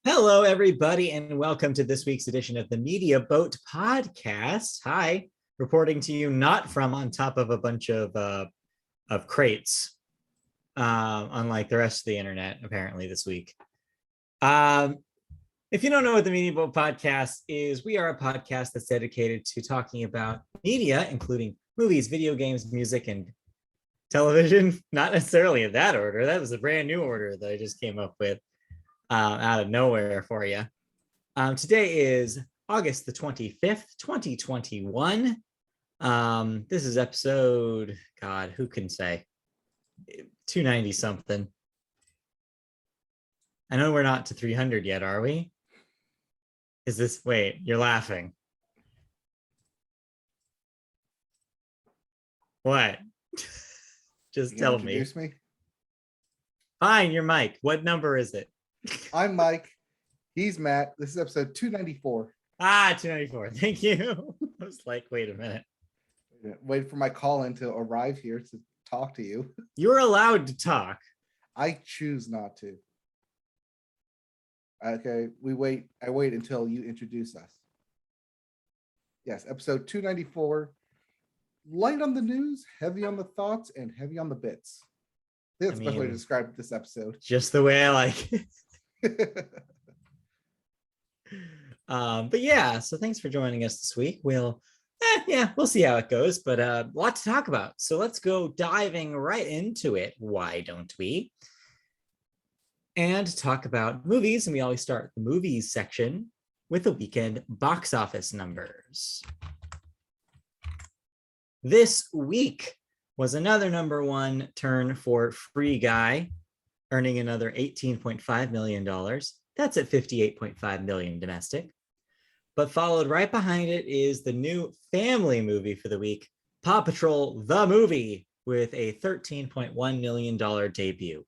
Hello, everybody, and welcome to this week's edition of the Media Boat Podcast. Hi, reporting to you not from on top of a bunch of crates, unlike the rest of the internet, apparently this week. If you don't know what the Media Boat Podcast is, we are a podcast that's dedicated to talking about media, including movies, video games, music, and television. Not necessarily in that order. That was a brand new order that I just came up with. Out of nowhere for you. Today is August the 25th, 2021. This is episode, God, who can say? 290 something. I know we're not to 300 yet, are we? Is this, wait, you're laughing. What? Just tell me. Introduce me. Fine, you're Mike. What number is it? I'm Mike. He's Matt. This is episode 294. 294. Thank you. I was like, wait a minute. Wait for my call in to arrive here to talk to you. You're allowed to talk. I choose not to. Okay, I wait until you introduce us. Yes, episode 294. Light on the news, heavy on the thoughts, and heavy on the bits. That's the best way to describe this episode. Just the way I like it. But yeah, so thanks for joining us this week. We'll see how it goes, but a lot to talk about. So let's go diving right into it. Why don't we? And talk about movies. And we always start the movies section with the weekend box office numbers. This week was another number one turn for Free Guy, earning another $18.5 million. That's at $58.5 million domestic. But followed right behind it is the new family movie for the week, Paw Patrol, the movie, with a $13.1 million debut.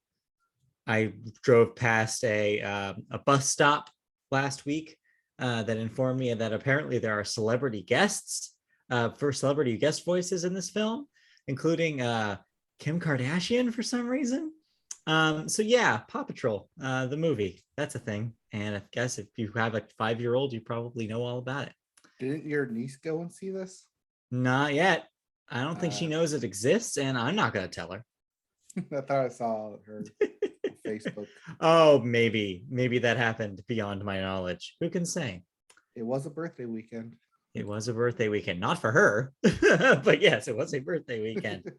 I drove past a bus stop last week that informed me that apparently there are celebrity guest voices in this film, including Kim Kardashian for some reason. So yeah, Paw Patrol, the movie, that's a thing. And I guess if you have a 5-year-old, you probably know all about it. Didn't your niece go and see this? Not yet. I don't think she knows it exists, and I'm not going to tell her. I thought I saw her on Facebook. Oh, maybe that happened beyond my knowledge. Who can say? It was a birthday weekend. It was a birthday weekend, not for her, but yes, it was a birthday weekend.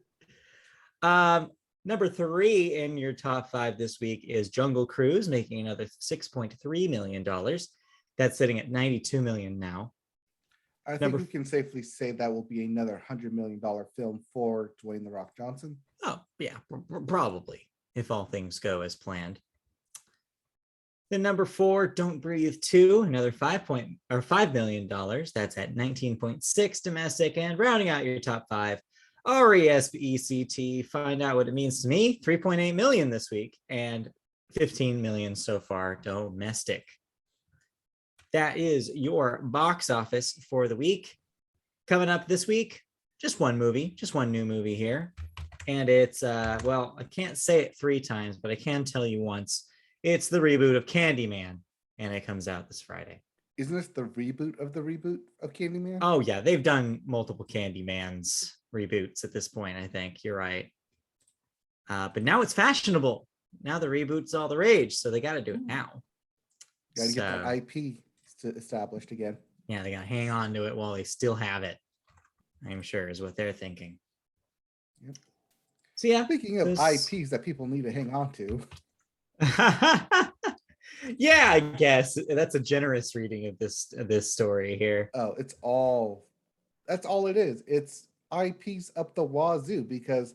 Number 3 in your top 5 this week is Jungle Cruise, making another $6.3 million. That's sitting at $92 million now. I think we can safely say that will be another $100 million film for Dwayne "The Rock" Johnson. Oh, yeah, probably, if all things go as planned. Then number 4, Don't Breathe 2, another $5 million. That's at 19.6 domestic. And rounding out your top 5, RESPECT, find out what it means to me, 3.8 million this week and 15 million so far domestic. That is your box office for the week. Coming up this week, just one new movie here. And it's, well, I can't say it 3 times, but I can tell you once. It's the reboot of Candyman, and it comes out this Friday. Isn't this the reboot of Candyman? Oh, yeah, they've done multiple Candymans reboots at this point, I think. You're right. But now it's fashionable. Now the reboot's all the rage, so they got to do it now. Got to get that IP established again. Yeah, they got to hang on to it while they still have it, I'm sure, is what they're thinking. Yep. So yeah. Speaking of IPs that people need to hang on to. Yeah, I guess that's a generous reading of this story here. Oh, that's all it is. It's IPs up the wazoo, because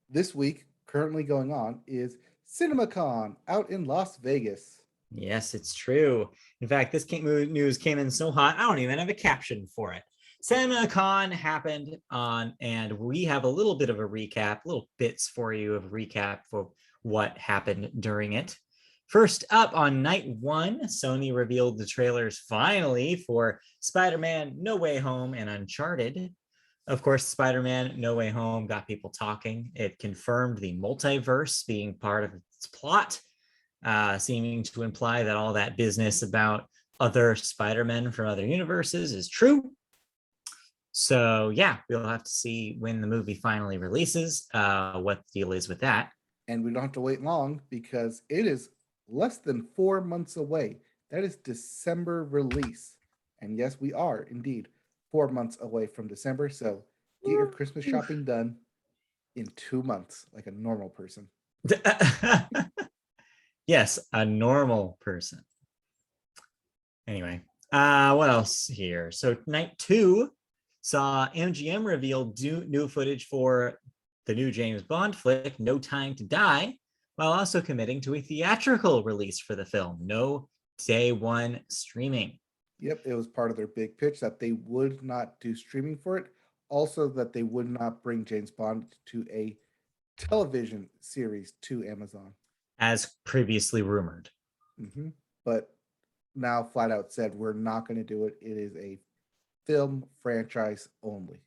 this week currently going on is Cinemacon out in Las Vegas. Yes, it's true. In fact, this news came in so hot, I don't even have a caption for it. Cinemacon happened on, and we have a little bit of a recap, little bits for you of recap for what happened during it. First up, on night 1, Sony revealed the trailers finally for Spider-Man No Way Home and Uncharted. Of course, Spider-Man No Way Home got people talking. It confirmed the multiverse being part of its plot. seeming to imply that all that business about other Spider-Men from other universes is true. So yeah, we'll have to see when the movie finally releases, what the deal is with that. And we don't have to wait long because it is less than 4 months away. That is December release. And yes, we are indeed 4 months away from December. So get your Christmas shopping done in 2 months, like a normal person. Yes, a normal person. Anyway, what else here? So night 2 saw MGM reveal new footage for the new James Bond flick, No Time to Die, while also committing to a theatrical release for the film. No day one streaming. Yep, it was part of their big pitch that they would not do streaming for it. Also, that they would not bring James Bond to a television series to Amazon. As previously rumored. But now flat out said, we're not going to do it. It is a film franchise only.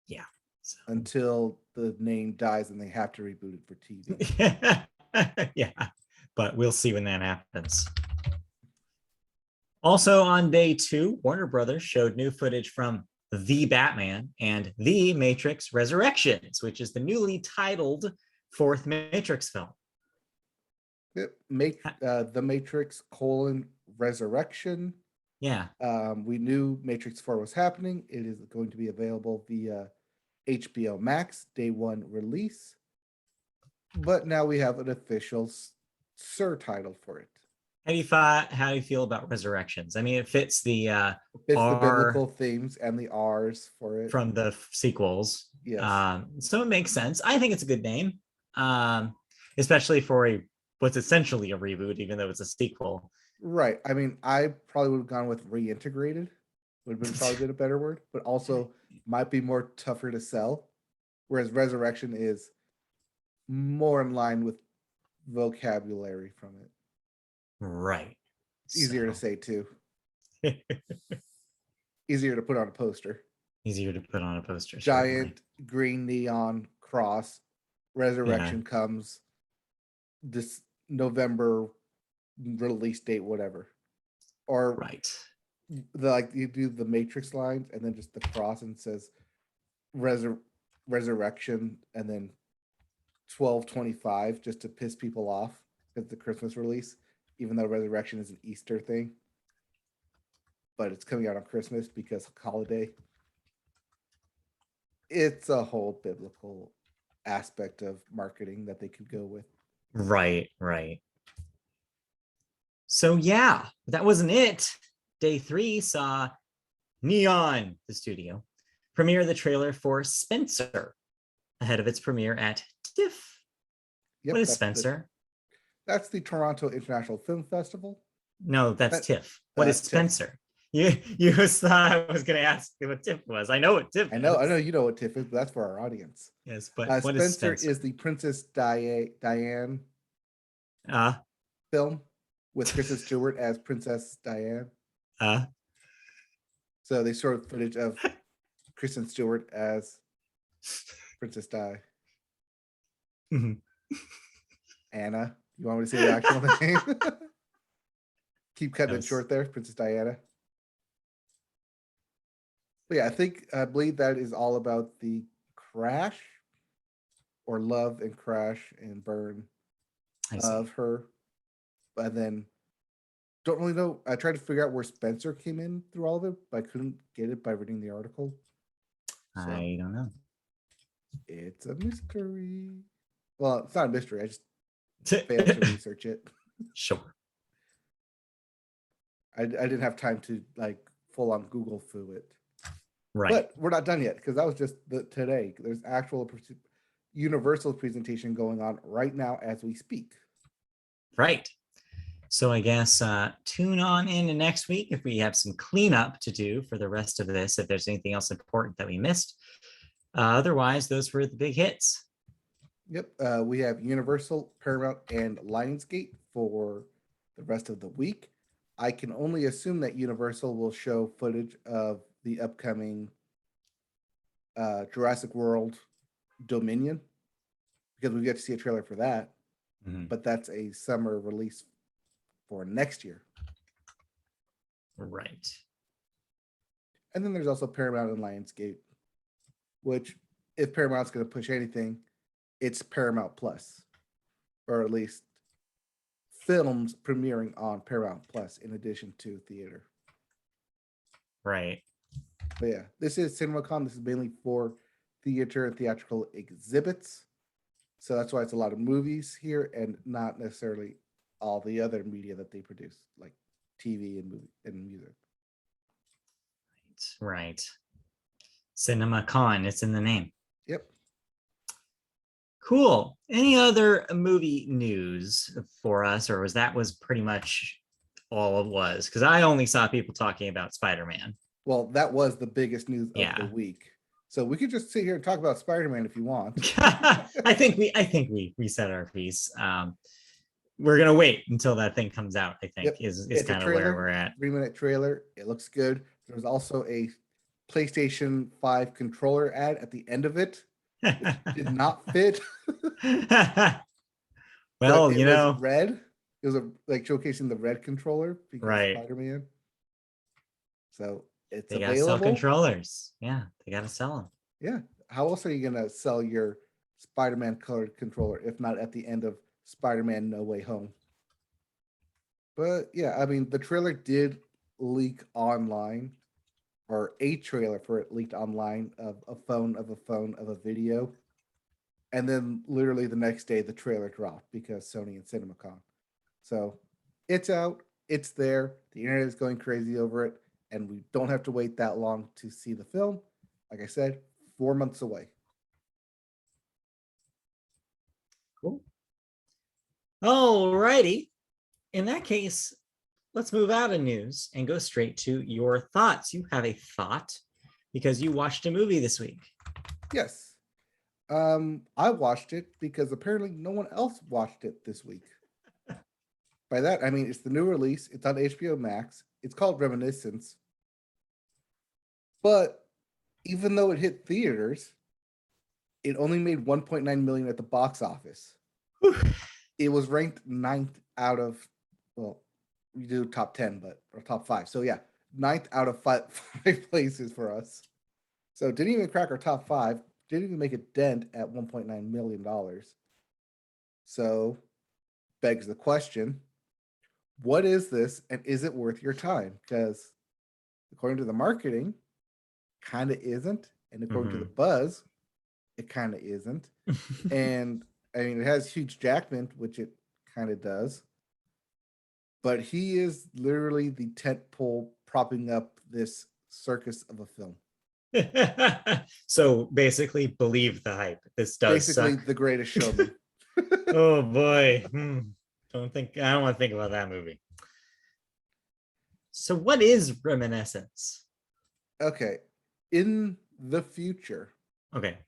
Yeah. So. Until the name dies and they have to reboot it for TV. Yeah, but we'll see when that happens. Also on day 2, Warner Brothers showed new footage from The Batman and The Matrix Resurrections, which is the newly titled 4th Matrix film. Yep. The Matrix : Resurrection. Yeah. We knew Matrix 4 was happening. It is going to be available via HBO Max day 1 release. But now we have an official title for it. How do you feel about Resurrections? I mean, it fits the biblical themes and the R's for it from the sequels. Yes. So it makes sense. I think it's a good name, especially for what's essentially a reboot, even though it's a sequel. Right. I mean, I probably would have gone with reintegrated. Would have been probably been a better word, but also might be more tougher to sell. Whereas Resurrection is more in line with vocabulary from it. Right. It's easier to say too. Easier to put on a poster. Easier to put on a poster. Giant green neon cross. Resurrection comes this November release date, whatever. Or right. You do the Matrix lines and then just the cross and says Resurrection and then 12/25 just to piss people off at the Christmas release, even though Resurrection is an Easter thing. But it's coming out on Christmas because holiday. It's a whole biblical aspect of marketing that they could go with. Right. So yeah, that wasn't it. Day 3 saw Neon, the studio, premiere the trailer for Spencer ahead of its premiere at TIFF. What is Spencer? That's the Toronto International Film Festival. No, that's TIFF. What is Spencer? TIFF. You thought I was going to ask what TIFF was. I know what TIFF is. I know you know what TIFF is, but that's for our audience. Yes, but what is Spencer? Is the Princess Diane film with Kristen Stewart as Princess Diane. So they showed footage of Kristen Stewart as Princess Di. Anna. You want me to say the actual name? Keep cutting it short there, Princess Diana. But yeah, I believe that is all about the crash or love and crash and burn of her. And then don't really know. I tried to figure out where Spencer came in through all of it, but I couldn't get it by reading the article. So I don't know. It's a mystery. Well, it's not a mystery. I just failed to research it. Sure. I didn't have time to full on Google through it. Right. But we're not done yet because that was just today. There's actual Universal presentation going on right now as we speak. Right. So I guess tune on into next week if we have some cleanup to do for the rest of this, if there's anything else important that we missed. Otherwise, those were the big hits. Yep. We have Universal, Paramount, and Lionsgate for the rest of the week. I can only assume that Universal will show footage of the upcoming Jurassic World Dominion because we get to see a trailer for that. Mm-hmm. But that's a summer release for next year. Right. And then there's also Paramount and Lionsgate, which if Paramount's going to push anything, it's Paramount Plus, or at least films premiering on Paramount Plus in addition to theater. Right. But yeah, this is Cinemacon. This is mainly for theater and theatrical exhibits. So that's why it's a lot of movies here and not necessarily all the other media that they produce, like TV and movie and music. Right. CinemaCon, it's in the name. Yep. Cool. Any other movie news for us, or was pretty much all it was? Because I only saw people talking about Spider-Man. Well, that was the biggest news of the week. So we could just sit here and talk about Spider-Man if you want. I think we said our piece. We're gonna wait until that thing comes out. I think is kind of where we're at. 3-minute trailer. It looks good. There was also a PlayStation 5 controller ad at the end of it. Which did not fit. Well, it was red. It was like showcasing the red controller because of Spider-Man. So it's they available. Gotta sell controllers. Yeah, they gotta sell them. Yeah. How else are you gonna sell your Spider-Man colored controller if not at the end of Spider-Man No Way Home? But yeah, I mean the trailer did leak online, or a trailer for it leaked online of a phone of a video. And then literally the next day the trailer dropped because Sony and Cinemacon. So it's out, it's there. The internet is going crazy over it, and we don't have to wait that long to see the film. Like I said, 4 months away. Cool. All righty. In that case, let's move out of news and go straight to your thoughts. You have a thought because you watched a movie this week. Yes. I watched it because apparently no one else watched it this week. By that, I mean, it's the new release. It's on HBO Max. It's called Reminiscence. But even though it hit theaters, it only made 1.9 million at the box office. It was ranked 9th out of, well, we do top 10, or top 5. So yeah, 9th out of five places for us. So it didn't even crack our top 5. Didn't even make a dent at $1.9 million. So begs the question, what is this and is it worth your time? Because according to the marketing, kind of isn't. And according to the buzz, it kind of isn't. And I mean, it has Hugh Jackman, which it kind of does. But he is literally the tent pole propping up this circus of a film. So basically, believe the hype. This does basically suck. The Greatest Showman. Oh boy, I don't want to think about that movie. So, what is Reminiscence? Okay, in the future, okay,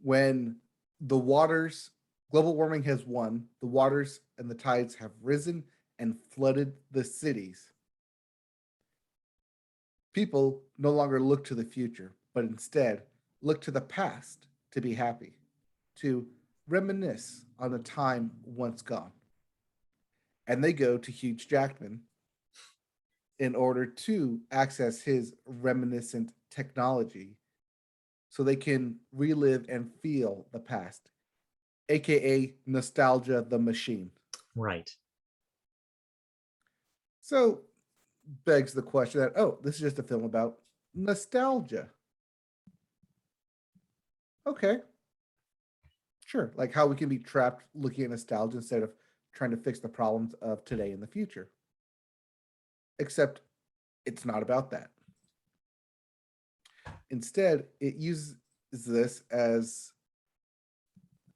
when the waters, global warming has won, the waters and the tides have risen and flooded the cities. People no longer look to the future, but instead look to the past to be happy, to reminisce on a time once gone. And they go to Hugh Jackman in order to access his reminiscent technology so they can relive and feel the past, aka nostalgia the machine. Right. So begs the question that, this is just a film about nostalgia. Okay. Sure. Like how we can be trapped looking at nostalgia instead of trying to fix the problems of today and the future. Except it's not about that. Instead, it uses this as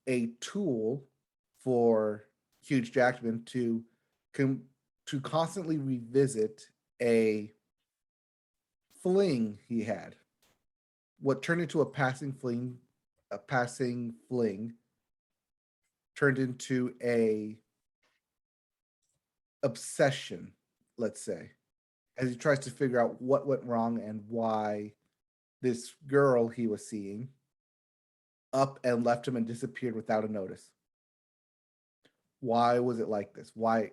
a tool for Hugh Jackman to constantly revisit a fling he had. What turned into a passing fling turned into a obsession, let's say, as he tries to figure out what went wrong and why this girl he was seeing up and left him and disappeared without a notice. Why was it like this? Why?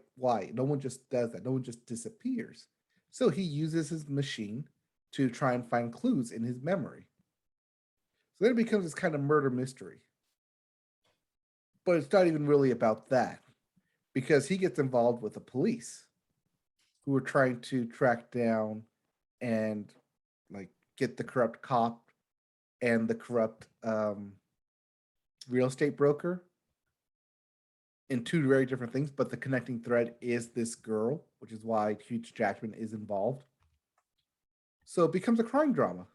No one just does that. No one just disappears. So he uses his machine to try and find clues in his memory. So then it becomes this kind of murder mystery. But it's not even really about that, because he gets involved with the police who are trying to track down and like get the corrupt cop and the corrupt real estate broker in two very different things, but the connecting thread is this girl, which is why Hugh Jackman is involved. So it becomes a crime drama.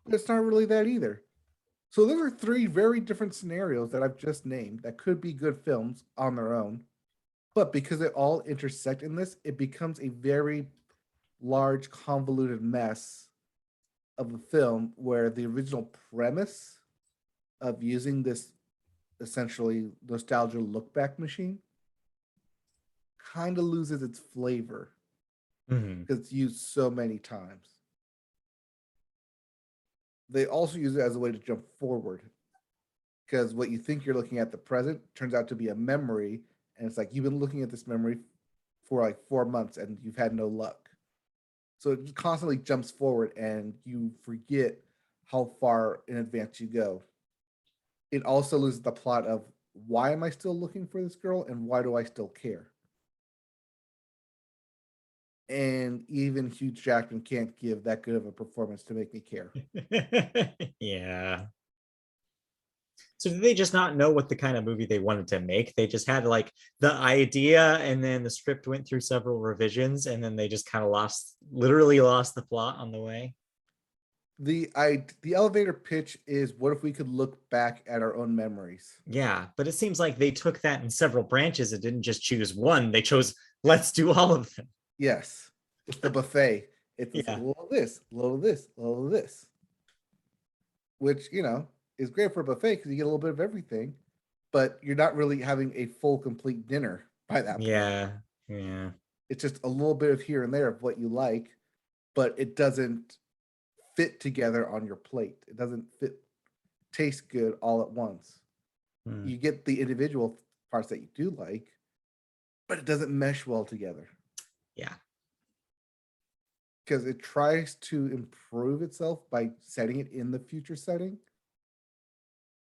But it's not really that either. So those are three very different scenarios that I've just named that could be good films on their own. But because it all intersect in this, it becomes a very large, convoluted mess of a film where the original premise of using this essentially nostalgia look back machine kind of loses its flavor because it's used so many times. They also use it as a way to jump forward, because what you think you're looking at the present turns out to be a memory, and it's like you've been looking at this memory for like 4 months and you've had no luck. So it constantly jumps forward and you forget how far in advance you go. It also loses the plot of why am I still looking for this girl and why do I still care? And even Hugh Jackman can't give that good of a performance to make me care. Yeah. So did they just not know what the kind of movie they wanted to make? They just had like the idea, and then the script went through several revisions, and then they just kind of literally lost the plot on the way. The elevator pitch is, what if we could look back at our own memories? Yeah, but it seems like they took that in several branches and didn't just choose one. They chose, let's do all of them. Yes, it's the buffet. It's Yeah. a little of this, a little of this, a little of this, which is great for a buffet because you get a little bit of everything, but you're not really having a full, complete dinner by that point. Yeah. Yeah. It's just a little bit of here and there of what you like, but it doesn't fit together on your plate. It doesn't taste good all at once. You get the individual parts that you do like, but it doesn't mesh well together. Yeah. Because it tries to improve itself by setting it in the future setting,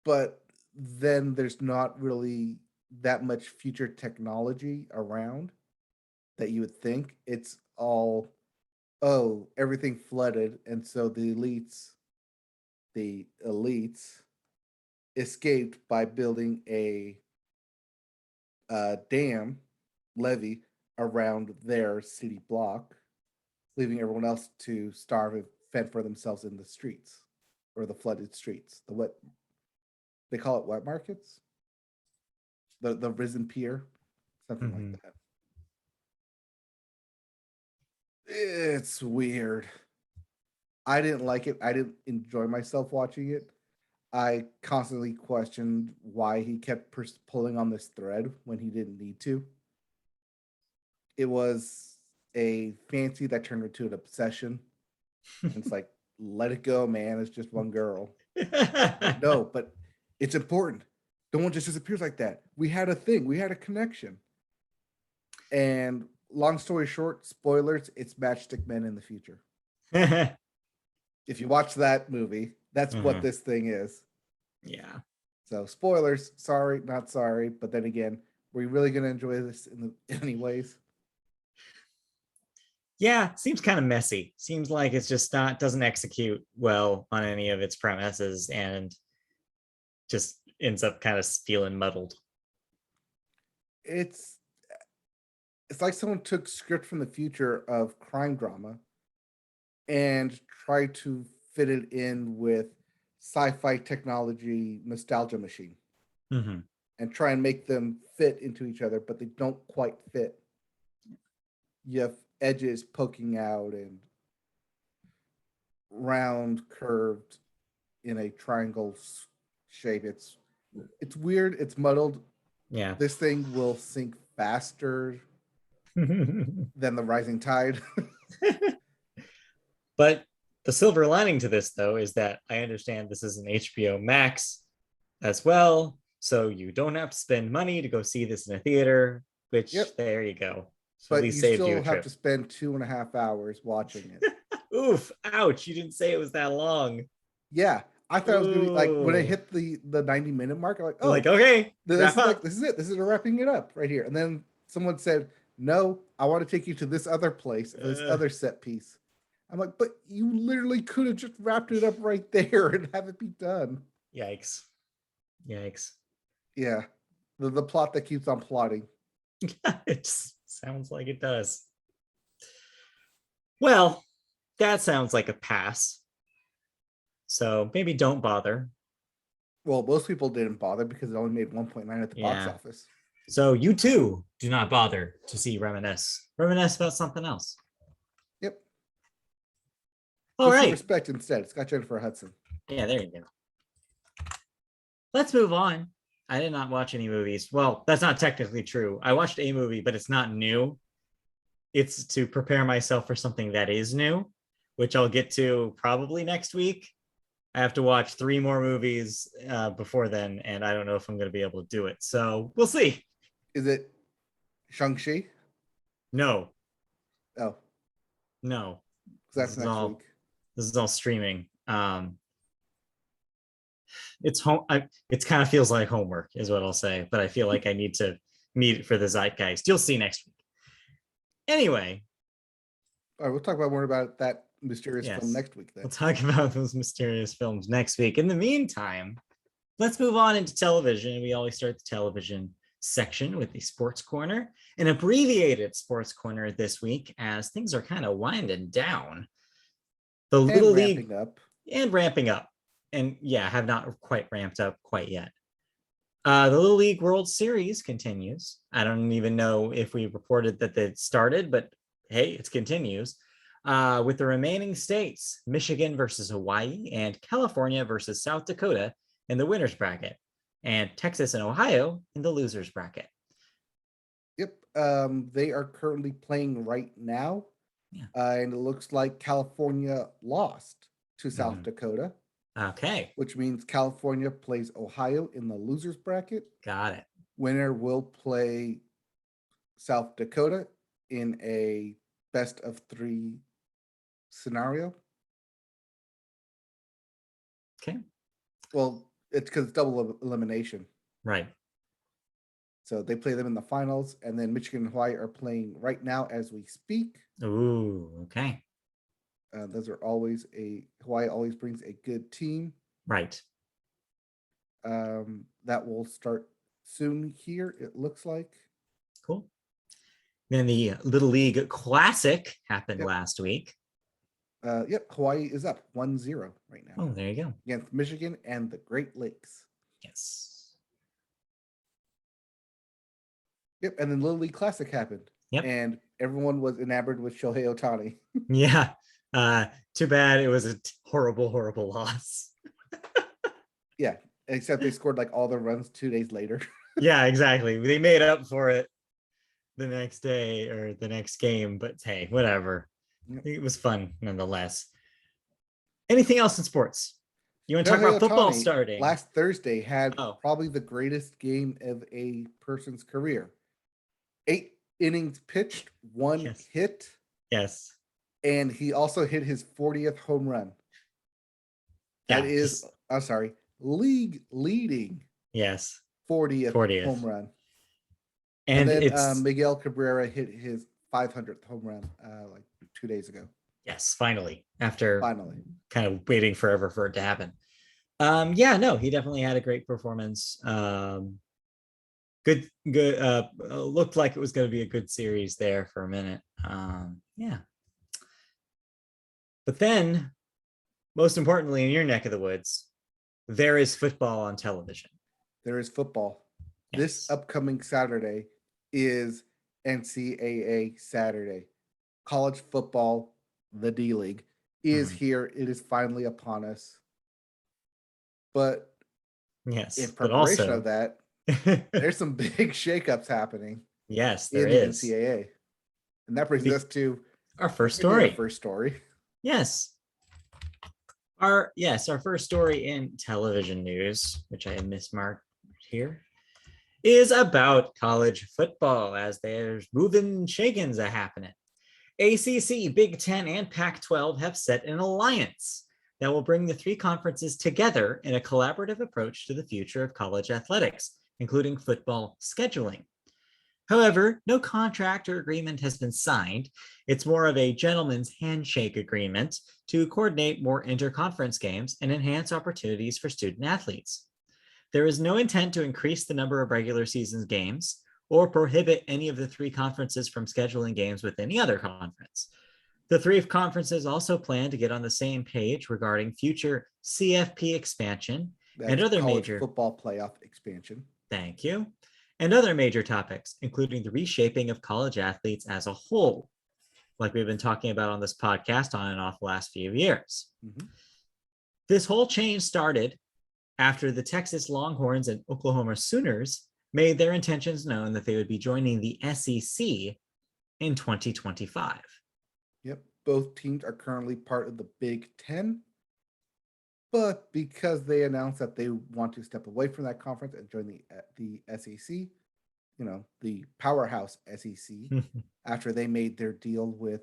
but then there's not really that much future technology around that you would think. It's all, oh, everything flooded, and so the elites escaped by building a dam levee around their city block, leaving everyone else to starve and fend for themselves in the streets, or the flooded streets. They call it wet markets? The risen pier, something like that. It's weird. I didn't like it. I didn't enjoy myself watching it. I constantly questioned why he kept pulling on this thread when he didn't need to. It was a fancy that turned into an obsession. And it's like, let it go, man. It's just one girl. No, but it's important. No one just disappears like that. We had a thing. We had a connection. And long story short, spoilers, it's Matchstick Men in the future. If you watch that movie, that's what this thing is. Yeah. So spoilers, sorry, not sorry. But then again, were you really going to enjoy this anyways? Yeah, seems kind of messy. Seems like it's just doesn't execute well on any of its premises and just ends up kind of feeling muddled. It's like someone took script from the future of crime drama and tried to fit it in with sci-fi technology nostalgia machine and try and make them fit into each other, but they don't quite fit. You have edges poking out and round curved in a triangle shape. It's weird. It's muddled. Yeah. This thing will sink faster than the rising tide. But the silver lining to this, though, is that I understand this is an HBO Max as well. so you don't have to spend money to go see this in a theater, which there you go. So at But least you saved you still a have trip. to spend 2.5 hours watching it. Oof, ouch, you didn't say it was that long. Yeah. I thought it was gonna be like when I Ooh. hit the 90-minute mark, I'm like, I'm oh, like, okay, this wrap is up. this is it. This is wrapping it up right here. And then someone said, no, I want to take you to this other place, this other set piece. I'm like, but you literally could have just wrapped it up right there and have it be done. Yikes. Yeah. The plot that keeps on plotting. It just sounds like it does. Well, that sounds like a pass. So maybe don't bother. Well, most people didn't bother because it only made 1.9 at the box office. So you too do not bother to see Reminisce. Reminisce about something else. Yep. All right. Respect instead. It's got Jennifer Hudson. Yeah, there you go. Let's move on. I did not watch any movies. Well, that's not technically true. I watched a movie, but it's not new. It's to prepare myself for something that is new, which I'll get to probably next week. I have to watch 3 more movies before then, and I don't know if I'm going to be able to do it. So we'll see. Is it Shang-Chi? No. Oh. No. That's next week. This is all streaming. It's home. It kind of feels like homework is what I'll say, but I feel like I need to meet it for the zeitgeist. You'll see next week. Anyway. All right, we'll talk more about that mysterious film next week then. We'll talk about those mysterious films next week. In the meantime, let's move on into television. We always start the television section with the sports corner, an abbreviated sports corner this week as things are kind of winding down. The Little League ramping up. And yeah, have not quite ramped up quite yet. The Little League World Series continues. I don't even know if we reported that it started, but hey, it continues. With the remaining states, Michigan versus Hawaii and California versus South Dakota in the winners bracket, and Texas and Ohio in the losers bracket. Yep. They are currently playing right now. Yeah. And it looks like California lost to South Dakota. Okay. Which means California plays Ohio in the losers bracket. Got it. Winner will play South Dakota in a best of 3 scenario. Okay. Well, it's because it's double elimination. Right. So they play them in the finals, and then Michigan and Hawaii are playing right now as we speak. Ooh, okay. Those are always Hawaii always brings a good team. Right. That will start soon here, it looks like. Cool. Then the Little League Classic happened last week. Yep, Hawaii is up 1-0 right now. Oh, there you go. Against Michigan and the Great Lakes. Yes. Yep, and then Little League Classic happened. Yep. And everyone was enamored with Shohei Ohtani. Yeah. Too bad it was a horrible, horrible loss. Yeah, except they scored like all the runs 2 days later. Yeah, exactly. They made up for it the next day or the next game, but hey, whatever. Yep. It was fun nonetheless. Anything else in sports? You want to talk about football starting? Last Thursday had probably the greatest game of a person's career. 8 innings pitched, 1 hit. Yes. And he also hit his 40th home run. That is, I'm sorry, league leading. Yes. 40th home run. And then Miguel Cabrera hit his 500th home run like 2 days ago. Yes, finally. After kind of waiting forever for it to happen. He definitely had a great performance. Good. Looked like it was going to be a good series there for a minute. But then, most importantly, in your neck of the woods, there is football on television. There is football. Yes. This upcoming Saturday is NCAA Saturday. College football, the D-League, is here. It is finally upon us. But in preparation of that, there's some big shakeups happening. Yes, there is. The NCAA. And that brings us to our first story. Yes. Our first story in television news, which I have mismarked here, is about college football, as there's moving shakings are happening. ACC, Big Ten, and Pac-12 have set an alliance that will bring the three conferences together in a collaborative approach to the future of college athletics, including football scheduling. However, no contract or agreement has been signed. It's more of a gentleman's handshake agreement to coordinate more interconference games and enhance opportunities for student athletes. There is no intent to increase the number of regular season games or prohibit any of the three conferences from scheduling games with any other conference. The three conferences also plan to get on the same page regarding future CFP expansion and other major football playoff expansion. Thank you. And other major topics, including the reshaping of college athletes as a whole, like we've been talking about on this podcast on and off the last few years. Mm-hmm. This whole change started after the Texas Longhorns and Oklahoma Sooners made their intentions known that they would be joining the SEC in 2025. Yep, both teams are currently part of the Big Ten, but because they announced that they want to step away from that conference and join the SEC, the powerhouse SEC, after they made their deal with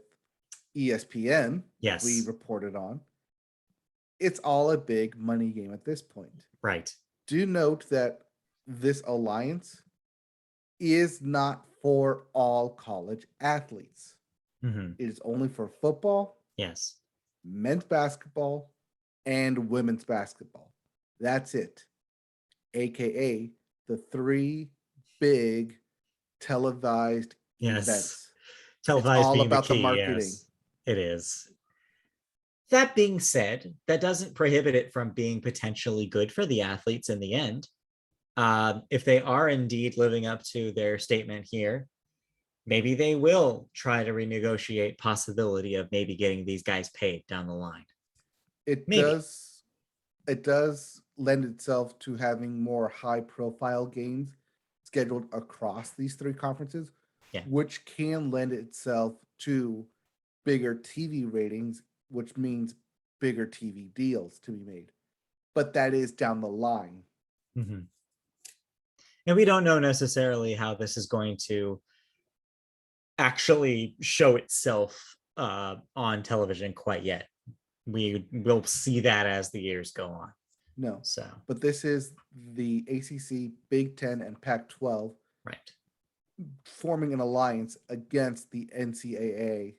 ESPN, yes, we reported on, it's all a big money game at this point. Right. Do note that this alliance is not for all college athletes. Mm-hmm. It is only for football, yes, men's basketball, and women's basketball. That's it. AKA the three big televised events. Televised, it's all being about the key, the marketing. Yes, it is. That being said, that doesn't prohibit it from being potentially good for the athletes in the end. If they are indeed living up to their statement here, maybe they will try to renegotiate possibility of maybe getting these guys paid down the line. It does lend itself to having more high-profile games scheduled across these three conferences, which can lend itself to bigger TV ratings, which means bigger TV deals to be made. But that is down the line. Mm-hmm. And we don't know necessarily how this is going to actually show itself on television quite yet. We will see that as the years go on. No. So, but this is the ACC, Big Ten, and Pac-12, right, forming an alliance against the NCAA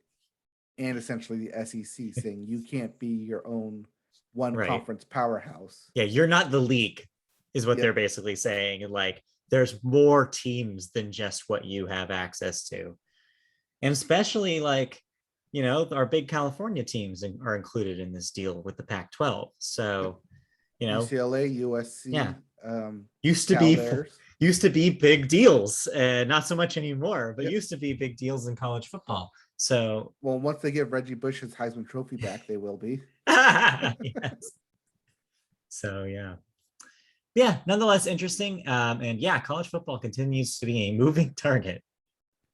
and essentially the SEC, saying you can't be your own one conference powerhouse. Yeah, you're not the league, is what they're basically saying. Like, there's more teams than just what you have access to, and especially our big California teams are included in this deal with the Pac-12. So, UCLA, USC, used to be big deals, not so much anymore, but used to be big deals in college football. So, well, once they give Reggie Bush his Heisman Trophy back, they will be. Yes. So, yeah, nonetheless interesting. And college football continues to be a moving target.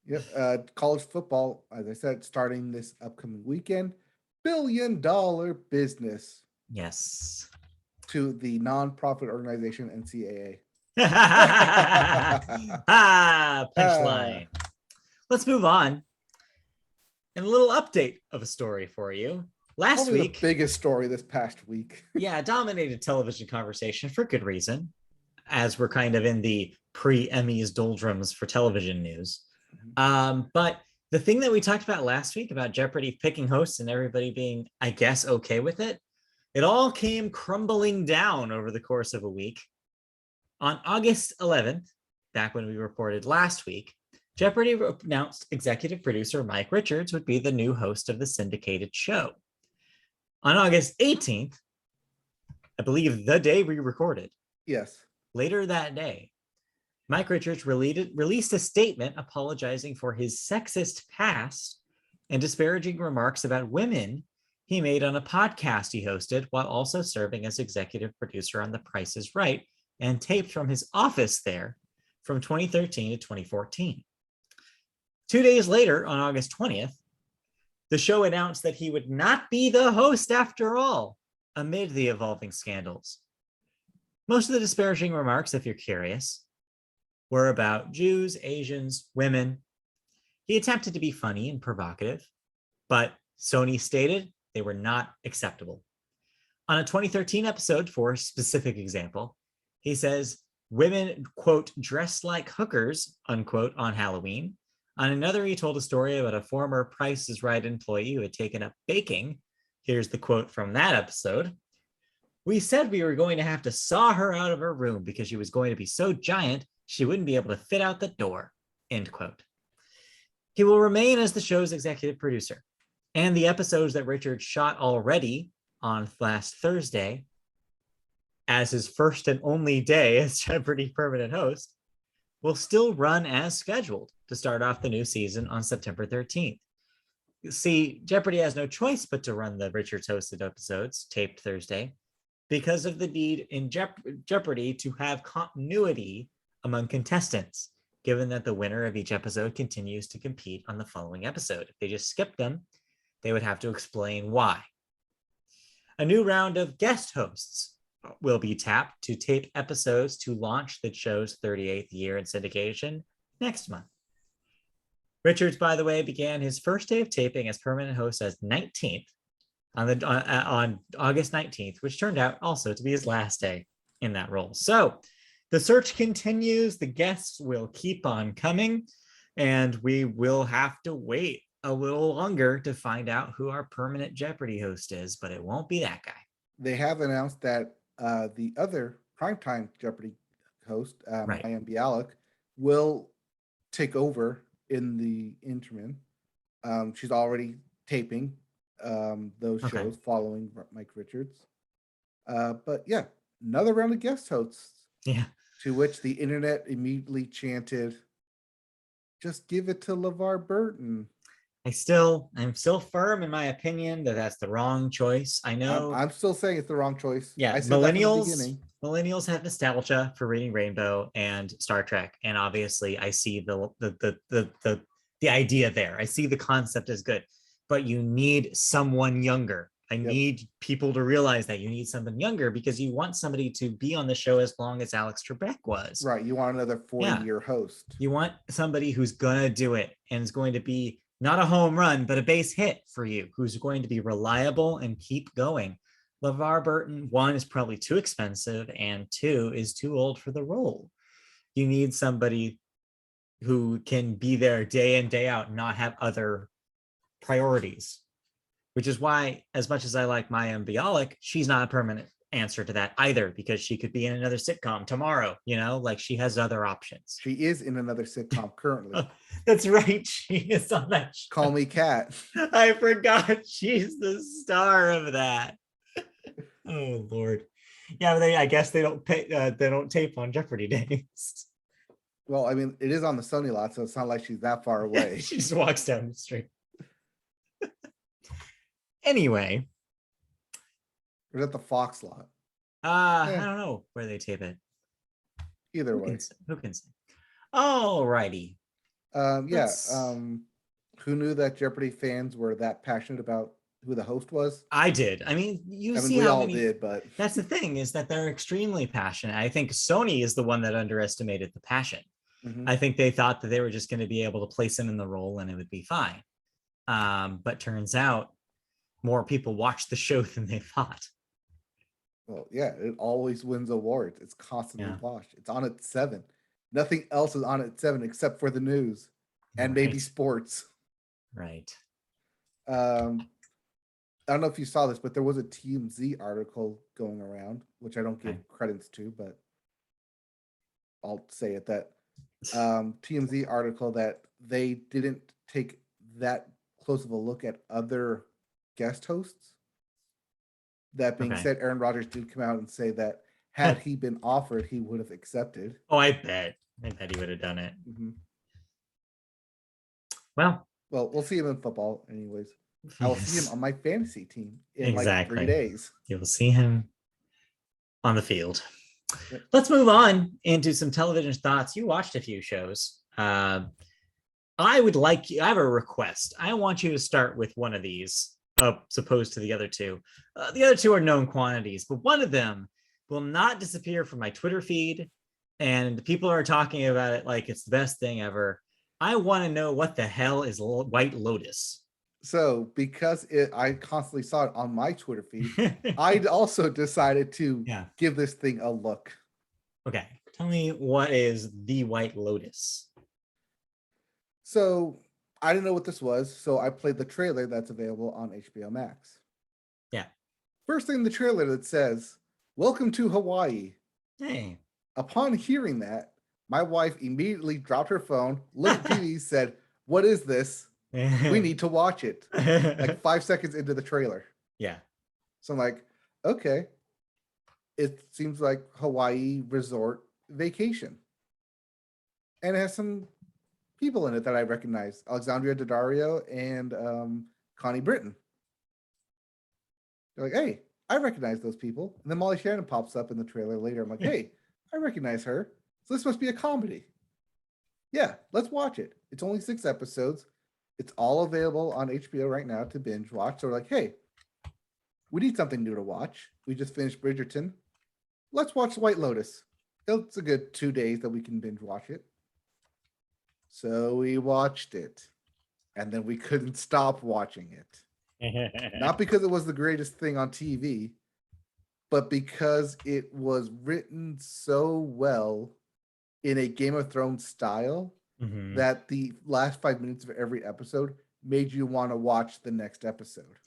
Yep. College football, as I said, starting this upcoming weekend, $1 billion business. Yes. To the nonprofit organization NCAA. Punchline. Let's move on. And a little update of a story for you. Last week, the biggest story this past week. Dominated television conversation for good reason, as we're kind of in the pre-Emmys doldrums for television news. But the thing that we talked about last week about Jeopardy picking hosts and everybody being, I guess, okay with it, it all came crumbling down over the course of a week. On August 11th, back when we reported last week, Jeopardy announced executive producer Mike Richards would be the new host of the syndicated show. On August 18th, I believe the day we recorded. Yes. Later that day, Mike Richards released a statement apologizing for his sexist past and disparaging remarks about women he made on a podcast he hosted while also serving as executive producer on The Price is Right and taped from his office there from 2013 to 2014. 2 days later, on August 20th, the show announced that he would not be the host after all, amid the evolving scandals. Most of the disparaging remarks, if you're curious, were about Jews, Asians, women. He attempted to be funny and provocative, but Sony stated they were not acceptable. On a 2013 episode, for a specific example, he says, women, quote, dressed like hookers, unquote, on Halloween. On another, he told a story about a former Price is Right employee who had taken up baking. Here's the quote from that episode. We said we were going to have to saw her out of her room because she was going to be so giant she wouldn't be able to fit out the door, end quote. He will remain as the show's executive producer, and the episodes that Richard shot already on last Thursday as his first and only day as Jeopardy permanent host will still run as scheduled to start off the new season on September 13th. See, Jeopardy has no choice but to run the Richards hosted episodes taped Thursday because of the need in Jeopardy to have continuity among contestants, given that the winner of each episode continues to compete on the following episode. If they just skip them, they would have to explain why. A new round of guest hosts will be tapped to tape episodes to launch the show's 38th year in syndication next month. Richards, by the way, began his first day of taping as permanent host as 19th on August 19th, which turned out also to be his last day in that role. So the search continues. The guests will keep on coming, and we will have to wait a little longer to find out who our permanent Jeopardy host is, but it won't be that guy. They have announced that the other primetime Jeopardy host, Right. Mayim Bialik, will take over in the interim. She's already taping those shows following Mike Richards. But yeah, another round of guest hosts. Yeah. To which the internet immediately chanted, just give it to LeVar Burton. I'm still firm in my opinion that that's the wrong choice. I know. I'm still saying it's the wrong choice. Yeah, I said millennials have nostalgia for reading Rainbow and Star Trek, and obviously I see the idea there. I see the concept as good, but you need someone younger. I need people to realize that you need someone younger because you want somebody to be on the show as long as Alex Trebek was. Right. You want another 40-year host. You want somebody who's gonna do it and is going to be not a home run, but a base hit for you, who's going to be reliable and keep going. LeVar Burton, one, is probably too expensive, and two, is too old for the role. You need somebody who can be there day in, day out, and not have other priorities, which is why, as much as I like Mayim Bialik, she's not a permanent answer to that either, because she could be in another sitcom tomorrow, like she has other options. She is in another sitcom currently. That's right. She is on that show. Call Me Kat. I forgot she's the star of that. Oh Lord. Yeah, but I guess they don't tape on Jeopardy days. Well, I mean, it is on the Sony lot, so it's not like she's that far away. She just walks down the street. Anyway. Or is that the Fox lot? I don't know where they tape it. Either way. Who can say? All righty. Who knew that Jeopardy fans were that passionate about who the host was? I did. I mean, we all did, but that's the thing, is that they're extremely passionate. I think Sony is the one that underestimated the passion. Mm-hmm. I think they thought that they were just going to be able to place him in the role and it would be fine. But turns out more people watched the show than they thought. Well, yeah, it always wins awards. It's constantly watched. It's on at 7. Nothing else is on at 7 except for the news and maybe sports. Right. I don't know if you saw this, but there was a TMZ article going around, which I don't give credits to, but I'll say it, that TMZ article that they didn't take that close of a look at other guest hosts. That being said, Aaron Rodgers did come out and say that had he been offered, he would have accepted. Oh, I bet he would have done it. Mm-hmm. Well, we'll see him in football anyways. I'll see him on my fantasy team in like 3 days. You'll see him on the field. Yep. Let's move on into some television thoughts. You watched a few shows. I have a request. I want you to start with one of these, opposed to the other two. The other two are known quantities, but one of them will not disappear from my Twitter feed. And people are talking about it like it's the best thing ever. I want to know what the hell is White Lotus. So because I constantly saw it on my Twitter feed, I also decided to give this thing a look. Okay, tell me what is the White Lotus. So I didn't know what this was, so I played the trailer that's available on HBO Max. Yeah. First thing in the trailer that says, "Welcome to Hawaii." Hey. Upon hearing that, my wife immediately dropped her phone, looked at TV, said, "What is this? We need to watch it." Like 5 seconds into the trailer. Yeah. So I'm like, okay. It seems like Hawaii resort vacation. And it has some people in it that I recognize. Alexandria Daddario and Connie Britton. They're like, hey, I recognize those people. And then Molly Shannon pops up in the trailer later. I'm like, hey, I recognize her. So this must be a comedy. Yeah, let's watch it. It's only 6 episodes. It's all available on HBO right now to binge watch. So we're like, hey, we need something new to watch. We just finished Bridgerton. Let's watch White Lotus. It's a good 2 days that we can binge watch it. So we watched it. And then we couldn't stop watching it. Not because it was the greatest thing on TV, but because it was written so well in a Game of Thrones style that the last 5 minutes of every episode made you want to watch the next episode.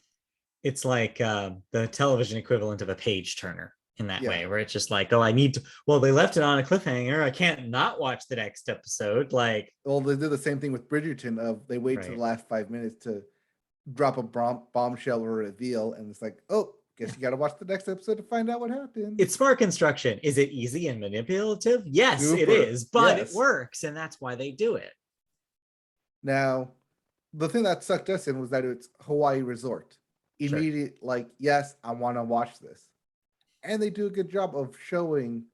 It's like the television equivalent of a page turner in that way, where it's just like, oh, I need to, well, they left it on a cliffhanger. I can't not watch the next episode. Like, well, they did the same thing with Bridgerton of they wait to the last 5 minutes to drop a bombshell or a reveal. And it's like, oh, guess you got to watch the next episode to find out what happened. It's smart construction. Is it easy and manipulative? Yes, it is, but it works. And that's why they do it. Now, the thing that sucked us in was that it's Hawaii Resort. Immediate, like, yes, I want to watch this. And they do a good job of showing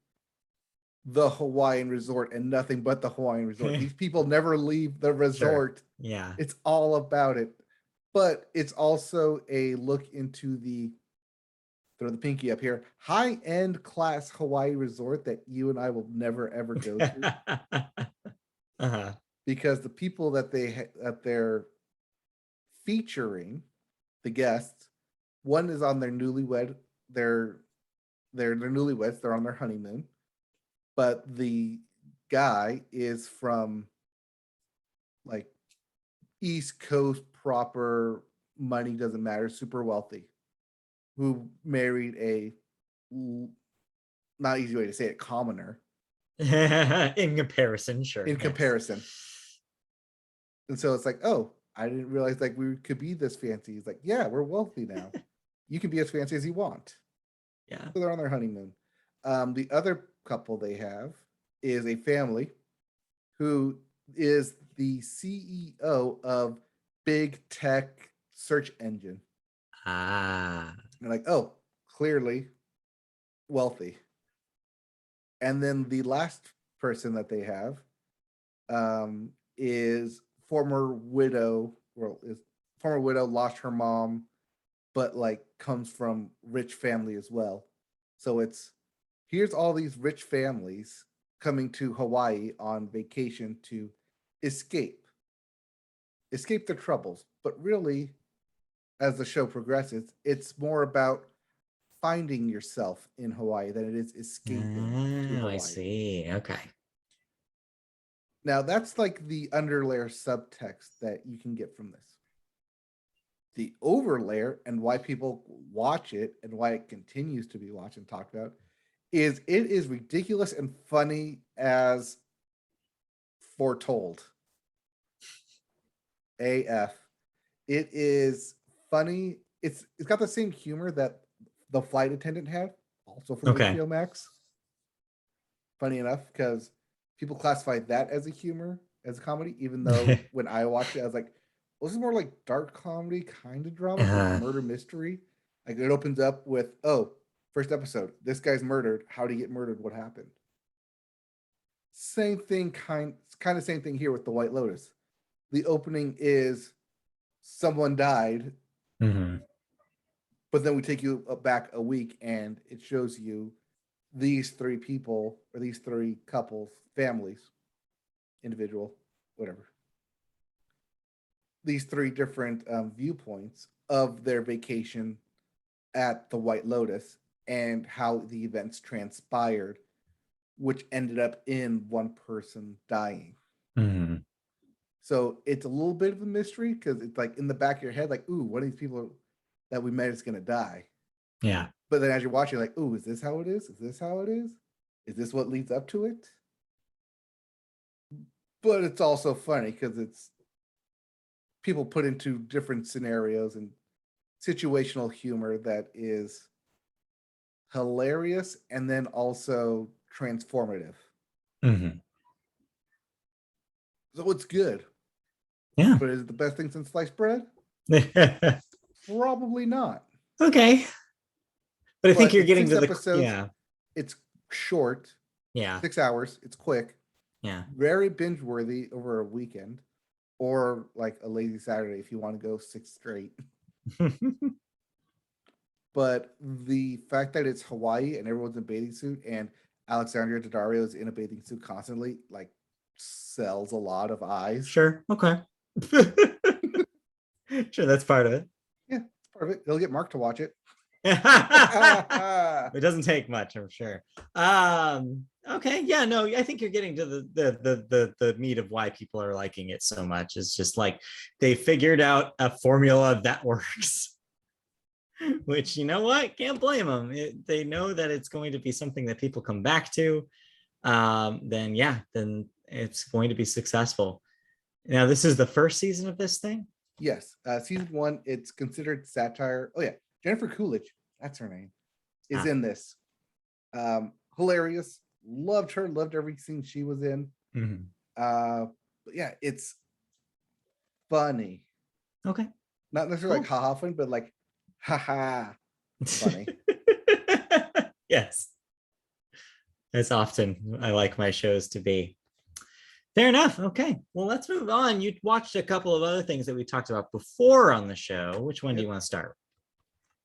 the Hawaiian resort and nothing but the Hawaiian resort. These people never leave the resort. Yeah. It's all about it. But it's also a look into the, throw the pinky up here, high-end class Hawaii resort that you and I will never, ever go to. Because the people that they're featuring, the guests, one is on their newlywed, they're newlyweds, they're on their honeymoon, but the guy is from like East Coast proper, money doesn't matter, super wealthy, who married a, not easy way to say it, commoner. In comparison, sure. In comparison. And so it's like, oh, I didn't realize like we could be this fancy. He's like, yeah, we're wealthy now. You can be as fancy as you want. Yeah. So they're on their honeymoon. The other couple they have is a family who is the CEO of big tech search engine. And like, oh, clearly wealthy. And then the last person that they have is former widow, lost her mom, but like comes from rich family as well. So it's, here's all these rich families coming to Hawaii on vacation to escape their troubles. But really, as the show progresses, it's more about finding yourself in Hawaii than it is escaping to Hawaii. I see. Okay. Now that's like the underlayer subtext that you can get from this. The overlayer and why people watch it and why it continues to be watched and talked about is it is ridiculous and funny as foretold. AF. It is funny. It's got the same humor that the flight attendant had, also from HBO Max. Funny enough, because people classify that as a humor, as a comedy, even though when I watched it, I was like, well, this is more like dark comedy, kind of drama, like murder mystery. Like it opens up with, oh, first episode, this guy's murdered. How did he get murdered? What happened? Same thing, kind of same thing here with the White Lotus. The opening is someone died, but then we take you back a week and it shows you these three people or these three couples, families, individual, whatever, these three different viewpoints of their vacation at the White Lotus and how the events transpired, which ended up in one person dying. Mm-hmm. So it's a little bit of a mystery because it's like in the back of your head, like, ooh, one of these people that we met is going to die. Yeah. But then as you're watching, like, ooh, is this how it is? Is this how it is? Is this what leads up to it? But it's also funny because it's people put into different scenarios and situational humor that is hilarious and then also transformative. Mm-hmm. So it's good. Yeah. But is it the best thing since sliced bread? Probably not. Okay. But I think you're getting 6 to the episodes. yeah. It's short. Yeah. 6 hours. It's quick. Yeah. Very binge worthy over a weekend or like a lazy Saturday if you want to go 6 straight. But the fact that it's Hawaii and everyone's in a bathing suit and Alexandria Daddario is in a bathing suit constantly, like, sells a lot of eyes. Sure. Okay. Sure, that's part of it. Yeah, it's part of it. They'll get Mark to watch it. It doesn't take much, I'm sure. Okay, yeah, no, I think you're getting to the meat of why people are liking it so much. It's just like they figured out a formula that works. Which, you know what, can't blame them. They know that it's going to be something that people come back to. Then it's going to be successful. Now, this is the first season of this thing. Yes, season 1. It's considered satire. Oh yeah, Jennifer Coolidge, that's her name, is in this. Hilarious. Loved her. Loved every scene she was in. Mm-hmm. But yeah, it's funny. Okay. Not necessarily like haha fun, but like haha funny. Yes. As often I like my shows to be. Fair enough. Okay. Well, let's move on. You watched a couple of other things that we talked about before on the show. Which one do you want to start?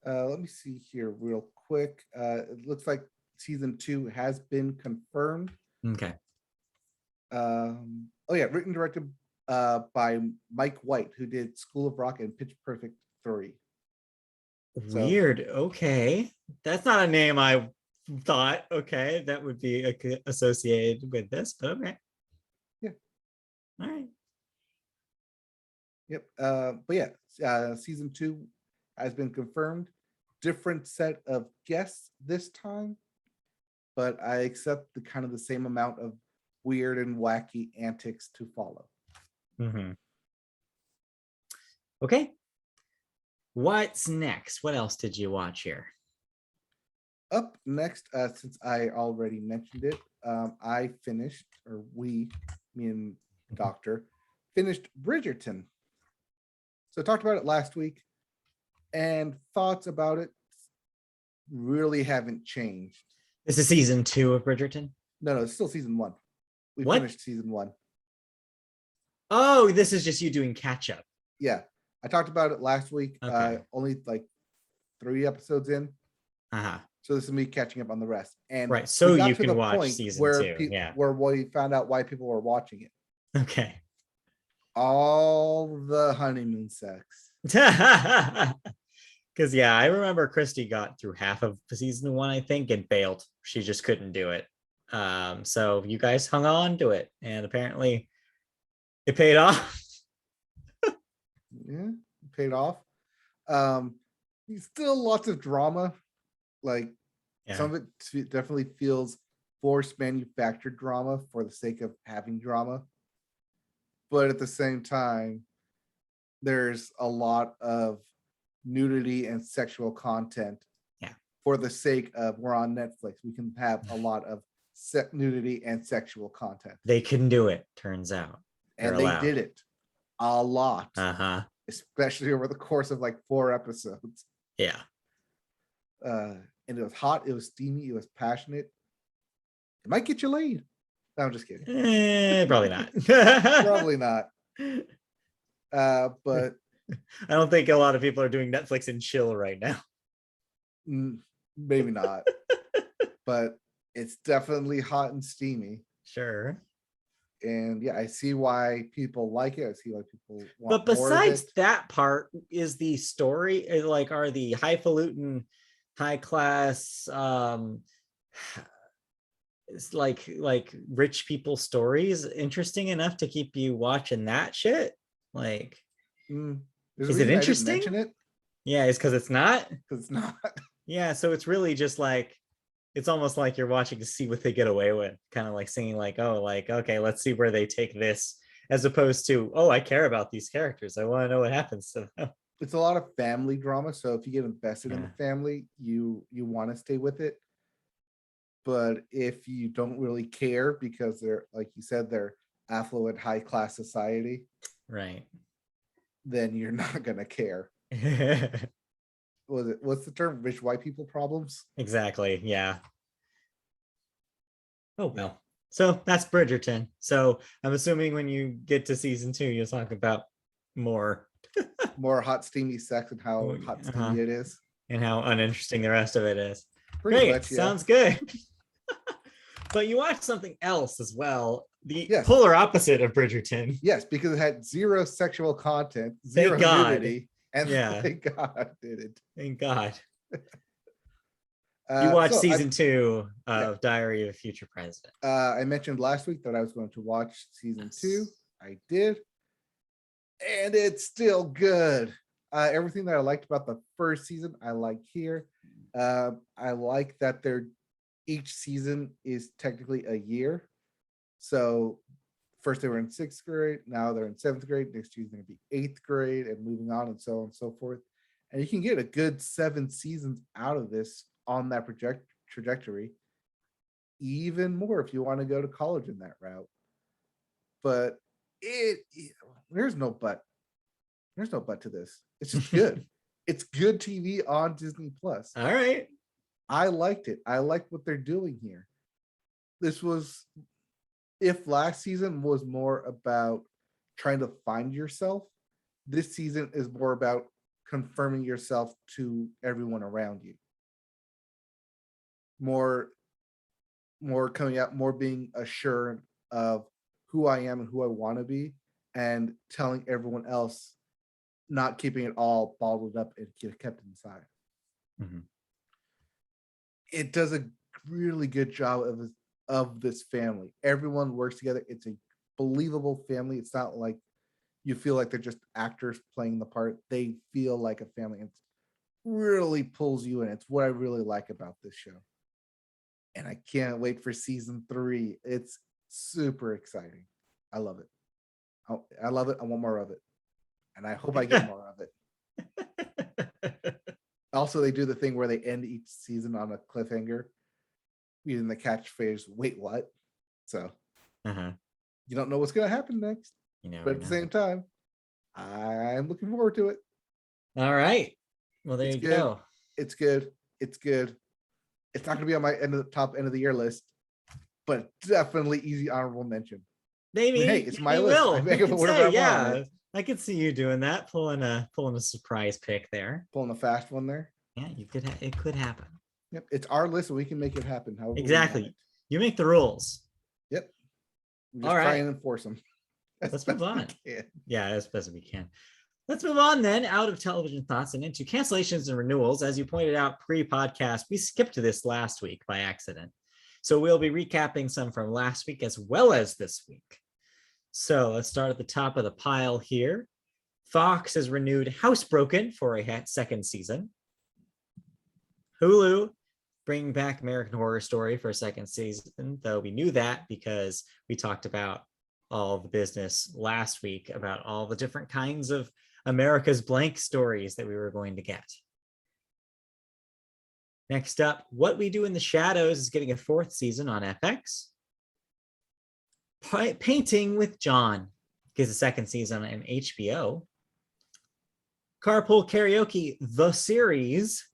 Let me see here real quick. It looks like season 2 has been confirmed. Okay. Written and directed by Mike White, who did School of Rock and Pitch Perfect 3. Weird. Okay. That's not a name I thought. Okay. That would be associated with this, but okay. Yeah. All right. Yep. Season 2 has been confirmed. Different set of guests this time, but I accept the kind of the same amount of weird and wacky antics to follow. Mm-hmm. Okay. What's next? What else did you watch here? Up next, since I already mentioned it, I finished, or we, me and Doctor, finished Bridgerton. So I talked about it last week, and thoughts about it really haven't changed. This is season 2 of Bridgerton? No, it's still season 1. We finished season 1. Oh, this is just you doing catch up. Yeah. I talked about it last week. Okay. Only like 3 episodes in. Uh-huh. So this is me catching up on the rest. And right, so you can watch season 2. Where we found out why people were watching it. Okay. All the honeymoon sex. Because I remember Christy got through half of season 1, I think, and bailed. She just couldn't do it. So you guys hung on to it, and apparently it paid off. Yeah, it paid off. Still lots of drama. Like some of it definitely feels forced manufactured drama for the sake of having drama. But at the same time, there's a lot of nudity and sexual content. Yeah. For the sake of we're on Netflix, we can have a lot of nudity and sexual content. They can do it, turns out. And they did it a lot. Uh-huh. Especially over the course of like 4 episodes. Yeah. And it was hot, it was steamy, it was passionate. It might get you laid. No, I'm just kidding. Probably not. Probably not. But I don't think a lot of people are doing Netflix and chill right now. Maybe not. But It's definitely hot and steamy. Sure. And yeah, I see why people like it. I see why people want But more of besides it. that part, is the story like, are the highfalutin, high class, it's like rich people stories interesting enough to keep you watching that shit? Like, There's a is it reason I didn't interesting? mention it, Yeah, it's because it's not. because it's not. Yeah, so it's really just like, it's almost like you're watching to see what they get away with, kind of like singing like, oh, like, okay, let's see where they take this, as opposed to, oh, I care about these characters, I want to know what happens to them. It's a lot of family drama. So if you get invested in Yeah. the family, you want to stay with it. But if you don't really care because they're, like you said, they're affluent, high class society, Right. then you're not gonna care. What's the term? Rich white people problems? Exactly. Yeah. Oh well. So that's Bridgerton. So I'm assuming when you get to season 2, you'll talk about more. More hot, steamy sex and how hot, steamy it is. And how uninteresting the rest of it is. Pretty Great. much, yeah. Sounds good. But you watched something else as well. The Yes. polar opposite of Bridgerton. Yes, because it had zero sexual content, Thank zero God. nudity, and Yeah. thank God did it. Thank God. You watched so season 2 of Diary of a Future President. I mentioned last week that I was going to watch season 2. I did, and it's still good. Everything that I liked about the first season, I like here. I like that each season is technically a year. So first they were in 6th grade, now they're in 7th grade. Next year they're going to be 8th grade, and moving on, and so on and so forth. And you can get a good 7 seasons out of this on that trajectory. Even more if you want to go to college in that route. But there's no but. There's no but to this. It's just good. It's good TV on Disney Plus. All right. I liked it. I like what they're doing here. If last season was more about trying to find yourself, this season is more about confirming yourself to everyone around you. More coming out, more being assured of who I am and who I want to be, and telling everyone else, not keeping it all bottled up and kept inside. Mm-hmm. It does a really good job of this family. Everyone works together. It's a believable family. It's not like you feel like they're just actors playing the part. They feel like a family. It really pulls you in. It's what I really like about this show. And I can't wait for season 3. It's super exciting. I love it. I love it. I want more of it. And I hope I get more of it. Also, they do the thing where they end each season on a cliffhanger using the catchphrase, wait, what? So you don't know what's going to happen next. But at the same time, I'm looking forward to it. All right. Well, there you go. It's good. It's good. It's not going to be on my top end of the year list, but definitely easy honorable mention. Maybe. Hey, it's my list. I make it whatever I want. I could see you doing that, pulling a surprise pick there, pulling a fast one there. Yeah, it could happen. Yep, it's our list, and we can make it happen. Exactly. You make the rules. Yep. We just try and enforce them. Let's move on. Yeah, as best as we can. Let's move on then out of television thoughts and into cancellations and renewals. As you pointed out pre-podcast, we skipped this last week by accident. So we'll be recapping some from last week as well as this week. So let's start at the top of the pile here. Fox has renewed Housebroken for a second season. Hulu bringing back American Horror Story for a second season, though we knew that because we talked about all the business last week about all the different kinds of America's Blank stories that we were going to get. Next up, What We Do in the Shadows is getting a 4th season on FX. Painting with John gets a 2nd season on HBO. Carpool Karaoke, the series,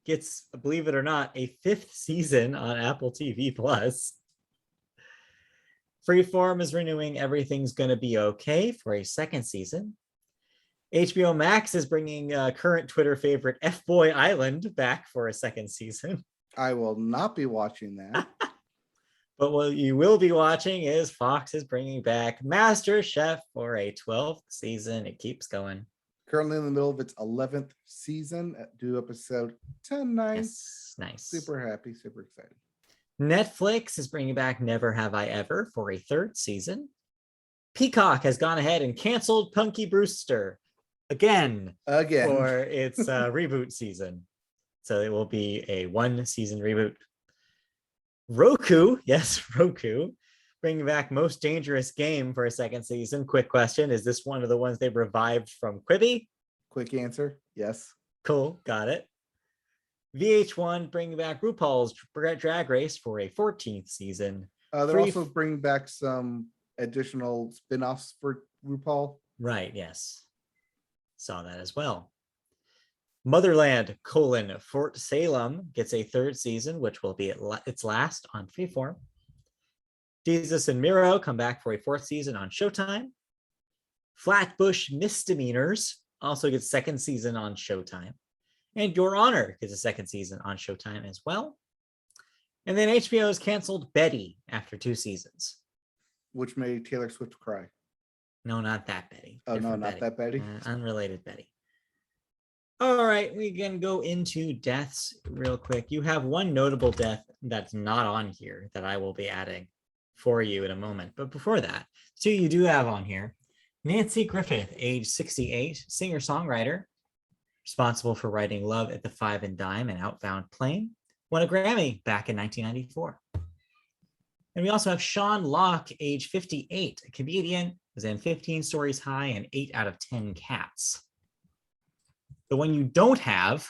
gets, believe it or not, a 5th season on Apple TV Plus. Freeform is renewing Everything's Gonna Be Okay for a 2nd season. HBO Max is bringing current Twitter favorite F-Boy Island back for a 2nd season. I will not be watching that. But what you will be watching is Fox is bringing back Master Chef for a 12th season. It keeps going. Currently in the middle of its 11th season, due episode 10-9. Yes, nice. Super happy, super excited. Netflix is bringing back Never Have I Ever for a 3rd season. Peacock has gone ahead and canceled Punky Brewster again for its reboot season. So it will be a 1-season reboot. Roku, yes, Roku, bringing back Most Dangerous Game for a 2nd season. Quick question, is this one of the ones they revived from Quibi? Quick answer, yes. Cool, got it. VH1 bringing back RuPaul's Drag Race for a 14th season. They're also bringing back some additional spin-offs for RuPaul. Right, yes. Saw that as well. Motherland, Fort Salem gets a 3rd season, which will be its last on Freeform. Jesus and Miro come back for a 4th season on Showtime. Flatbush Misdemeanors also gets 2nd season on Showtime. And Your Honor gets a 2nd season on Showtime as well. And then HBO has canceled Betty after 2 seasons. Which made Taylor Swift cry. No, not that Betty. Oh, no, not that Betty. Unrelated Betty. All right, we can go into deaths real quick. You have one notable death that's not on here that I will be adding for you in a moment. But before that, 2 you do have on here. Nancy Griffith, age 68, singer-songwriter, responsible for writing Love at the Five and Dime and Outbound Plane, won a Grammy back in 1994. And we also have Sean Locke, age 58, a comedian, was in 15 Stories High and 8 out of 10 Cats. The one you don't have,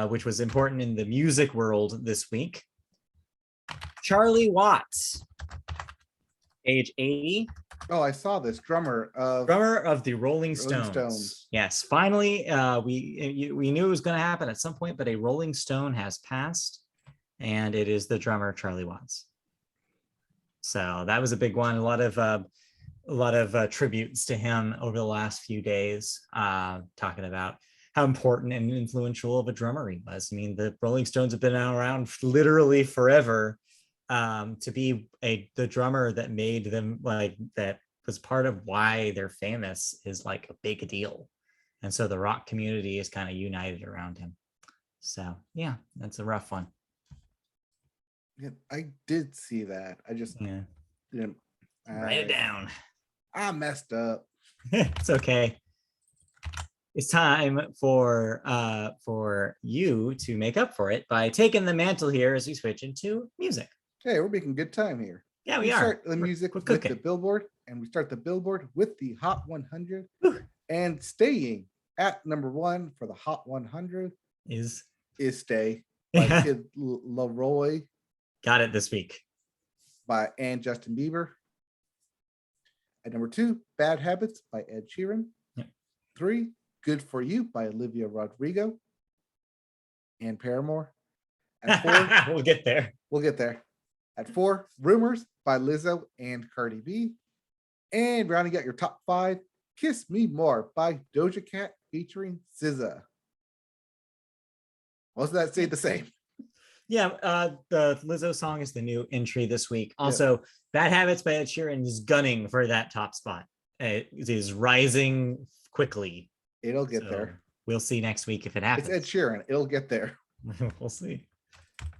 which was important in the music world this week, Charlie Watts, age 80. Oh, I saw this drummer of the Rolling Stones. Yes, finally, we knew it was going to happen at some point, but a Rolling Stone has passed, and it is the drummer Charlie Watts. So that was a big one. A lot of tributes to him over the last few days, talking about how important and influential of a drummer he was. I mean, the Rolling Stones have been around literally forever. To be the drummer that made them, like, that was part of why they're famous, is like a big deal. And so the rock community is kind of united around him. So yeah, that's a rough one. Yeah, I did see that. I just didn't write it down. I messed up. It's okay. It's time for you to make up for it by taking the mantle here as we switch into music. Hey, we're making good time here. Yeah, we are. Start the music with the Billboard, and we start the Billboard with the Hot 100. Whew. And staying at number 1 for the Hot 100 is Stay by Kid Laroi. Got it this week. And Justin Bieber. At number 2, Bad Habits by Ed Sheeran. Yep. 3, Good For You by Olivia Rodrigo and Paramore. At 4, we'll get there. At 4, Rumors by Lizzo and Cardi B. And rounding out your top 5, Kiss Me More by Doja Cat featuring SZA. Most of that stayed the same. Yeah, the Lizzo song is the new entry this week. Also, Bad Habits by Ed Sheeran is gunning for that top spot. It is rising quickly. It'll get there. We'll see next week if it happens. It's Ed Sheeran. It'll get there. We'll see.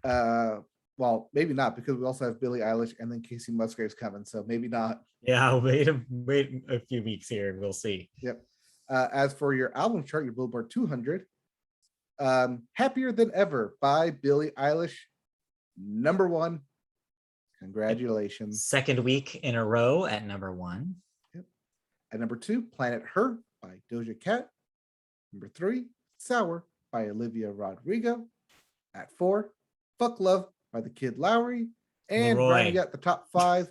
Well, maybe not, because we also have Billie Eilish and then Kacey Musgraves coming, so maybe not. Yeah, wait a few weeks here and we'll see. Yep. As for your album chart, your Billboard 200, Happier Than Ever by Billie Eilish, number 1. Congratulations. Second week in a row at number 1. Yep. At number 2, Planet Her by Doja Cat. Number 3, Sour by Olivia Rodrigo. At 4, Fuck Love by the Kid Lowry. And rounding out the top 5,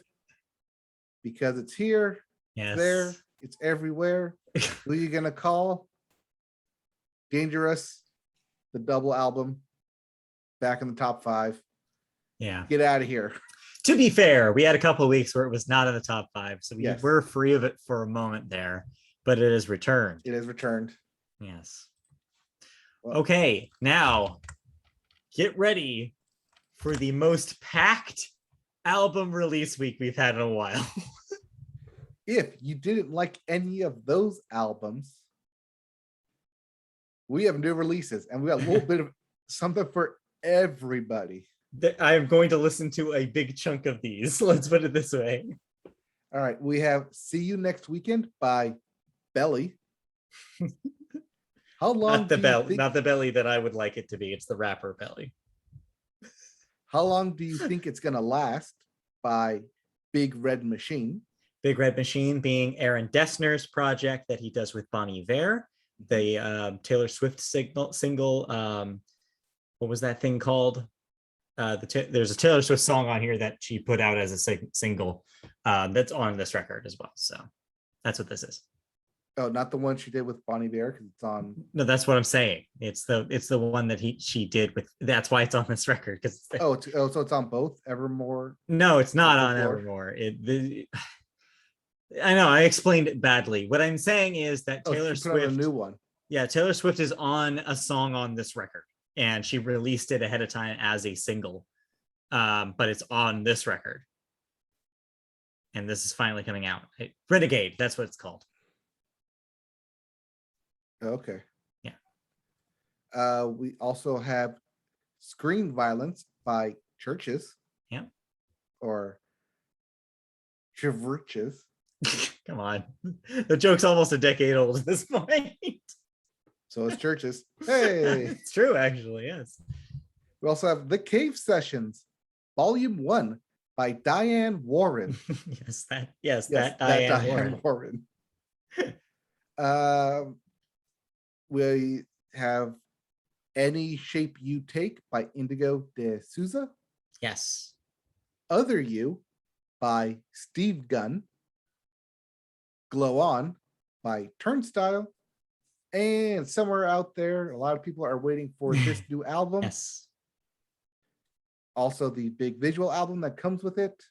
Because It's Here, there, it's everywhere. Who you gonna call? Dangerous, the double album, back in the top 5. Yeah. Get out of here. To be fair, we had a couple of weeks where it was not in the top 5, so we were free of it for a moment there, but it is returned. It is returned. Yes. Well, okay, now get ready for the most packed album release week we've had in a while. If you didn't like any of those albums, we have new releases, and we got a little bit of something for everybody. I am going to listen to a big chunk of these. Let's put it this way. All right, we have "See You Next Weekend" by Belly. How long? Not the Belly that I would like it to be. It's the rapper Belly. How long do you think it's gonna last? By Big Red Machine. Big Red Machine being Aaron Dessner's project that he does with Bon Iver. The Taylor Swift single. What was that thing called? There's a Taylor Swift song on here that she put out as a single that's on this record as well. So that's what this is. Oh, not the one she did with Bon Iver, because it's on. No, that's what I'm saying. It's the one that she did with. That's why it's on this record. Because so it's on both Evermore. No, it's not on Evermore. I know I explained it badly. What I'm saying is that Taylor Swift, a new one. Yeah, Taylor Swift is on a song on this record, and she released it ahead of time as a single, but it's on this record, and this is finally coming out. Renegade, that's what it's called. Okay. Yeah. We also have "Screen Violence" by Churches. Yeah. Or Churches. Come on. The joke's almost a decade old at this point. So it's Churches. Hey. It's true, actually, yes. We also have "The Cave Sessions," Volume 1 by Diane Warren. That Diane Warren. We have "Any Shape You Take" by Indigo de Souza. Yes. "Other You" by Steve Gunn. "Glow On" by Turnstile. And somewhere out there, a lot of people are waiting for this new album. Yes. Also, the big visual album that comes with it.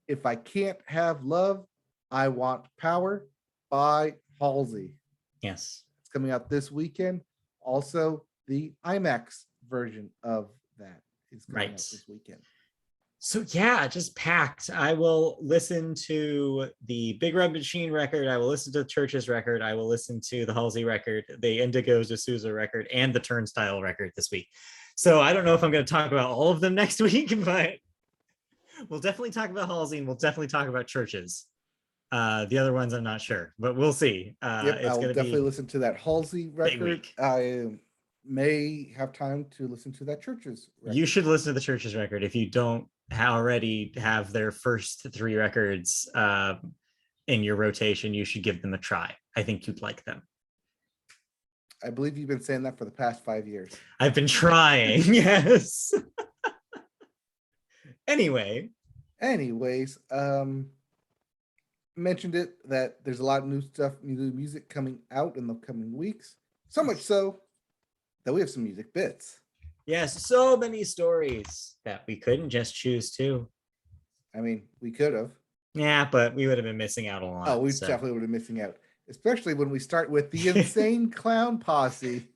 "If I Can't Have Love, I Want Power" by Halsey. Yes. Coming out this weekend. Also, the IMAX version of that is coming out this weekend. So yeah, just packed. I will listen to the Big Red Machine record. I will listen to the Churches record. I will listen to the Halsey record, the Indigo de Souza record, and the Turnstile record this week. So I don't know if I'm going to talk about all of them next week, but we'll definitely talk about Halsey, and we'll definitely talk about Churches. The other ones I'm not sure, but we'll see. I'll definitely listen to that Halsey record. I may have time to listen to that Churches record. You should listen to the Churches record if you don't already have their first 3 records in your rotation. You should give them a try. I think you'd like them. I believe you've been saying that for the past 5 years. I've been trying. Yes. Anyways, mentioned it that there's a lot of new music coming out in the coming weeks. So much so that we have some music bits. Yes, so many stories that we couldn't just choose to. I mean, we could have. Yeah, but we would have been missing out a lot. Oh, we definitely would have been missing out. Especially when we start with the Insane Clown Posse.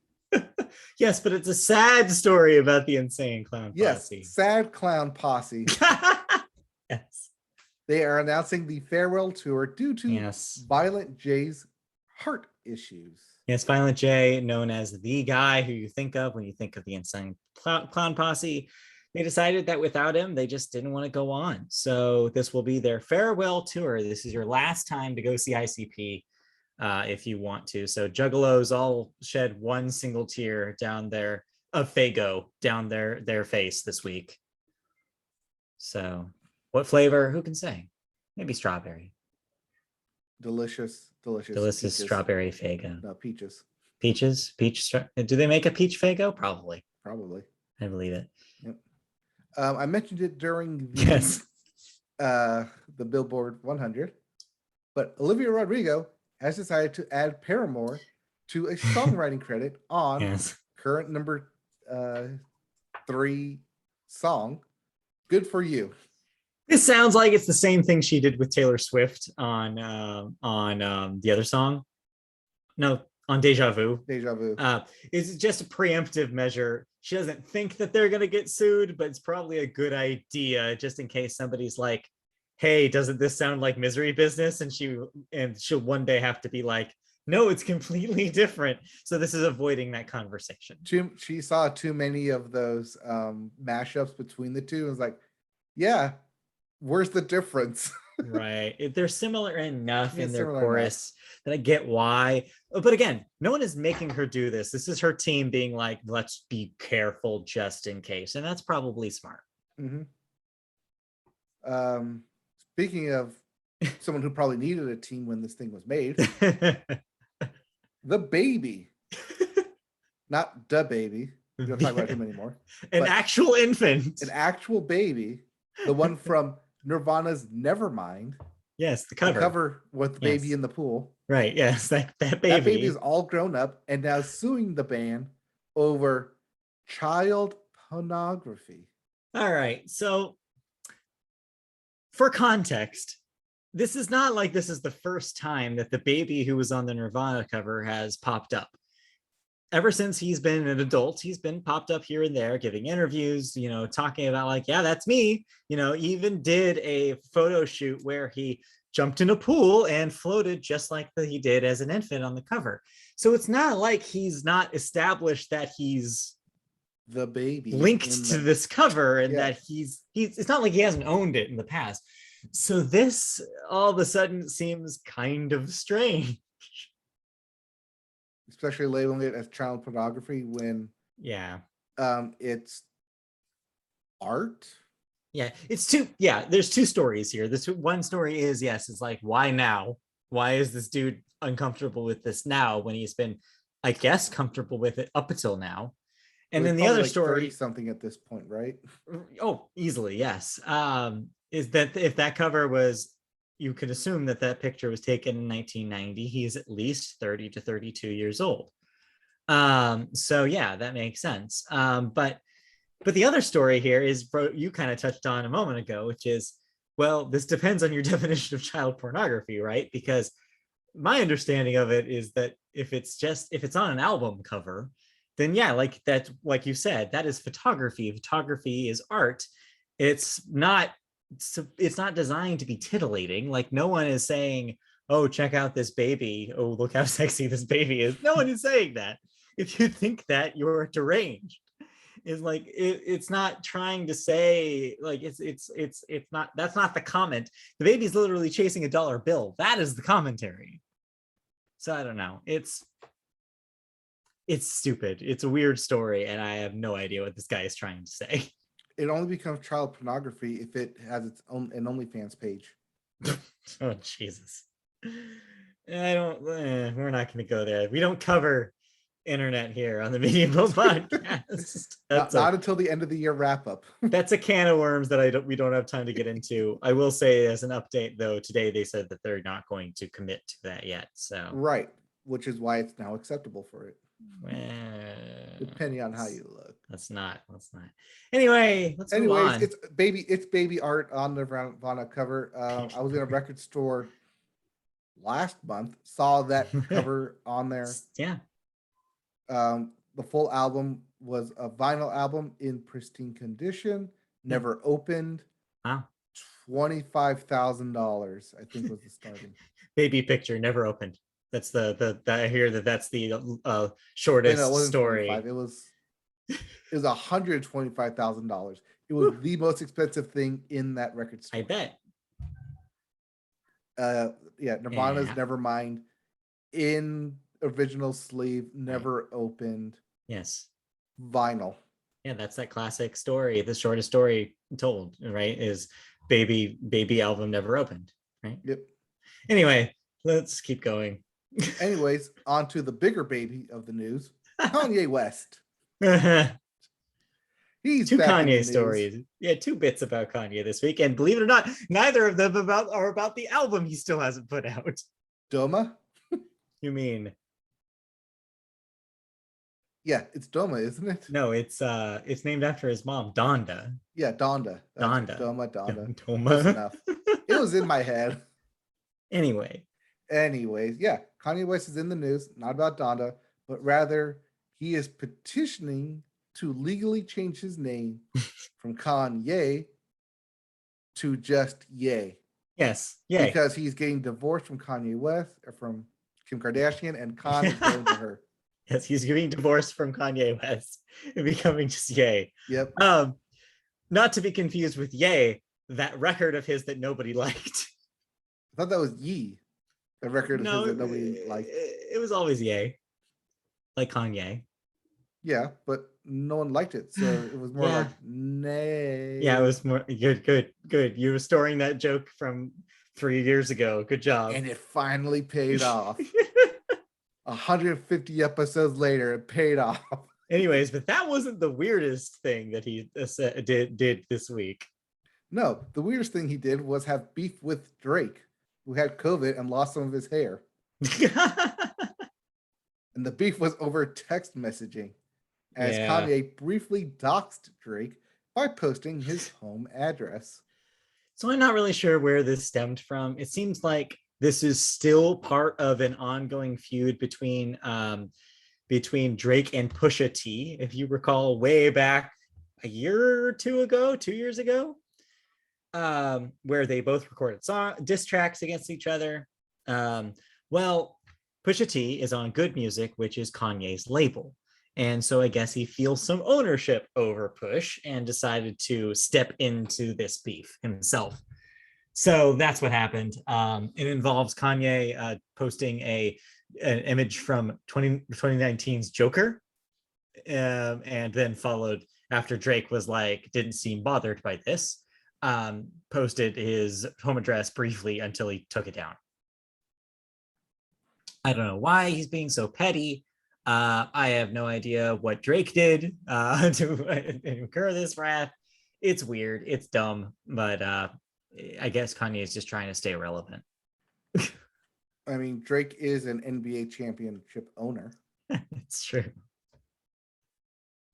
Yes, but it's a sad story about the Insane Clown Posse. Yes, sad clown posse. Yes. They are announcing the farewell tour due to Violent J's heart issues. Yes, Violent J, known as the guy who you think of when you think of the Insane Clown Posse. They decided that without him, they just didn't want to go on. So this will be their farewell tour. This is your last time to go see ICP if you want to. So Juggalos all shed one single tear down their of Faygo down their face this week. So what flavor? Who can say? Maybe strawberry. Delicious peaches. Strawberry Faygo. No, peaches. Peaches? Do they make a peach Faygo? Probably. I believe it. Yep. I mentioned it during the Billboard 100, but Olivia Rodrigo has decided to add Paramore to a songwriting credit on current number 3 song, "Good for You." This sounds like it's the same thing she did with Taylor Swift on the other song. No, on Deja Vu. Deja Vu. It's just a preemptive measure. She doesn't think that they're going to get sued, but it's probably a good idea just in case somebody's like, hey, doesn't this sound like Misery Business? And she'll one day have to be like, no, it's completely different. So this is avoiding that conversation. She saw too many of those mashups between the two and was like, yeah, where's the difference? Right. They're similar enough in their similar chorus that I get why. But again, no one is making her do this. This is her team being like, let's be careful just in case. And that's probably smart. Speaking of someone who probably needed a team when this thing was made, the baby. Not the baby. We don't talk about him anymore. An actual infant. An actual baby. The one from Nirvana's Nevermind. Yes, the cover with the baby in the pool. Right, yes, that baby. That baby is all grown up and now suing the band over child pornography. All right, so for context, this is not like this is the first time that the baby who was on the Nirvana cover has popped up. Ever since he's been an adult, he's been popped up here and there, giving interviews, talking about like, yeah, that's me. Even did a photo shoot where he jumped in a pool and floated just like he did as an infant on the cover. So it's not like he's not established that he's the baby linked to this cover and that he's it's not like he hasn't owned it in the past. So this all of a sudden seems kind of strange. Especially labeling it as child pornography when it's art. There's two stories here. This one story is it's like, why now? Why is this dude uncomfortable with this now when he's been, I guess, comfortable with it up until now? And then the other story, something at this point, right? Oh, easily, yes. Is that if that cover was, you could assume that picture was taken in 1990. He's at least 30 to 32 years old. So yeah, that makes sense. But the other story here is, you kind of touched on a moment ago, which is, well, this depends on your definition of child pornography, right? Because my understanding of it is that if it's on an album cover, then like you said, that is photography. Photography is art. It's not designed to be titillating. Like, no one is saying, oh, check out this baby, oh, look how sexy this baby is. No one is saying that. If you think that, you're deranged. Is like, it's not trying to say, like, it's not, that's not the comment. The baby's literally chasing a dollar bill. That is the commentary. So I don't know, it's stupid. It's a weird story and I have no idea what this guy is trying to say. It only becomes child pornography if it has its own an OnlyFans page. Oh, Jesus. We're not going to go there. We don't cover internet here on the Medieval Podcast. Not until the end of the year wrap up. That's a can of worms that we don't have time to get into. I will say, as an update though, today they said that they're not going to commit to that yet. So right, which is why it's now acceptable for it. Depending on how you look. Let's not. Anyway, move on. It's baby art on the Nirvana cover. I was in a record store last month, saw that cover on there. Yeah. The full album was a vinyl album in pristine condition, never opened. Wow. $25,000, I think, was the starting. Baby picture never opened. That's the I hear that's the shortest story. It was $125,000. It was the most expensive thing in that record store. I bet. Nirvana's Nevermind in original sleeve, never opened. Yes. Vinyl. Yeah, that's that classic story. The shortest story told, right? Is baby album never opened, right? Yep. Anyway, let's keep going. Anyways, on to the bigger baby of the news, Kanye West. He's two Kanye stories. Yeah, two bits about Kanye this week. And believe it or not, neither of them are about the album he still hasn't put out. Doma? You mean? Yeah, it's Doma, isn't it? No, it's named after his mom, Donda. Yeah, Donda. Donda. Donda. Doma. Enough. It was in my head. Anyway, Anyways, yeah, Kanye West is in the news, not about Donda, but rather he is petitioning to legally change his name from Kanye to just Ye. Yes. Yay. Because he's getting divorced from Kanye West or from Kim Kardashian, and Khan is going to her. Yes, he's getting divorced from Kanye West and becoming just Ye. Yep. Not to be confused with Ye, that record of his that nobody liked. I thought that was Ye, the record of his that nobody liked. It was always Ye, like Kanye. Yeah, but no one liked it, so it was more like nay. Yeah, it was more good. You're restoring that joke from 3 years ago. Good job. And it finally paid off. 150 episodes later, it paid off. Anyways, but that wasn't the weirdest thing that he did this week. No, the weirdest thing he did was have beef with Drake, who had COVID and lost some of his hair. And the beef was over text messaging, as Kanye briefly doxed Drake by posting his home address. So I'm not really sure where this stemmed from. It seems like this is still part of an ongoing feud between Drake and Pusha T. If you recall, way back a year or 2 years ago, where they both recorded diss tracks against each other. Well, Pusha T is on Good Music, which is Kanye's label. And so I guess he feels some ownership over Push and decided to step into this beef himself. So that's what happened. It involves Kanye posting an image from 2019's Joker, and then followed after Drake was like, didn't seem bothered by this, posted his home address briefly until he took it down. I don't know why he's being so petty. I have no idea what Drake did to incur this wrath. It's weird. It's dumb. But I guess Kanye is just trying to stay relevant. I mean, Drake is an NBA championship owner. It's true.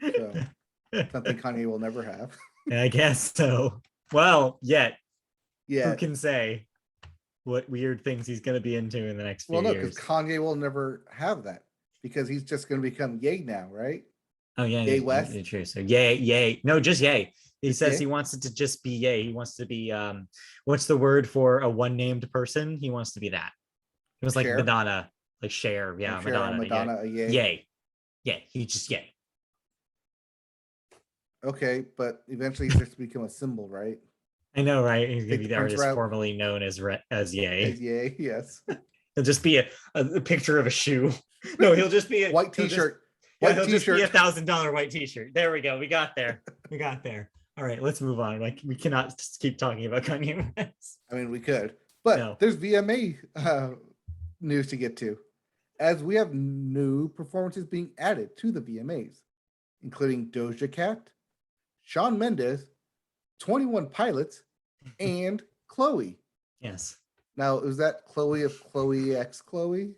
So something Kanye will never have. I guess so. Well, yet. Yeah. Who can say what weird things he's going to be into in the next few years? Well, no, because Kanye will never have that, because he's just going to become Ye now, right? Oh, yeah. Ye West. True. So Ye. No, just Ye. He says Ye? he wants it to just be Ye. He wants to be, what's the word for a one-named person? He wants to be that. It was like Cher? Madonna, like Cher. Yeah, Cher, Madonna, a Ye. Ye. Yeah, he just Ye. Okay, but eventually he's just become a symbol, right? I know, right? He's going to be the artist route. formerly known as Ye. As Ye, yes. He'll just be a picture of a shoe. No, he'll just be a white t-shirt. He'll just be $1,000 white t-shirt. There we go. We got there. All right, let's move on. Like, we cannot just keep talking about Kanye West. I mean, we could, but there's VMA news to get to, as we have new performances being added to the VMAs, including Doja Cat, Shawn Mendes, 21 Pilots, and Chloe. Yes. Now, is that Chloe of Chloe X Chloe?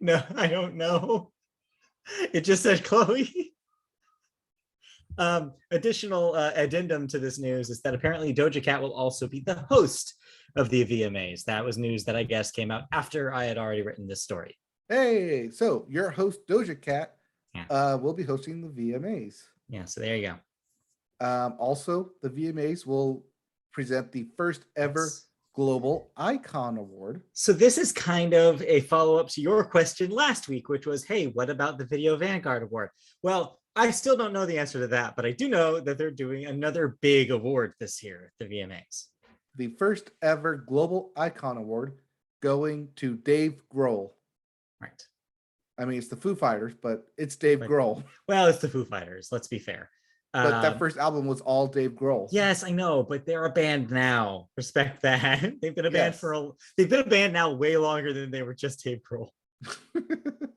No, I don't know. It just said Chloe. Additional addendum to this news is that apparently Doja Cat will also be the host of the VMAs. That was news that I guess came out after I had already written this story. Hey, so your host Doja Cat will be hosting the VMAs. Yeah, so there you go. Also, the VMAs will present the first ever Global Icon Award. So this is kind of a follow-up to your question last week, which was, hey, what about the Video Vanguard Award? Well, I still don't know the answer to that, but I do know that they're doing another big award this year at the VMAs. The first ever Global Icon Award going to Dave Grohl. Right. I mean, it's the Foo Fighters, but it's Dave Grohl. Well, it's the Foo Fighters. Let's be fair. But that first album was all Dave Grohl. Yes, I know, but they're a band now. Respect that. They've been a band they've been a band now way longer than they were just Dave Grohl.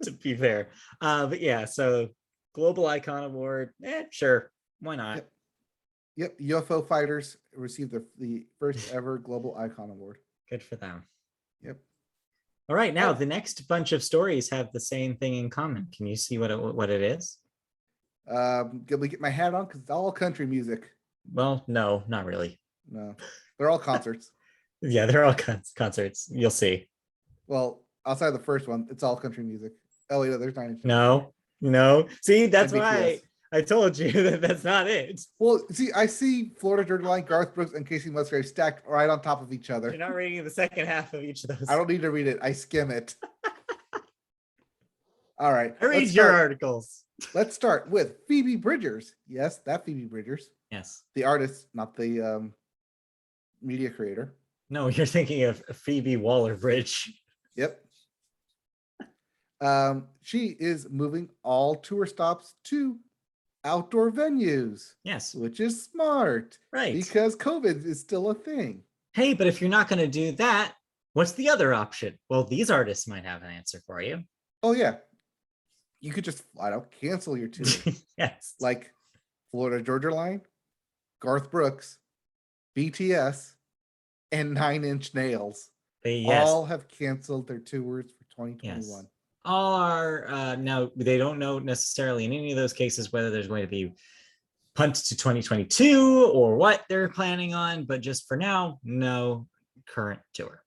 To be fair. But yeah, so Global Icon Award, sure. Why not? Yep. UFO Fighters received the first ever Global Icon Award. Good for them. Yep. All right, now the next bunch of stories have the same thing in common. Can you see what it is? Can we get my hat on? Because it's all country music. Well, no, not really. No, they're all concerts. Yeah, they're all concerts. You'll see. Well, outside the first one, it's all country music. Oh, wait, no, there's 9 Inch Nails. No. See, that's And why BTS. I told you that that's not it. Well, see, I see Florida Georgia Line, Garth Brooks, and Kacey Musgraves stacked right on top of each other. You're not reading the second half of each of those. I don't need to read it. I skim it. All right. I read your articles. Let's start with Phoebe Bridgers. Yes, that Phoebe Bridgers. Yes. The artist, not the media creator. No, you're thinking of Phoebe Waller-Bridge. Yep. She is moving all tour stops to outdoor venues. Yes. Which is smart. Right. Because COVID is still a thing. Hey, but if you're not going to do that, what's the other option? Well, these artists might have an answer for you. Oh, yeah. You could just flat out cancel your tour. Yes. Like Florida Georgia Line, Garth Brooks, BTS, and 9 Inch Nails. Yes. All have canceled their tours for 2021. Yes. All are now they don't know necessarily in any of those cases whether there's going to be punts to 2022 or what they're planning on, but just for now, no current tour.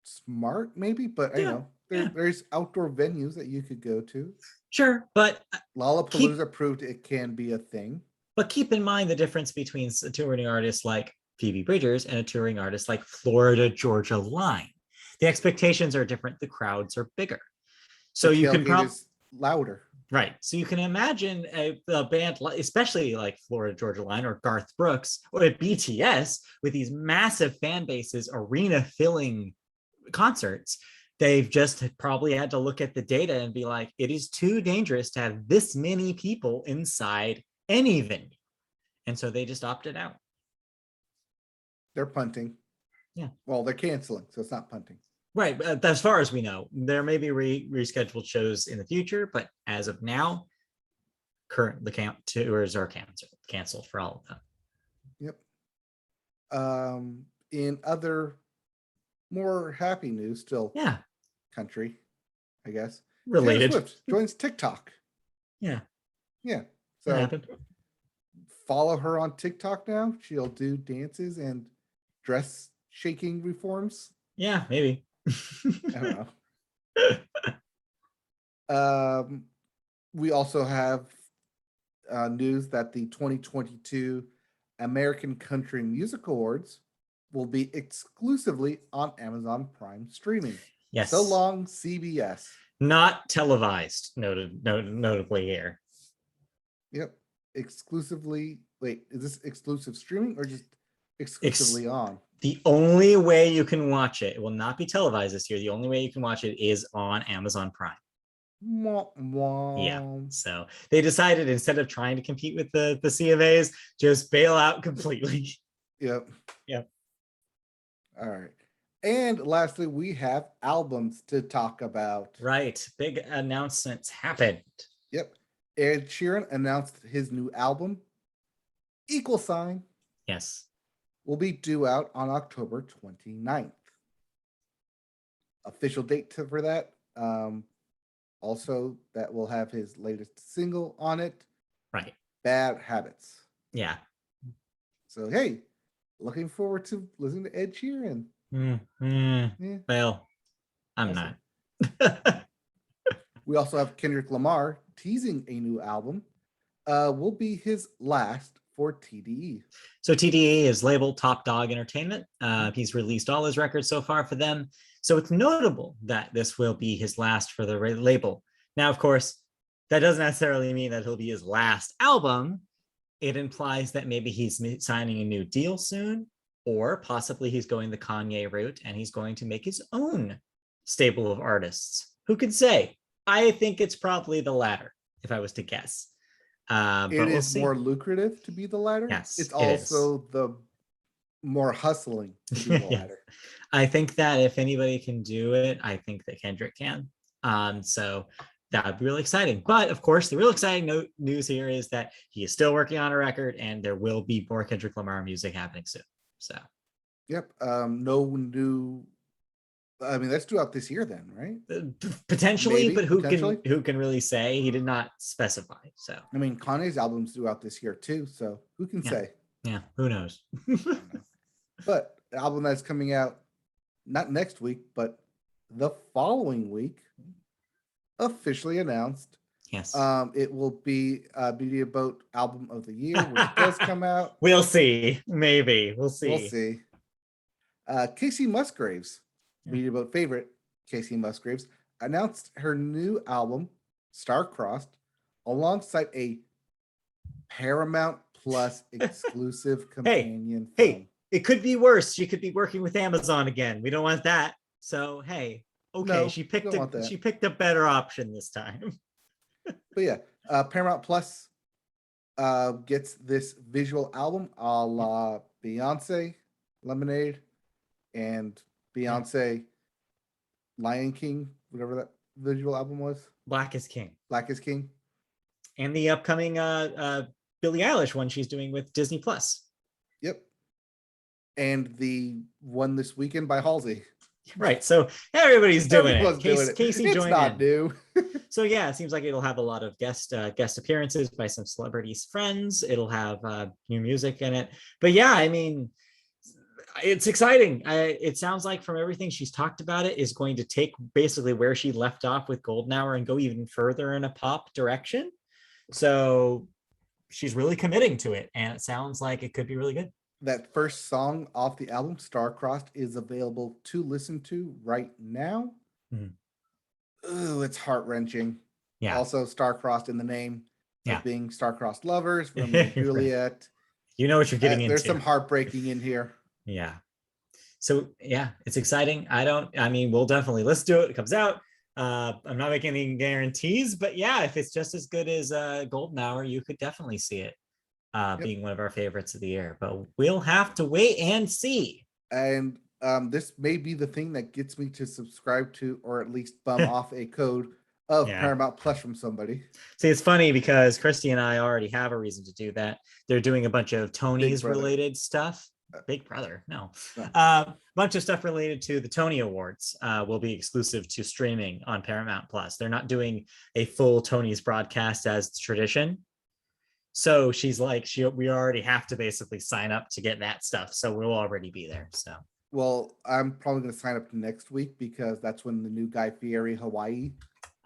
Smart, maybe, but I know there's outdoor venues that you could go to. Sure, but Lollapalooza proved it can be a thing. But keep in mind the difference between a touring artist like Phoebe Bridgers and a touring artist like Florida Georgia Line. The expectations are different. The crowds are bigger. So you can probably louder. Right. So you can imagine a band, especially like Florida Georgia Line or Garth Brooks or BTS with these massive fan bases, arena filling concerts. They've just probably had to look at the data and be like, it is too dangerous to have this many people inside any venue. And so they just opted out. They're punting. Yeah. Well, they're canceling, so it's not punting. Right. As far as we know, there may be rescheduled shows in the future, but as of now, the camp tours are canceled for all of them. Yep. In other more happy news, still country, I guess. Related. Taylor Swift joins TikTok. Yeah. So follow her on TikTok now. She'll do dances and dress shaking reforms. Yeah, maybe. I don't know. We also have news that the 2022 American Country Music Awards will be exclusively on Amazon Prime streaming. Yes. So long, CBS. Not televised, notably here. Yep. Exclusively. Wait, is this exclusive streaming or just exclusively on? The only way you can watch it will not be televised this year. The only way you can watch it is on Amazon Prime. Yeah. So they decided instead of trying to compete with the CMAs, just bail out completely. Yep. Yep. All right. And lastly, we have albums to talk about. Right. Big announcements happened. Yep. Ed Sheeran announced his new album, Equal Sign. Yes. Will be due out on October 29th. Official date for that. Also, that will have his latest single on it. Right. Bad Habits. Yeah. So, hey, looking forward to listening to Ed Sheeran. Yeah. Well, I'm not. We also have Kendrick Lamar teasing a new album. Will be his last for TDE. So TDE is labeled Top Dog Entertainment. He's released all his records so far for them. So it's notable that this will be his last for the label. Now, of course, that doesn't necessarily mean that he'll be his last album. It implies that maybe he's signing a new deal soon, or possibly he's going the Kanye route and he's going to make his own stable of artists. Who could say? I think it's probably the latter, if I was to guess. It is more lucrative to be the latter. Yes, it's also the more hustling to be the latter. I think that if anybody can do it, I think that Kendrick can. So that would be really exciting. But of course, the real exciting news here is that he is still working on a record, and there will be more Kendrick Lamar music happening soon. So, yep. No new. I mean, that's due out this year, then, right? Potentially, maybe, but who can really say? He did not specify. So, I mean, Kanye's album's due out this year too. So, who can say? Yeah, who knows? But the album that's coming out not next week, but the following week, officially announced. Yes. It will be Media Boat Album of the Year, which does come out. We'll see. Maybe. We'll see. We'll see. Kacey Musgraves, Media Boat favorite, Kacey Musgraves, announced her new album, Star-Crossed, alongside a Paramount Plus exclusive companion film. Hey, it could be worse. She could be working with Amazon again. We don't want that. So hey, okay, No, she picked a better option this time. But yeah, Paramount Plus gets this visual album a la Beyonce Lemonade and Beyonce Lion King, whatever that visual album was. Black is King. Black is King. And the upcoming Billie Eilish one she's doing with Disney Plus. Yep. And the one this weekend by Halsey. Right. So everybody's doing it. Kacey it's joined not in. new. So yeah, it seems like it'll have a lot of guest appearances by some celebrities' friends. It'll have new music in it. But yeah, I mean, it's exciting. It sounds like from everything she's talked about, it is going to take basically where she left off with Golden Hour and go even further in a pop direction. So she's really committing to it, and it sounds like it could be really good. That first song off the album, Star-Crossed, is available to listen to right now. Ooh, it's heart-wrenching. Yeah. Also, Star-Crossed in the name of being star-crossed lovers, Romeo and Juliet. You know what you're getting into. There's some heartbreaking in here. Yeah. So yeah, it's exciting. We'll definitely, let's do it. It comes out. I'm not making any guarantees, but yeah, if it's just as good as Golden Hour, you could definitely see it being one of our favorites of the year. But we'll have to wait and see. And this may be the thing that gets me to subscribe to, or at least bum off a code of Paramount Plus from somebody. See, it's funny because Christy and I already have a reason to do that. They're doing a bunch of Tonys related stuff. Big Brother, no. Bunch of stuff related to the Tony Awards will be exclusive to streaming on Paramount Plus. They're not doing a full Tonys broadcast as tradition. So she's like, we already have to basically sign up to get that stuff. So we'll already be there. So well, I'm probably going to sign up next week because that's when the new Guy Fieri Hawaii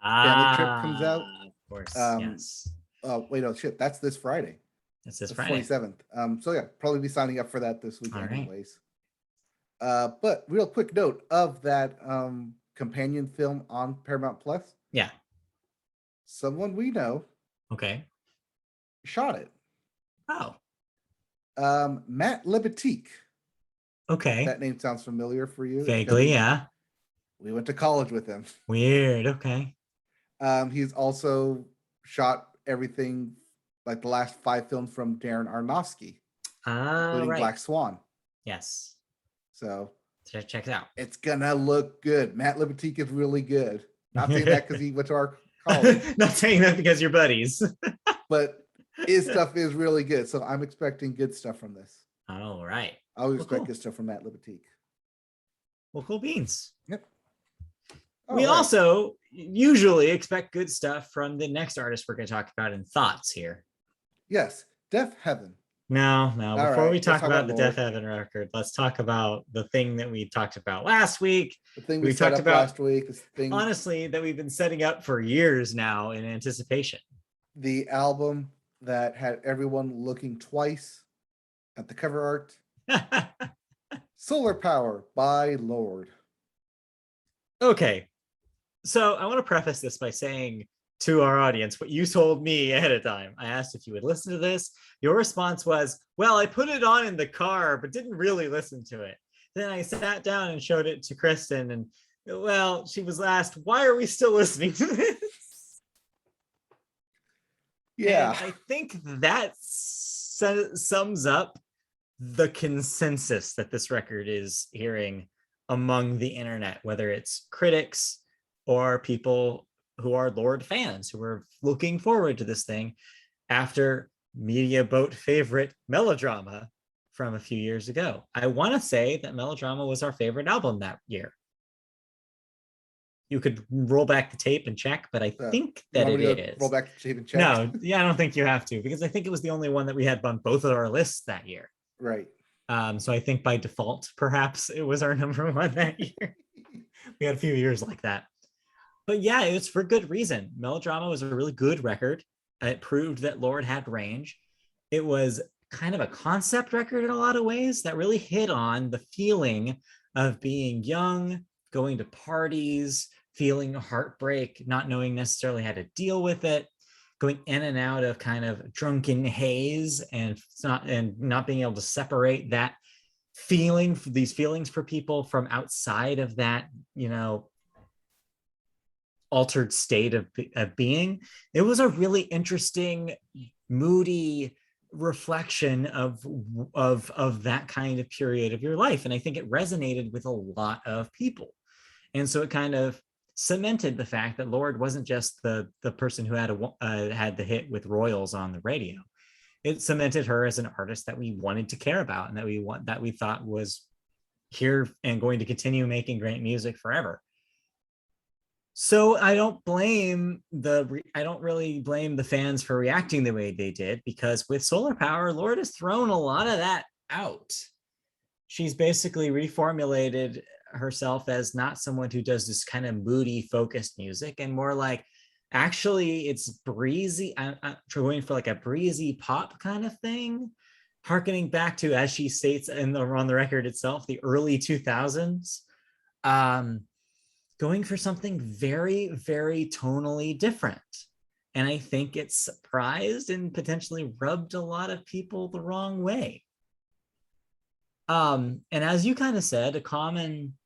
family trip comes out. Of course, yes. Oh wait, no shit, that's this Friday. It's this Friday, 27th. So yeah, probably be signing up for that this week anyways. But real quick note of that companion film on Paramount Plus. Yeah. Someone we know. Okay. Shot it. Oh. Matt Libatique. Okay. That name sounds familiar for you. Vaguely, yeah. We went to college with him. Weird. Okay. He's also shot everything like the last 5 films from Darren Aronofsky, including Black Swan. Yes. So check it out. It's gonna look good. Matt Libatique is really good. Not saying that because he went to our college. Not saying that because you're buddies. But his stuff is really good. So I'm expecting good stuff from this. All right. I always expect good stuff from Matt Libatique. Well, cool beans. Yep. We also usually expect good stuff from the next artist we're going to talk about in thoughts here. Yes, Deafheaven. No. Before we talk about the Lorde. Deafheaven record, let's talk about the thing that we talked about last week. The thing we talked about last week. This thing, honestly, that we've been setting up for years now in anticipation. The album that had everyone looking twice at the cover art. Solar Power by Lorde. Okay. So I want to preface this by saying to our audience what you told me ahead of time. I asked if you would listen to this. Your response was, well, I put it on in the car, but didn't really listen to it. Then I sat down and showed it to Kristen, and well, she was asked, why are we still listening to this? Yeah. And I think that sums up the consensus that this record is hearing among the internet, whether it's critics or people who are Lorde fans who are looking forward to this thing after Media Boat favorite Melodrama from a few years ago. I want to say that Melodrama was our favorite album that year. You could roll back the tape and check, but I think that it is. Roll back the tape and check. No, yeah, I don't think you have to, because I think it was the only one that we had on both of our lists that year. Right. So I think by default, perhaps it was our number one that year. We had a few years like that. But yeah, it's for good reason. Melodrama was a really good record. It proved that Lorde had range. It was kind of a concept record in a lot of ways that really hit on the feeling of being young, going to parties, feeling heartbreak, not knowing necessarily how to deal with it, going in and out of kind of drunken haze and not being able to separate that feeling, these feelings for people from outside of that, altered state of being. It was a really interesting, moody reflection of that kind of period of your life, and I think it resonated with a lot of people. And so it kind of cemented the fact that Lorde wasn't just the person who had the hit with Royals on the radio. It cemented her as an artist that we wanted to care about and that we thought was here and going to continue making great music forever. So I don't really blame the fans for reacting the way they did, because with Solar Power, Lorde has thrown a lot of that out. She's basically reformulated herself as not someone who does this kind of moody, focused music, and more like, actually, it's breezy. I'm going for like a breezy pop kind of thing, harkening back to, as she states on the record itself, the early 2000s. Going for something very, very tonally different. And I think it surprised and potentially rubbed a lot of people the wrong way. And as you kind of said, a common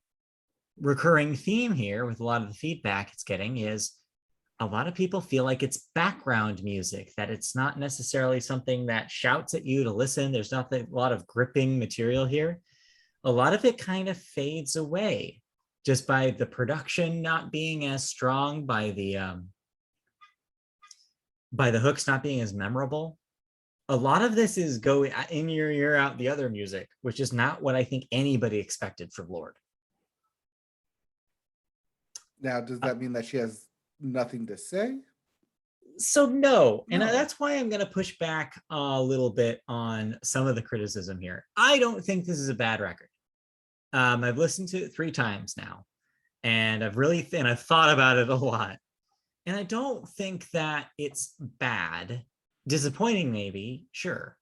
recurring theme here with a lot of the feedback it's getting is a lot of people feel like it's background music, that it's not necessarily something that shouts at you to listen. There's not a lot of gripping material here. A lot of it kind of fades away just by the production not being as strong, by the hooks not being as memorable. A lot of this is go in your ear, out the other music, which is not what I think anybody expected from Lorde. Now, does that mean that she has nothing to say? So no, and that's why I'm going to push back a little bit on some of the criticism here. I don't think this is a bad record. I've listened to it 3 times now, and I've thought about it a lot. And I don't think that it's bad. Disappointing, maybe, sure.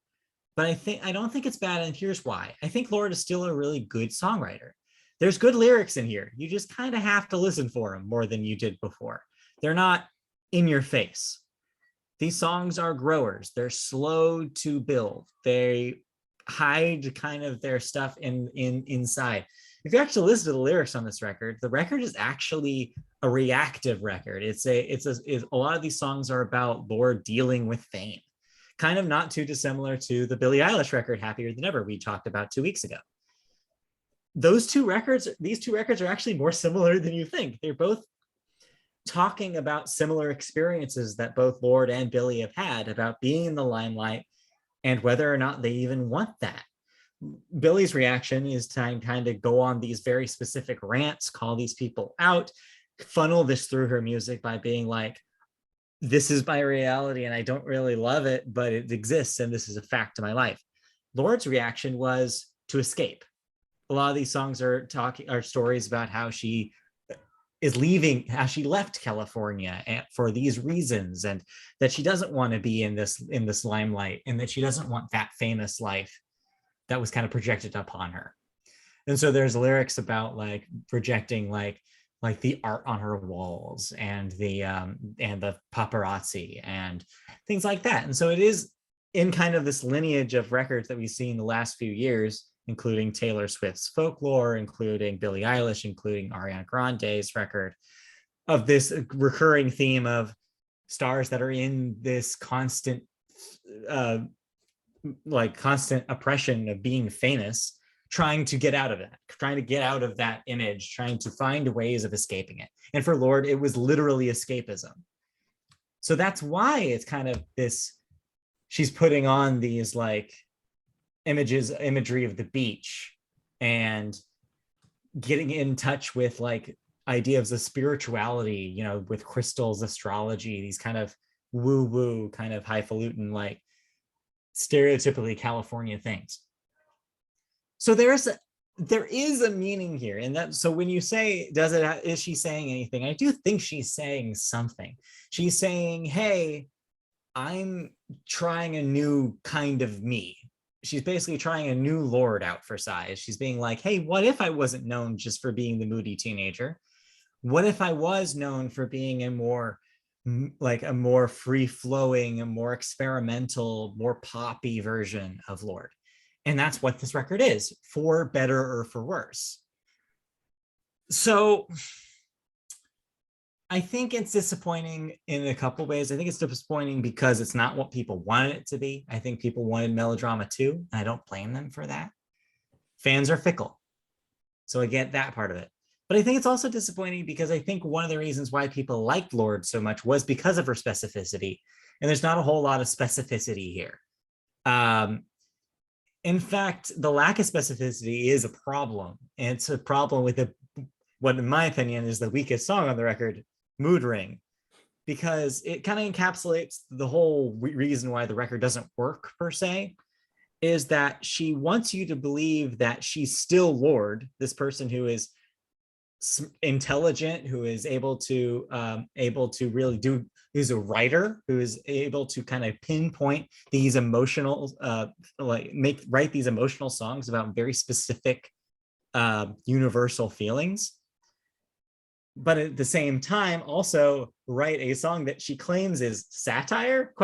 But I don't think it's bad, and here's why. I think Lorde is still a really good songwriter. There's good lyrics in here. You just kind of have to listen for them more than you did before. They're not in your face. These songs are growers. They're slow to build. They hide kind of their stuff inside. If you actually listen to the lyrics on this record, the record is actually a reactive record. A lot of these songs are about Lorde dealing with fame, kind of not too dissimilar to the Billie Eilish record, Happier Than Ever, we talked about 2 weeks ago. These two records are actually more similar than you think. They're both talking about similar experiences that both Lorde and Billie have had about being in the limelight and whether or not they even want that. Billie's reaction is to kind of go on these very specific rants, call these people out, funnel this through her music by being like, this is my reality and I don't really love it, but it exists and this is a fact of my life. Lorde's reaction was to escape. A lot of these songs are stories about how she is leaving, how she left California for these reasons, and that she doesn't want to be in this limelight, and that she doesn't want that famous life that was kind of projected upon her. And so there's lyrics about like projecting like the art on her walls and the paparazzi and things like that. And so it is in kind of this lineage of records that we've seen the last few years, including Taylor Swift's Folklore, including Billie Eilish, including Ariana Grande's record, of this recurring theme of stars that are in this constant oppression of being famous, trying to get out of that image, trying to find ways of escaping it. And for Lorde, it was literally escapism. So that's why it's kind of this, she's putting on these like imagery of the beach and getting in touch with like ideas of spirituality, with crystals, astrology, these kind of woo-woo kind of highfalutin, like stereotypically California things. So there is a meaning here, and that so when you say is she saying anything, I do think she's saying something. She's saying, hey, I'm trying a new kind of me. She's basically trying a new Lorde out for size. She's being like, hey, what if I wasn't known just for being the moody teenager? What if I was known for being a more like a more free flowing, a more experimental, more poppy version of Lorde? And that's what this record is, for better or for worse. So I think it's disappointing in a couple ways. I think it's disappointing because it's not what people wanted it to be. I think people wanted melodrama too, and I don't blame them for that. Fans are fickle, so I get that part of it. But I think it's also disappointing because I think one of the reasons why people liked Lorde so much was because of her specificity, and there's not a whole lot of specificity here. In fact, the lack of specificity is a problem, and it's a problem with what, in my opinion, is the weakest song on the record, Mood Ring, because it kind of encapsulates the whole reason why the record doesn't work per se, is that she wants you to believe that she's still Lorde, this person who is intelligent, who is able to really do, who's a writer, who is able to kind of pinpoint these emotional write these emotional songs about very specific universal feelings, but at the same time also write a song that she claims is satire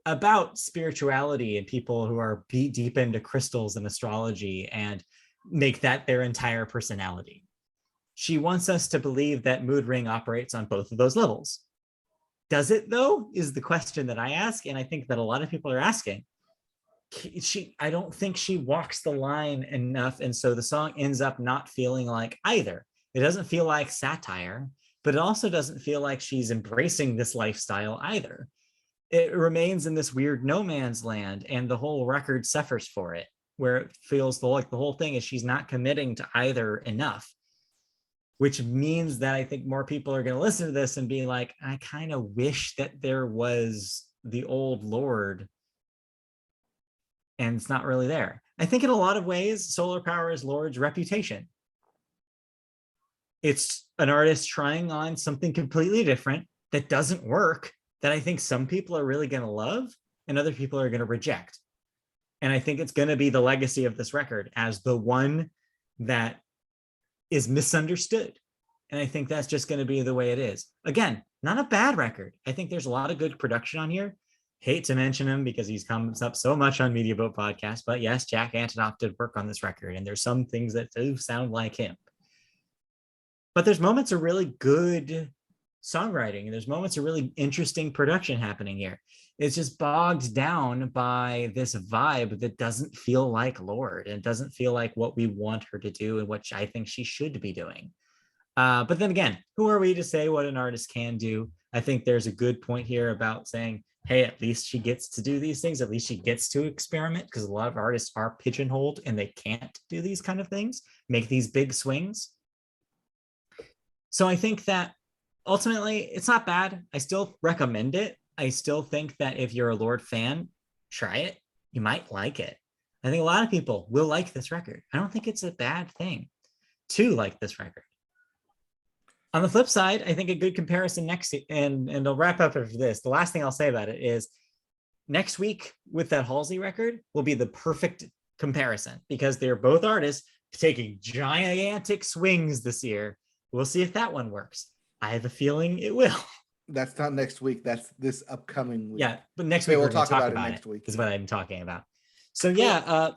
about spirituality and people who are deep into crystals and astrology and make that their entire personality. She wants us to believe that Mood Ring operates on both of those levels. Does it though, is the question that I ask, and I think that a lot of people are asking. I don't think she walks the line enough, and so the song ends up not feeling like either. It doesn't feel like satire, but it also doesn't feel like she's embracing this lifestyle either. It remains in this weird no man's land, and the whole record suffers for it, where it feels like the whole thing is she's not committing to either enough, which means that I think more people are going to listen to this and be like, I kind of wish that there was the old Lorde, and it's not really there. I think in a lot of ways, Solar Power is Lorde's reputation. It's an artist trying on something completely different that doesn't work, that I think some people are really going to love and other people are going to reject. And I think it's going to be the legacy of this record as the one that is misunderstood. And I think that's just going to be the way it is. Again, not a bad record. I think there's a lot of good production on here. Hate to mention him because he's comes up so much on Media Boat Podcast, but yes, Jack Antonoff did work on this record, and there's some things that do sound like him. But there's moments of really good songwriting, and there's moments of really interesting production happening here. It's just bogged down by this vibe that doesn't feel like Lorde, and doesn't feel like what we want her to do and what I think she should be doing. But then again, who are we to say what an artist can do? I think there's a good point here about saying, hey, at least she gets to do these things. At least she gets to experiment, because a lot of artists are pigeonholed and they can't do these kind of things, make these big swings. So I think that ultimately it's not bad. I still recommend it. I still think that if you're a Lorde fan, try it. You might like it. I think a lot of people will like this record. I don't think it's a bad thing to like this record. On the flip side, I think a good comparison and I'll wrap up after this. The last thing I'll say about it is next week with that Halsey record will be the perfect comparison, because they're both artists taking gigantic swings this year. We'll see if that one works. I have a feeling it will. That's not next week. That's this upcoming week. Yeah, but next week we'll talk about it next week. Is what I'm talking about. So yeah,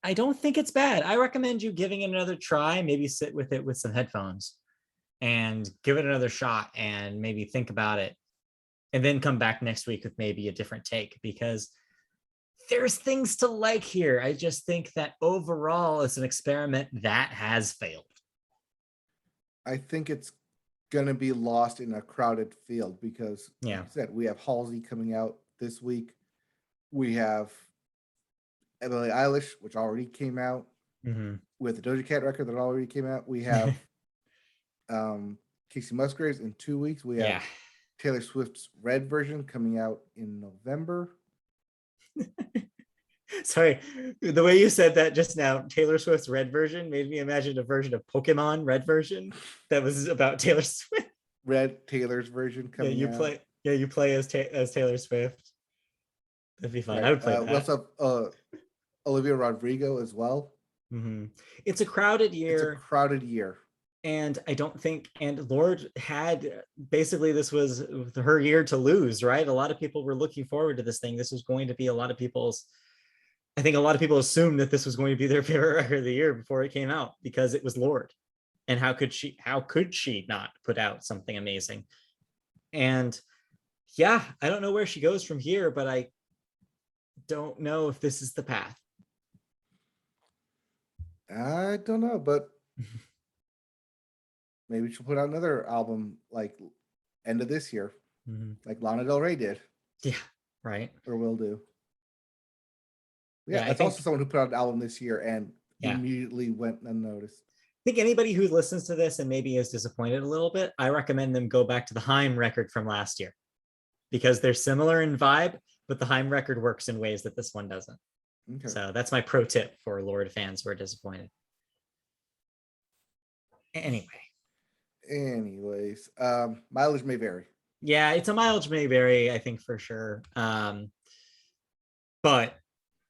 I don't think it's bad. I recommend you giving it another try. Maybe sit with it with some headphones and give it another shot and maybe think about it, and then come back next week with maybe a different take, because there's things to like here. I just think that overall it's an experiment that has failed. I think it's going to be lost in a crowded field because, yeah, like I said, we have Halsey coming out this week. We have Billie Eilish, which already came out, with the Doja Cat record that already came out. We have Kacey Musgraves in 2 weeks. We have Taylor Swift's Red version coming out in November. Sorry, the way you said that just now, Taylor Swift's Red version made me imagine a version of Pokemon Red version that was about Taylor Swift. Red Taylor's version Yeah, coming out. you play as Taylor Swift. That'd be fun. I Right. would play We that. also have Olivia Rodrigo as well. Mhm. It's a crowded It's a year, crowded year. and I don't think, and Lorde had basically, this was her year to lose, right? A lot of people were looking forward to this thing. This was going to be a lot of people's, I think a lot of people assumed that this was going to be their favorite record of the year before it came out because it was Lorde. And how could she not put out something amazing? And yeah, I don't know where she goes from here, but I don't know if this is the path. I don't know, but maybe she'll put out another album like end of this year, like Lana Del Rey did. Yeah, right. Or will do. Yeah, I that's think also someone who put out an album this year and Yeah. immediately went unnoticed. I think anybody who listens to this and maybe is disappointed a little bit, I recommend them go back to the Haim record from last year because they're similar in vibe, but the Haim record works in ways that this one doesn't. Okay. So that's my pro tip for Lorde fans who are disappointed. Anyways, mileage may vary. Yeah, it's a mileage may vary, I think, for sure. But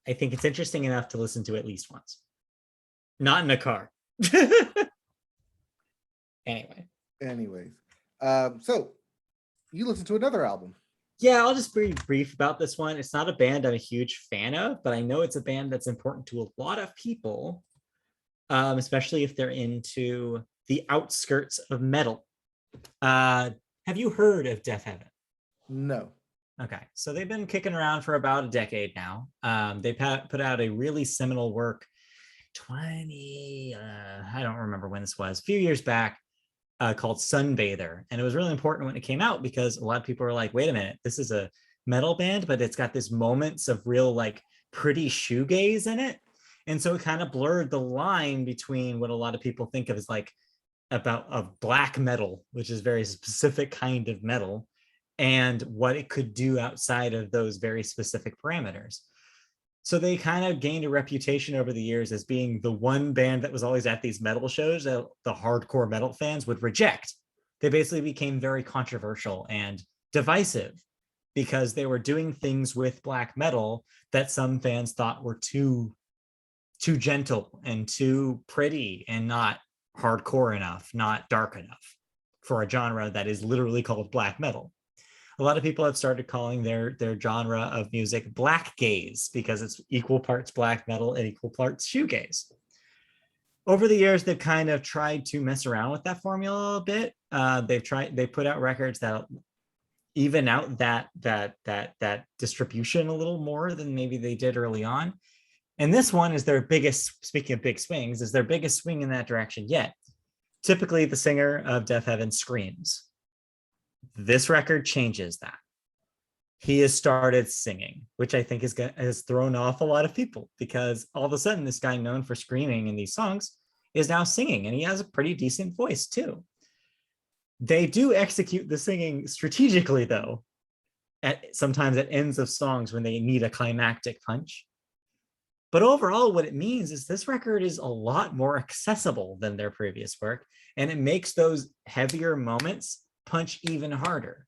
I think it's interesting enough to listen to at least once. Not in a car. Anyways. So you listen to another album. Yeah, I'll just be brief about this one. It's not a band I'm a huge fan of, but I know it's a band that's important to a lot of people, especially if they're into the outskirts of metal. Have you heard of Deafheaven? No. Okay, so they've been kicking around for about a decade now. They put out a really seminal work, I don't remember when this was, a few years back, called Sunbather. And it was really important when it came out because a lot of people were like, wait a minute, this is a metal band, but it's got these moments of real like pretty shoegaze in it. And so it kind of blurred the line between what a lot of people think of as like about a black metal, which is very specific kind of metal, and what it could do outside of those very specific parameters. So they kind of gained a reputation over the years as being the one band that was always at these metal shows that the hardcore metal fans would reject. They basically became very controversial and divisive because they were doing things with black metal that some fans thought were too gentle and too pretty and not hardcore enough, not dark enough for a genre that is literally called black metal. A lot of people have started calling their genre of music black gaze because it's equal parts black metal and equal parts shoegaze. Over the years, they've kind of tried to mess around with that formula a bit. They put out records that even out that distribution a little more than maybe they did early on. And this one is their biggest, speaking of big swings, is their biggest swing in that direction yet. Typically, the singer of Deafheaven screams. This record changes that. He has started singing, which I think has thrown off a lot of people because all of a sudden this guy known for screaming in these songs is now singing, and he has a pretty decent voice too. They do execute the singing strategically though, sometimes at ends of songs when they need a climactic punch. But overall, what it means is this record is a lot more accessible than their previous work, and it makes those heavier moments punch even harder.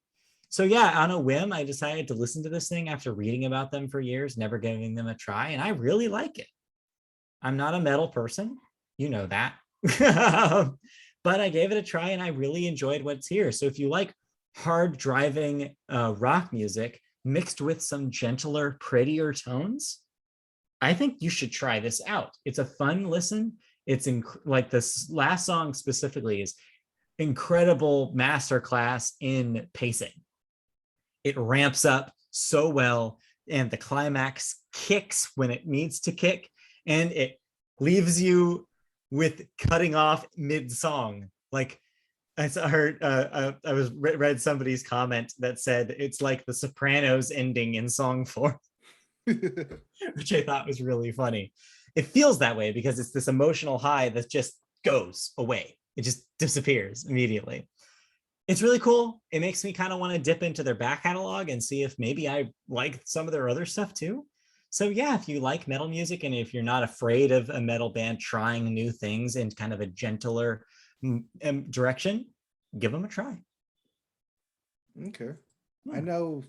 So yeah, on a whim, I decided to listen to this thing after reading about them for years, never giving them a try, and I really like it. I'm not a metal person, you know that, but I gave it a try and I really enjoyed what's here. So if you like hard driving rock music mixed with some gentler, prettier tones, I think you should try this out. It's a fun listen. It's like this last song specifically is incredible masterclass in pacing. It ramps up so well, and the climax kicks when it needs to kick, and it leaves you with cutting off mid-song. Like I read somebody's comment that said it's like the Sopranos ending in song 4, which I thought was really funny. It feels that way because it's this emotional high that just goes away. It just disappears immediately. It's really cool. It makes me kind of want to dip into their back catalog and see if maybe I like some of their other stuff too. So yeah, if you like metal music and if you're not afraid of a metal band trying new things in kind of a gentler direction, give them a try. Okay. I Yeah. know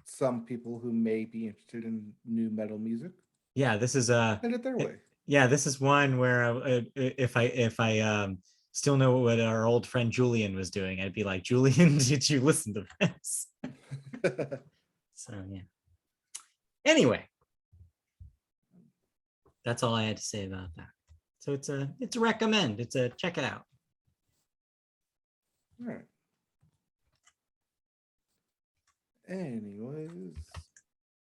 some people who may be interested in new metal music. Yeah, this is Send it their way. yeah, this is one where if I still know what our old friend Julian was doing, I'd be like, Julian, did you listen to this? So yeah. Anyway, that's all I had to say about that. So it's a recommend. It's a check it out. All right. Anyways,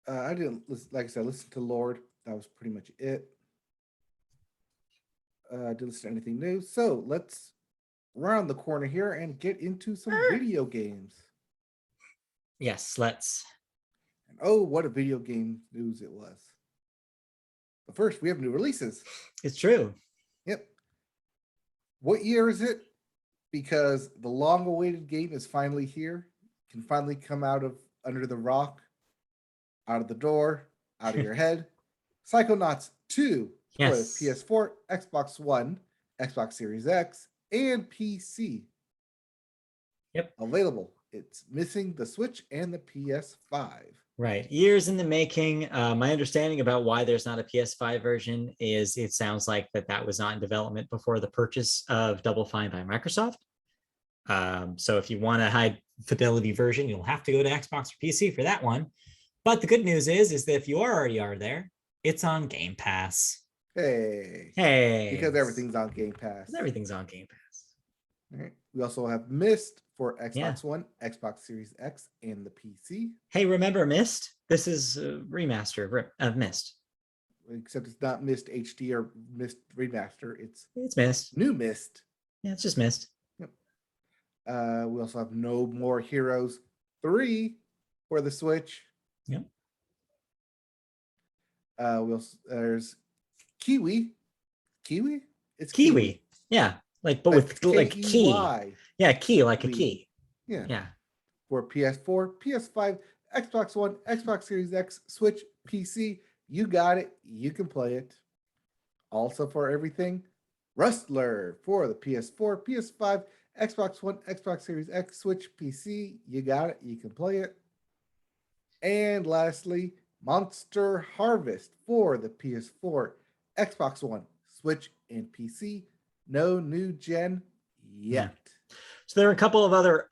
I didn't listen, like I said, listen to Lorde. That was pretty much it. Didn't listen to anything new. So let's round the corner here and get into some video games. Yes, let's. And oh, what a video game news it was. But first, we have new releases. It's true. Yep. What year is it? Because the long-awaited game is finally here. Can finally come out of under the rock, out of the door, out of your head. Psychonauts 2 for the Yes. PS4, Xbox One, Xbox Series X, and PC. Yep. Available. It's missing the Switch and the PS5. Right. Years in the making. My understanding about why there's not a PS5 version is it sounds like that was not in development before the purchase of Double Fine by Microsoft. So if you want a high fidelity version, you'll have to go to Xbox or PC for that one. But the good news is that if you already are there, it's on Game Pass. Hey. Because everything's on Game Pass. Everything's on Game Pass. All right. We also have Myst for Xbox Yeah. One, Xbox Series X, and the PC. Hey, remember Myst? This is a remaster of Myst. Except it's not Myst HD or Myst Remaster. It's Myst. New Myst. Yeah, it's just Myst. Yep. We also have No More Heroes 3 for the Switch. Yep. There's Kiwi. Kiwi? It's Kiwi. Yeah. Like, but with like key. Yeah, key, like a key. Yeah. Yeah. For PS4, PS5, Xbox One, Xbox Series X, Switch, PC. You got it. You can play it. Also for everything, Rustler for the PS4, PS5, Xbox One, Xbox Series X, Switch, PC. You got it. You can play it. And lastly, Monster Harvest for the PS4, Xbox One, Switch, and PC. No new gen yet. So there are a couple of other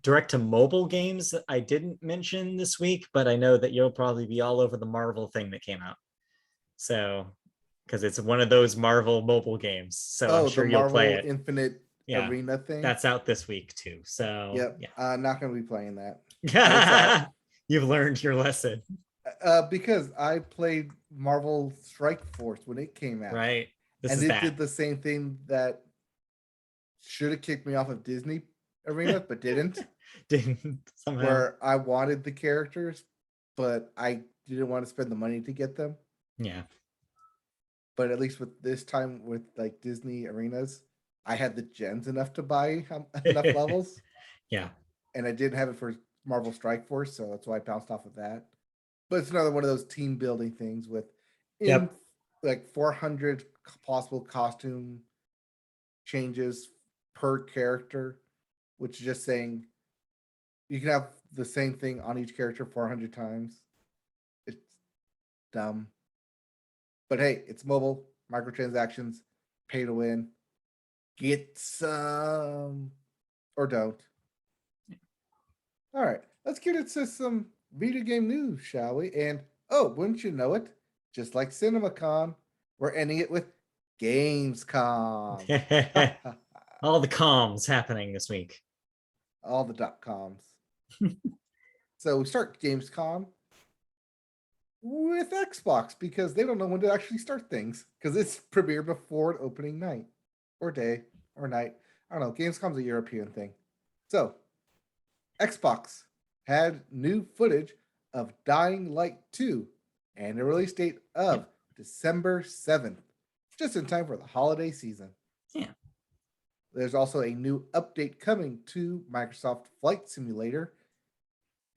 direct to mobile games that I didn't mention this week, but I know that you'll probably be all over the Marvel thing that came out. So, because it's one of those Marvel mobile games, so I'm sure you'll play it. Infinite Arena thing. That's out this week too. So yep, I'm not going to be playing that. You've learned your lesson. Because I played Marvel Strike Force when it came out, right? And it did the same thing that should have kicked me off of Disney Arena, but didn't. Didn't somehow. Where I wanted the characters, but I didn't want to spend the money to get them. Yeah. But at least with this time with like Disney Arenas, I had the gens enough to buy enough levels. Yeah. And I didn't have it for Marvel Strike Force, so that's why I bounced off of that. But it's another one of those team building things with like 400 possible costume changes per character, which is just saying you can have the same thing on each character 400 times. It's dumb. But hey, it's mobile, microtransactions, pay to win. Get some or don't. All right, let's get into some video game news, shall we? And oh, wouldn't you know it? Just like Cinemacon, we're ending it with Gamescom. All the comms happening this week. All the .coms. So we start Gamescom with Xbox because they don't know when to actually start things because it's premiere before opening night or day or night. I don't know. Gamescom's a European thing. So Xbox had new footage of Dying Light 2 and a release date of December 7th, just in time for the holiday season. Yeah. There's also a new update coming to Microsoft Flight Simulator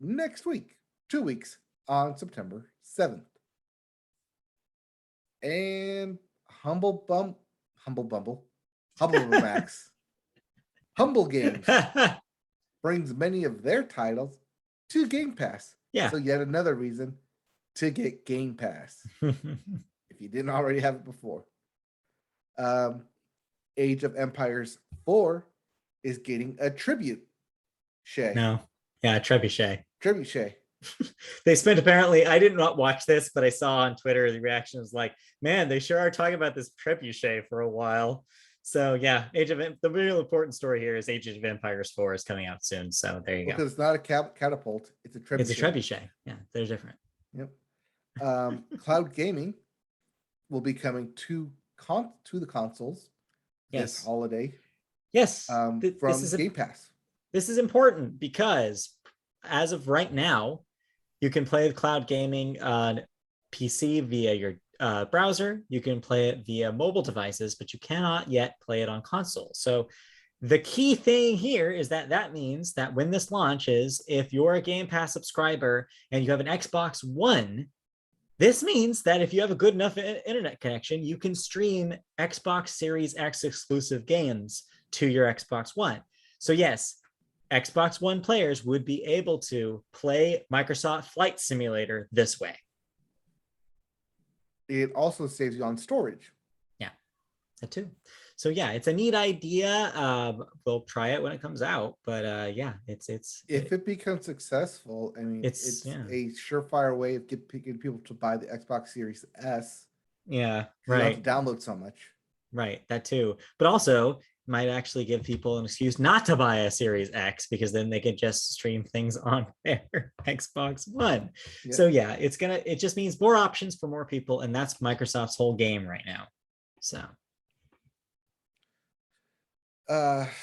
next week, 2 weeks on September 7th. And Humble Bumble, Humble Max, Humble Games brings many of their titles to Game Pass. Yeah. So yet another reason to get Game Pass if you didn't already have it before. Age of Empires 4 is getting a tribute. No. Yeah, Trebuchet. Trebuchet. They spent apparently, I did not watch this, but I saw on Twitter the reaction was like, man, they sure are talking about this Trebuchet for a while. So yeah, the real important story here is Age of Empires 4 is coming out soon. So there you go. Because it's not a catapult, it's a trebuchet. It's a trebuchet. Yeah, they're different. Yep. Cloud gaming will be coming to the consoles this holiday. Yes. From Game Pass. This is important because as of right now, you can play cloud gaming on PC via your browser. You can play it via mobile devices, but you cannot yet play it on console. So the key thing here is that means that when this launches, if you're a Game Pass subscriber and you have an Xbox One, this means that if you have a good enough internet connection, you can stream Xbox Series X exclusive games to your Xbox One. So yes, Xbox One players would be able to play Microsoft Flight Simulator this way. It also saves you on storage. Yeah, that too. So yeah, it's a neat idea. We'll try it when it comes out, but yeah, if it becomes successful, I mean, it's a surefire way of getting people to buy the Xbox Series S. Yeah, right. You don't have to download so much. Right, that too. But also might actually give people an excuse not to buy a Series X because then they can just stream things on their Xbox One. Yeah. So yeah, it just means more options for more people, and that's Microsoft's whole game right now. So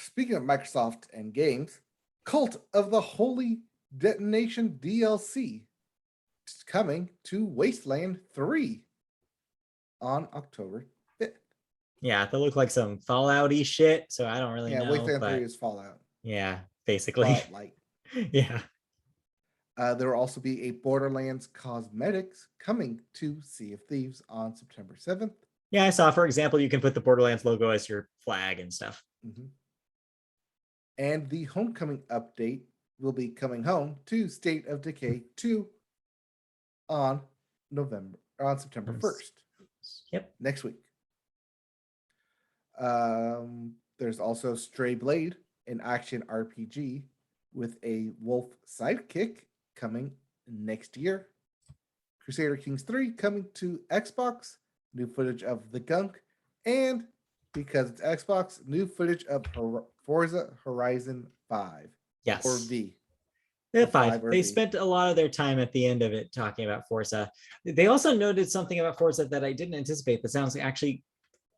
speaking of Microsoft and games, Cult of the Holy Detonation DLC is coming to Wasteland 3 on October 5th. Yeah, they look like some Fallout-y shit, so I don't really know. Yeah, Wasteland 3 is Fallout. Yeah, basically. Fallout Light. Yeah. There will also be a Borderlands cosmetics coming to Sea of Thieves on September 7th. Yeah, I saw, for example, you can put the Borderlands logo as your flag and stuff. Mm-hmm. And the Homecoming update will be coming home to State of Decay 2 on September 1st. Yep. Next week. There's also Stray Blade, an action RPG with a wolf sidekick coming next year. Crusader Kings 3 coming to Xbox. New footage of the Gunk, and because it's Xbox, new footage of Forza Horizon 5. Yes. Or V. Yeah, 5. They spent a lot of their time at the end of it talking about Forza. They also noted something about Forza that I didn't anticipate that sounds actually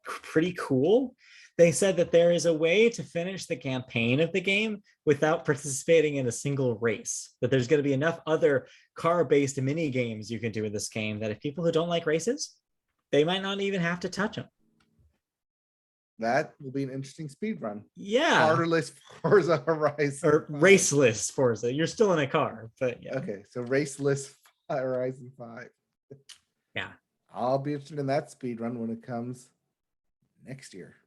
pretty cool. They said that there is a way to finish the campaign of the game without participating in a single race. That there's going to be enough other car-based mini games you can do in this game that if people who don't like races, they might not even have to touch them. That will be an interesting speed run. Yeah. Starterless Forza Horizon. Or raceless Forza. You're still in a car, but yeah. Okay, so raceless Horizon 5. Yeah. I'll be interested in that speed run when it comes next year.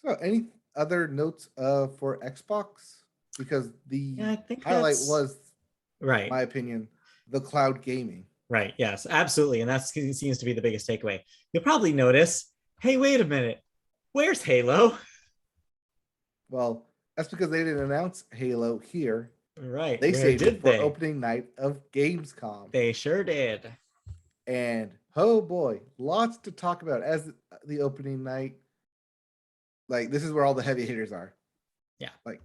So any other notes for Xbox? Because the highlight was, right, in my opinion, the cloud gaming. Right. Yes, absolutely. And that seems to be the biggest takeaway. You'll probably notice, hey, wait a minute. Where's Halo? Well, that's because they didn't announce Halo here. Right. They saved it for opening night of Gamescom. They sure did. And oh boy, lots to talk about as the opening night. Like, this is where all the heavy hitters are. Yeah. Like,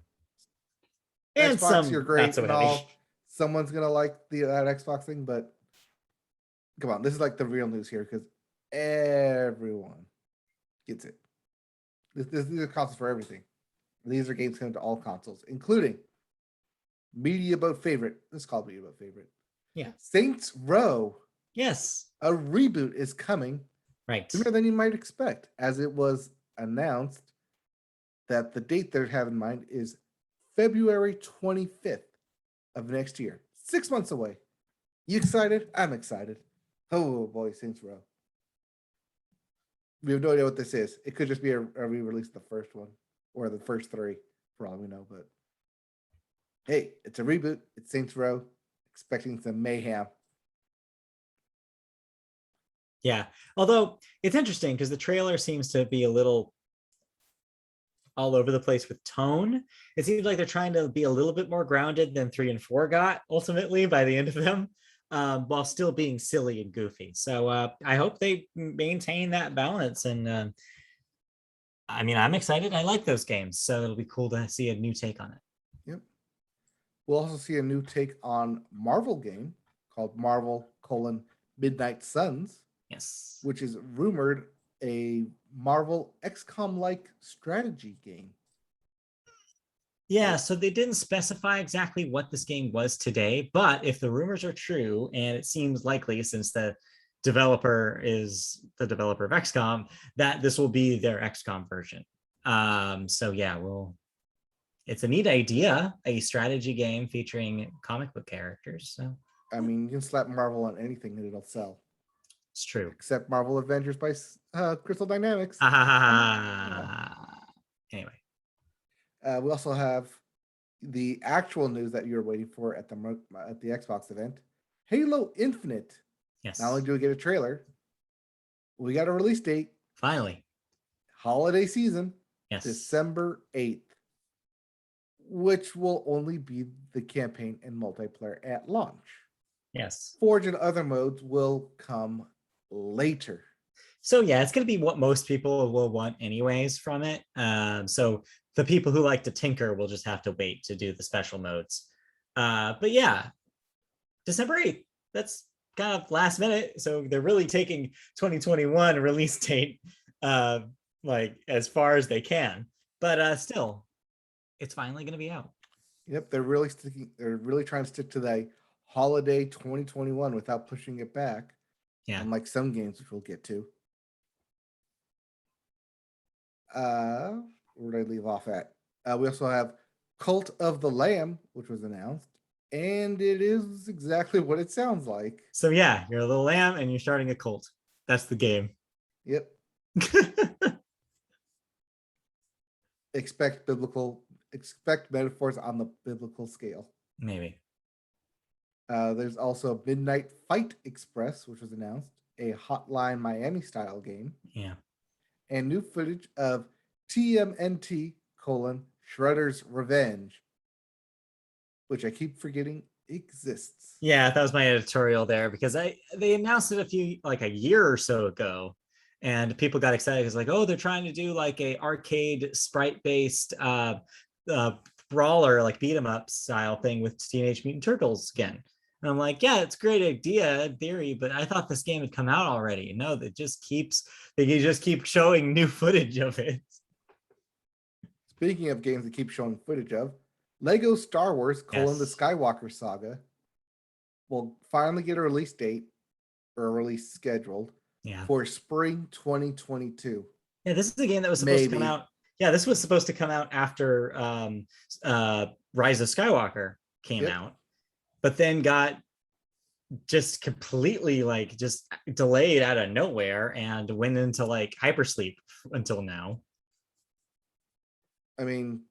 and Xbox, you're great so and all. Someone's going to like that Xbox thing, but come on, this is like the real news here because everyone gets it. These are consoles for everything. These are games coming to all consoles, including Media Boat Favorite. This is called Media Boat Favorite. Yeah. Saints Row. Yes. A reboot is coming. Right. Sooner than you might expect, as it was announced that the date they have in mind is February 25th of next year. 6 months away. You excited? I'm excited. Oh boy, Saints Row. We have no idea what this is. It could just be a re-release of the first one or the first three, for all we know. But hey, it's a reboot. It's Saints Row. Expecting some mayhem. Yeah. Although it's interesting because the trailer seems to be a little all over the place with tone. It seems like they're trying to be a little bit more grounded than 3 and 4 got ultimately by the end of them, while still being silly and goofy. So I hope they maintain that balance. And I mean, I'm excited. I like those games. So it'll be cool to see a new take on it. Yep. We'll also see a new take on Marvel game called Marvel: Midnight Suns. Yes. Which is rumored a Marvel XCOM-like strategy game. Yeah, so they didn't specify exactly what this game was today, but if the rumors are true, and it seems likely since the developer is the developer of XCOM, that this will be their XCOM version. So yeah, it's a neat idea, a strategy game featuring comic book characters. So I mean, you can slap Marvel on anything and it'll sell. It's true. Except Marvel Avengers by Crystal Dynamics. Anyway. We also have the actual news that you're waiting for at the Xbox event. Halo Infinite. Yes. Not only do we get a trailer, we got a release date. Finally. Holiday season. Yes. December 8th. Which will only be the campaign and multiplayer at launch. Yes. Forge and other modes will come later. So yeah, it's going to be what most people will want anyways from it. So the people who like to tinker will just have to wait to do the special modes. But yeah, December 8th, that's kind of last minute. So they're really taking 2021 release date like as far as they can. But still, it's finally going to be out. Yep, they're really trying to stick to the holiday 2021 without pushing it back. Yeah. Unlike some games, which we'll get to. Where did I leave off at? We also have Cult of the Lamb, which was announced, and it is exactly what it sounds like. So yeah, you're a little lamb and you're starting a cult. That's the game. Yep. Expect metaphors on the biblical scale. Maybe. There's also Midnight Fight Express, which was announced, a Hotline Miami style game. Yeah. And new footage of TMNT: Shredder's Revenge, which I keep forgetting exists. Yeah, that was my editorial there because they announced it a year or so ago, and people got excited because like, oh, they're trying to do like a arcade sprite based brawler, like beat 'em up style thing with Teenage Mutant Turtles again. And I'm like, yeah, it's a great idea in theory, but I thought this game had come out already. No, they just keep showing new footage of it. Speaking of games that keep showing footage of, Lego Star Wars: The Skywalker Saga will finally get a release date or a release scheduled for spring 2022. Yeah, this is a game that was supposed to come out. Yeah, this was supposed to come out after Rise of Skywalker came out, but then got just completely just delayed out of nowhere and went into hypersleep until now. I mean,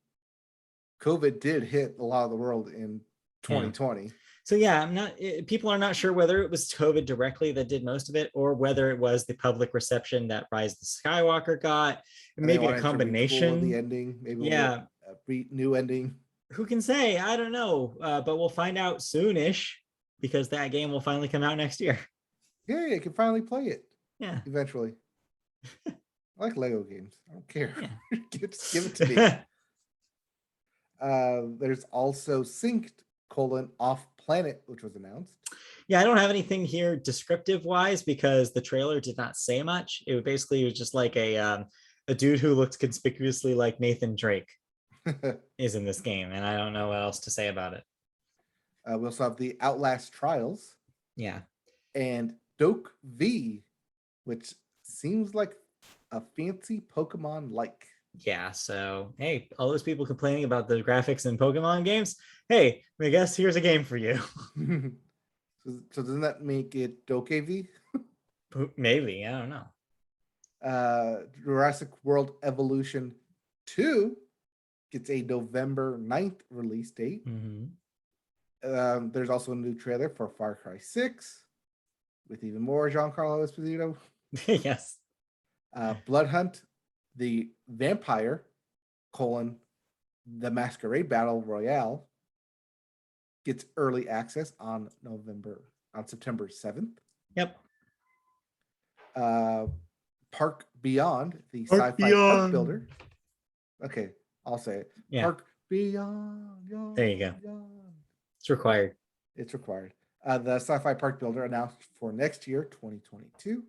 COVID did hit a lot of the world in 2020. Yeah. So yeah, people are not sure whether it was COVID directly that did most of it or whether it was the public reception that Rise of Skywalker got. Maybe a combination. The ending, maybe a new ending. Who can say? I don't know, but we'll find out soonish because that game will finally come out next year. Yeah, you can finally play it. Yeah, eventually. I like Lego games. I don't care. Yeah. Just give it to me. There's also Synced: Off Planet, which was announced. Yeah, I don't have anything here descriptive wise because the trailer did not say much. It was just like a dude who looked conspicuously like Nathan Drake is in this game, and I don't know what else to say about it. We also have the Outlast Trials. Yeah. And Doke V, which seems like a fancy Pokemon like. Yeah, so hey, all those people complaining about the graphics in Pokemon games, hey, I guess here's a game for you. So doesn't that make it Doke V? Maybe, I don't know. Jurassic World Evolution 2 gets a November 9th release date. There's also a new trailer for Far Cry 6 with even more Giancarlo Esposito. Yes. Blood Hunt, the Vampire, the Masquerade Battle Royale gets early access on September 7th. Yep. Park Beyond, the Park sci-fi park builder. Okay, I'll say it. Yeah. Park Beyond. There you go. It's required. It's required. The sci-fi park builder announced for next year, 2022.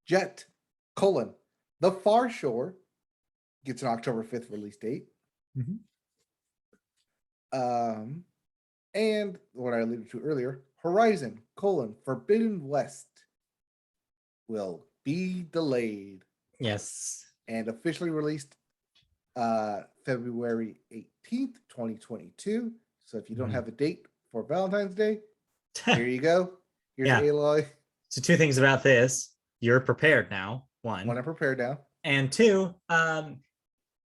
Jet, The Far Shore gets an October 5th release date. And what I alluded to earlier, Horizon, Forbidden West will be delayed. Yes. And officially released February 18th, 2022. So if you don't have a date for Valentine's Day, here you go. Here's Aloy. So 2 things about this. You're prepared now. One, I'm prepared now. And 2,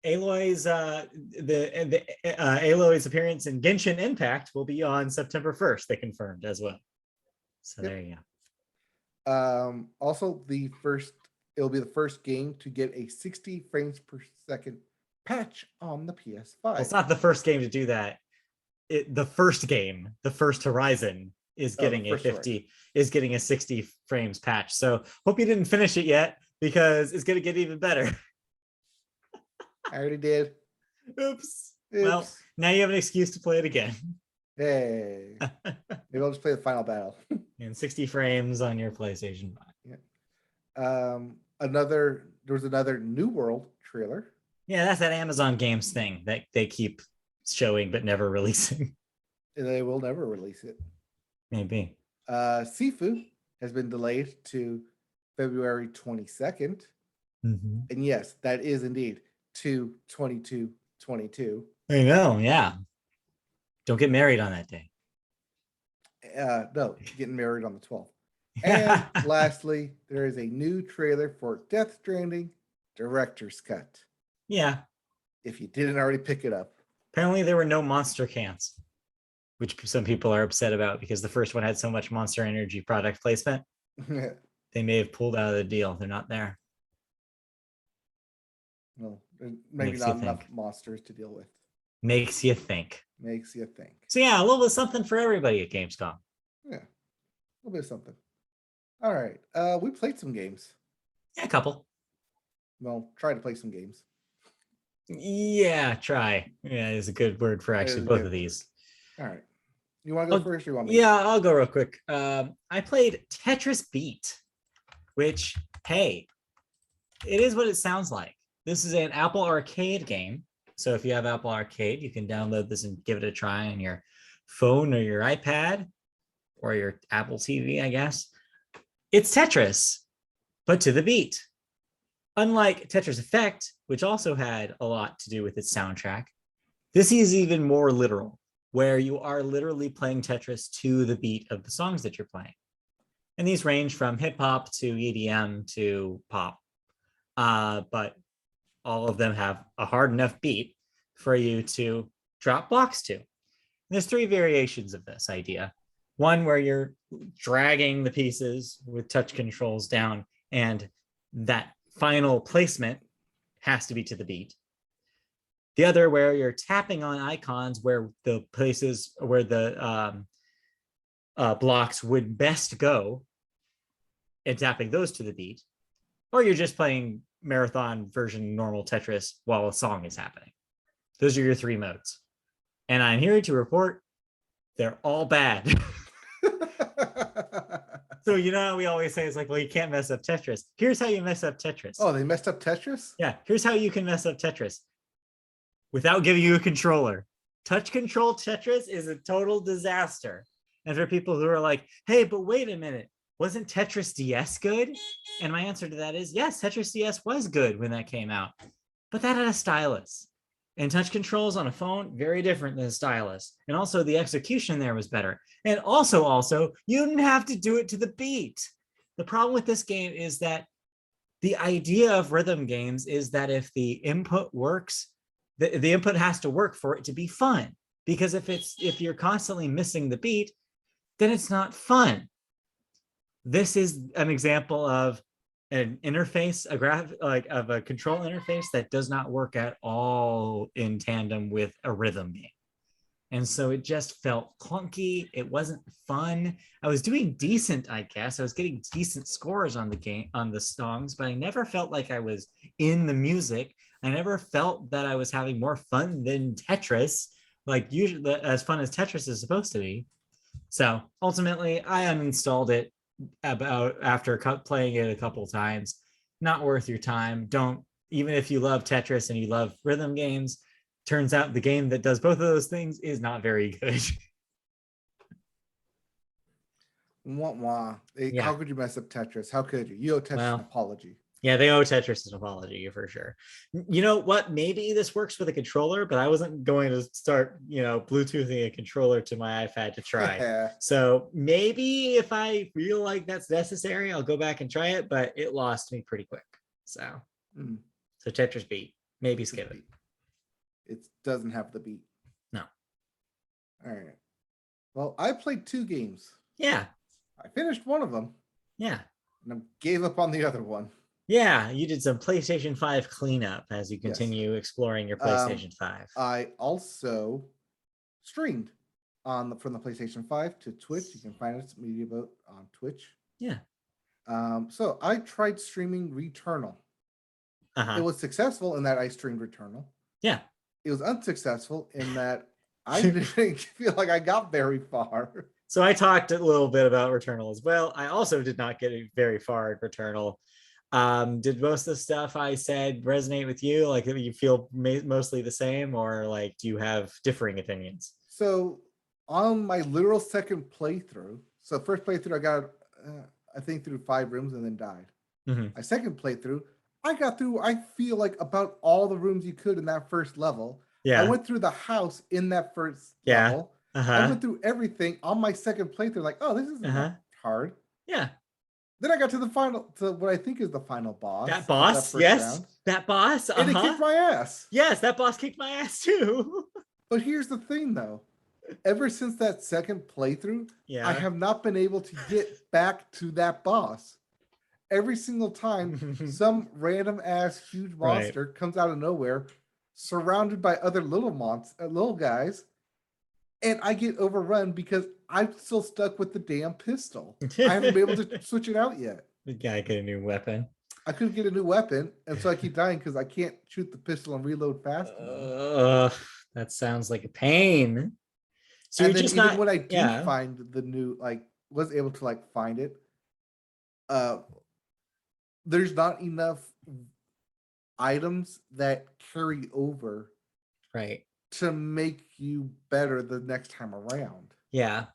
Aloy's Aloy's appearance in Genshin Impact will be on September 1st. They confirmed as well. So there you go. Also, it'll be the first game to get a 60 frames per second patch on the PS5. Well, it's not the first game to do that. The first game, the first Horizon, is getting a 60 frames patch. So hope you didn't finish it yet, because it's gonna get even better. I already did. Oops. Well, now you have an excuse to play it again. Hey. Maybe I'll just play the final battle. And 60 frames on your PlayStation 5. Yeah. There was another New World trailer. Yeah, that's that Amazon Games thing that they keep showing but never releasing. They will never release it. Maybe. Sifu has been delayed to February 22nd. And yes, that is indeed 2/22/22. I know, yeah. Don't get married on that day. No, getting married on the 12th. And lastly, there is a new trailer for Death Stranding Director's Cut. Yeah. If you didn't already pick it up. Apparently there were no monster cans, which some people are upset about because the first one had so much Monster Energy product placement. They may have pulled out of the deal. They're not there. Well, maybe not enough monsters to deal with. Makes you think. Makes you think. So yeah, a little bit of something for everybody at Gamescom. Yeah, a little bit of something. All right. We played some games. Yeah, a couple. Well, try to play some games. Yeah, try. Yeah, is a good word for actually both of these. All right. You want to go first or you want me? Yeah, I'll go real quick. I played Tetris Beat, which, hey, it is what it sounds like. This is an Apple Arcade game. So if you have Apple Arcade, you can download this and give it a try on your phone or your iPad or your Apple TV, I guess. It's Tetris, but to the beat. Unlike Tetris Effect, which also had a lot to do with its soundtrack, this is even more literal, where you are literally playing Tetris to the beat of the songs that you're playing. And these range from hip hop to EDM to pop. But all of them have a hard enough beat for you to drop blocks to. And there's 3 variations of this idea. One where you're dragging the pieces with touch controls down, and that final placement has to be to the beat. The other where you're tapping on icons where the places where the blocks would best go and tapping those to the beat. Or you're just playing marathon version normal Tetris while a song is happening. Those are your 3 modes. And I'm here to report they're all bad. So, you know, we always say it's like, well, you can't mess up Tetris. Here's how you mess up Tetris. Oh, they messed up Tetris? Yeah, here's how you can mess up Tetris without giving you a controller. Touch control Tetris is a total disaster. And for people who are like, hey, but wait a minute, wasn't Tetris DS good? And my answer to that is, yes, Tetris DS was good when that came out, but that had a stylus. And touch controls on a phone, very different than a stylus. And also the execution there was better. And also, you didn't have to do it to the beat. The problem with this game is that the idea of rhythm games is that if the input works, the input has to work for it to be fun. Because if you're constantly missing the beat, then it's not fun. This is an example of an interface, of a control interface that does not work at all in tandem with a rhythm game. And so it just felt clunky. It wasn't fun. I was doing decent, I guess. I was getting decent scores on the game, on the songs, but I never felt like I was in the music. I never felt that I was having more fun than Tetris, like usually as fun as Tetris is supposed to be. So ultimately, I uninstalled it after playing it a couple times. Not worth your time. Don't, even if you love Tetris and you love rhythm games, turns out the game that does both of those things is not very good. Wah, wah. Yeah. How could you mess up Tetris? How could you? You owe Tetris an apology. Yeah, they owe Tetris an apology for sure. You know what? Maybe this works with a controller, but I wasn't going to start, Bluetoothing a controller to my iPad to try. So maybe if I feel like that's necessary, I'll go back and try it, but it lost me pretty quick. So Tetris Beat, maybe skip it. It doesn't have the beat. No. All right. Well, I played 2 games. Yeah. I finished one of them. Yeah. And I gave up on the other one. Yeah, you did some PlayStation 5 cleanup as you continue exploring your PlayStation 5. I also streamed from the PlayStation 5 to Twitch. You can find us Media Boat on Twitch. Yeah. So I tried streaming Returnal. It was successful in that I streamed Returnal. Yeah. It was unsuccessful in that I didn't feel like I got very far. So I talked a little bit about Returnal as well. I also did not get very far in Returnal. Did most of the stuff I said resonate with you? Like, do you feel mostly the same, or like, do you have differing opinions? So on my literal second playthrough, so first playthrough I got, I think through 5 rooms and then died. My second playthrough, I got through, I feel like about all the rooms you could in that first level. Yeah. I went through the house in that first level. I went through everything on my second playthrough, like, oh, this isn't that hard. Yeah. Then I got to what I think is the final boss. That boss, yes. Round. That boss. And it kicked my ass. Yes, that boss kicked my ass too. But here's the thing though. Ever since that second playthrough, I have not been able to get back to that boss. Every single time some random ass huge monster comes out of nowhere, surrounded by other little guys, and I get overrun because I'm still stuck with the damn pistol. I haven't been able to switch it out yet. The guy get a new weapon. I couldn't get a new weapon, and so I keep dying because I can't shoot the pistol and reload fast. That sounds like a pain. So and you're just not. When I do find the new, was able to find it, there's not enough items that carry over, to make you better the next time around. Yeah.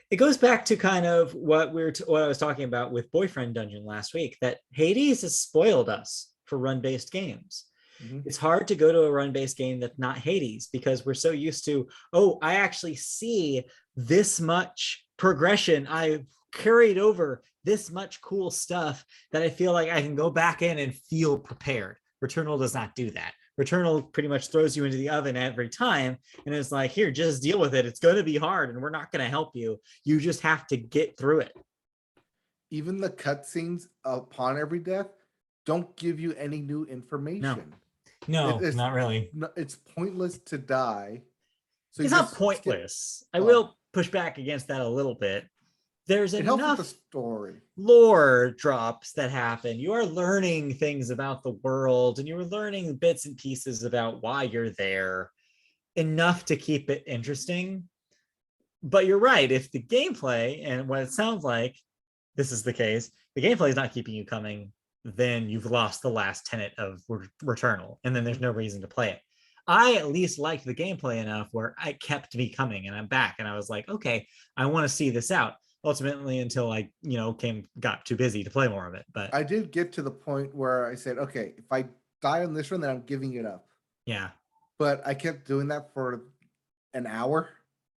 It goes back to kind of what I was talking about with Boyfriend Dungeon last week, that Hades has spoiled us for run-based games. It's hard to go to a run-based game that's not Hades because we're so used to, I actually see this much progression. I carried over this much cool stuff that I feel like I can go back in and feel prepared. Returnal does not do that. Returnal pretty much throws you into the oven every time and it's like, here, just deal with it. It's going to be hard and we're not going to help you. You just have to get through it. Even the cutscenes upon every death don't give you any new information. No, not really. It's pointless to die. So it's not pointless. I will push back against that a little bit. There's enough helps with the story. Lore drops that happen. You are learning things about the world and you are learning bits and pieces about why you're there, enough to keep it interesting. But you're right. If the gameplay, and what it sounds like this is the case, the gameplay is not keeping you coming, then you've lost the last tenet of Returnal, and then there's no reason to play it. I at least liked the gameplay enough where it kept me coming, and I'm back, and I was like, okay, I want to see this out. Ultimately, until I, got too busy to play more of it. But I did get to the point where I said, okay, if I die on this run, then I'm giving it up. Yeah. But I kept doing that for an hour.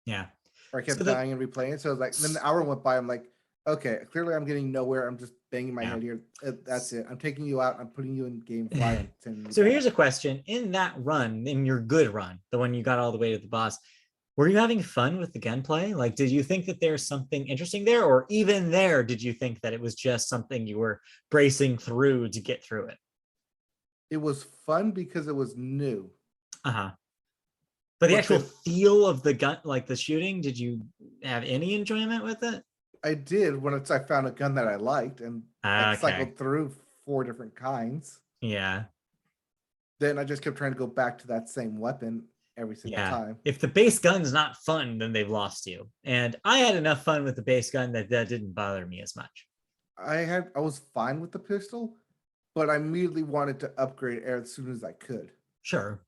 Yeah. Or I kept dying and replaying it. So it was like, then the hour went by. I'm like, Okay, clearly I'm getting nowhere. I'm just banging my Yeah. head here. That's it. I'm taking you out. I'm putting you in GameFly and sending you So back. here's a question. In that run, in your good run, the one you got all the way to the boss, were you having fun with the gunplay? Like, did you think that there's something interesting there? Or even there, did you think that it was just something you were bracing through to get through it? It was fun because it was new. Uh-huh. But the But actual then feel of the gun, like the shooting, did you have any enjoyment with it? I did when I found a gun that I liked and like Okay. cycled through 4 different kinds. Yeah. Then I just kept trying to go back to that same weapon every single Yeah. time. If the base gun's not fun, then they've lost you. And I had enough fun with the base gun that that didn't bother me as much. I was fine with the pistol, but I immediately wanted to upgrade as soon as I could. Sure.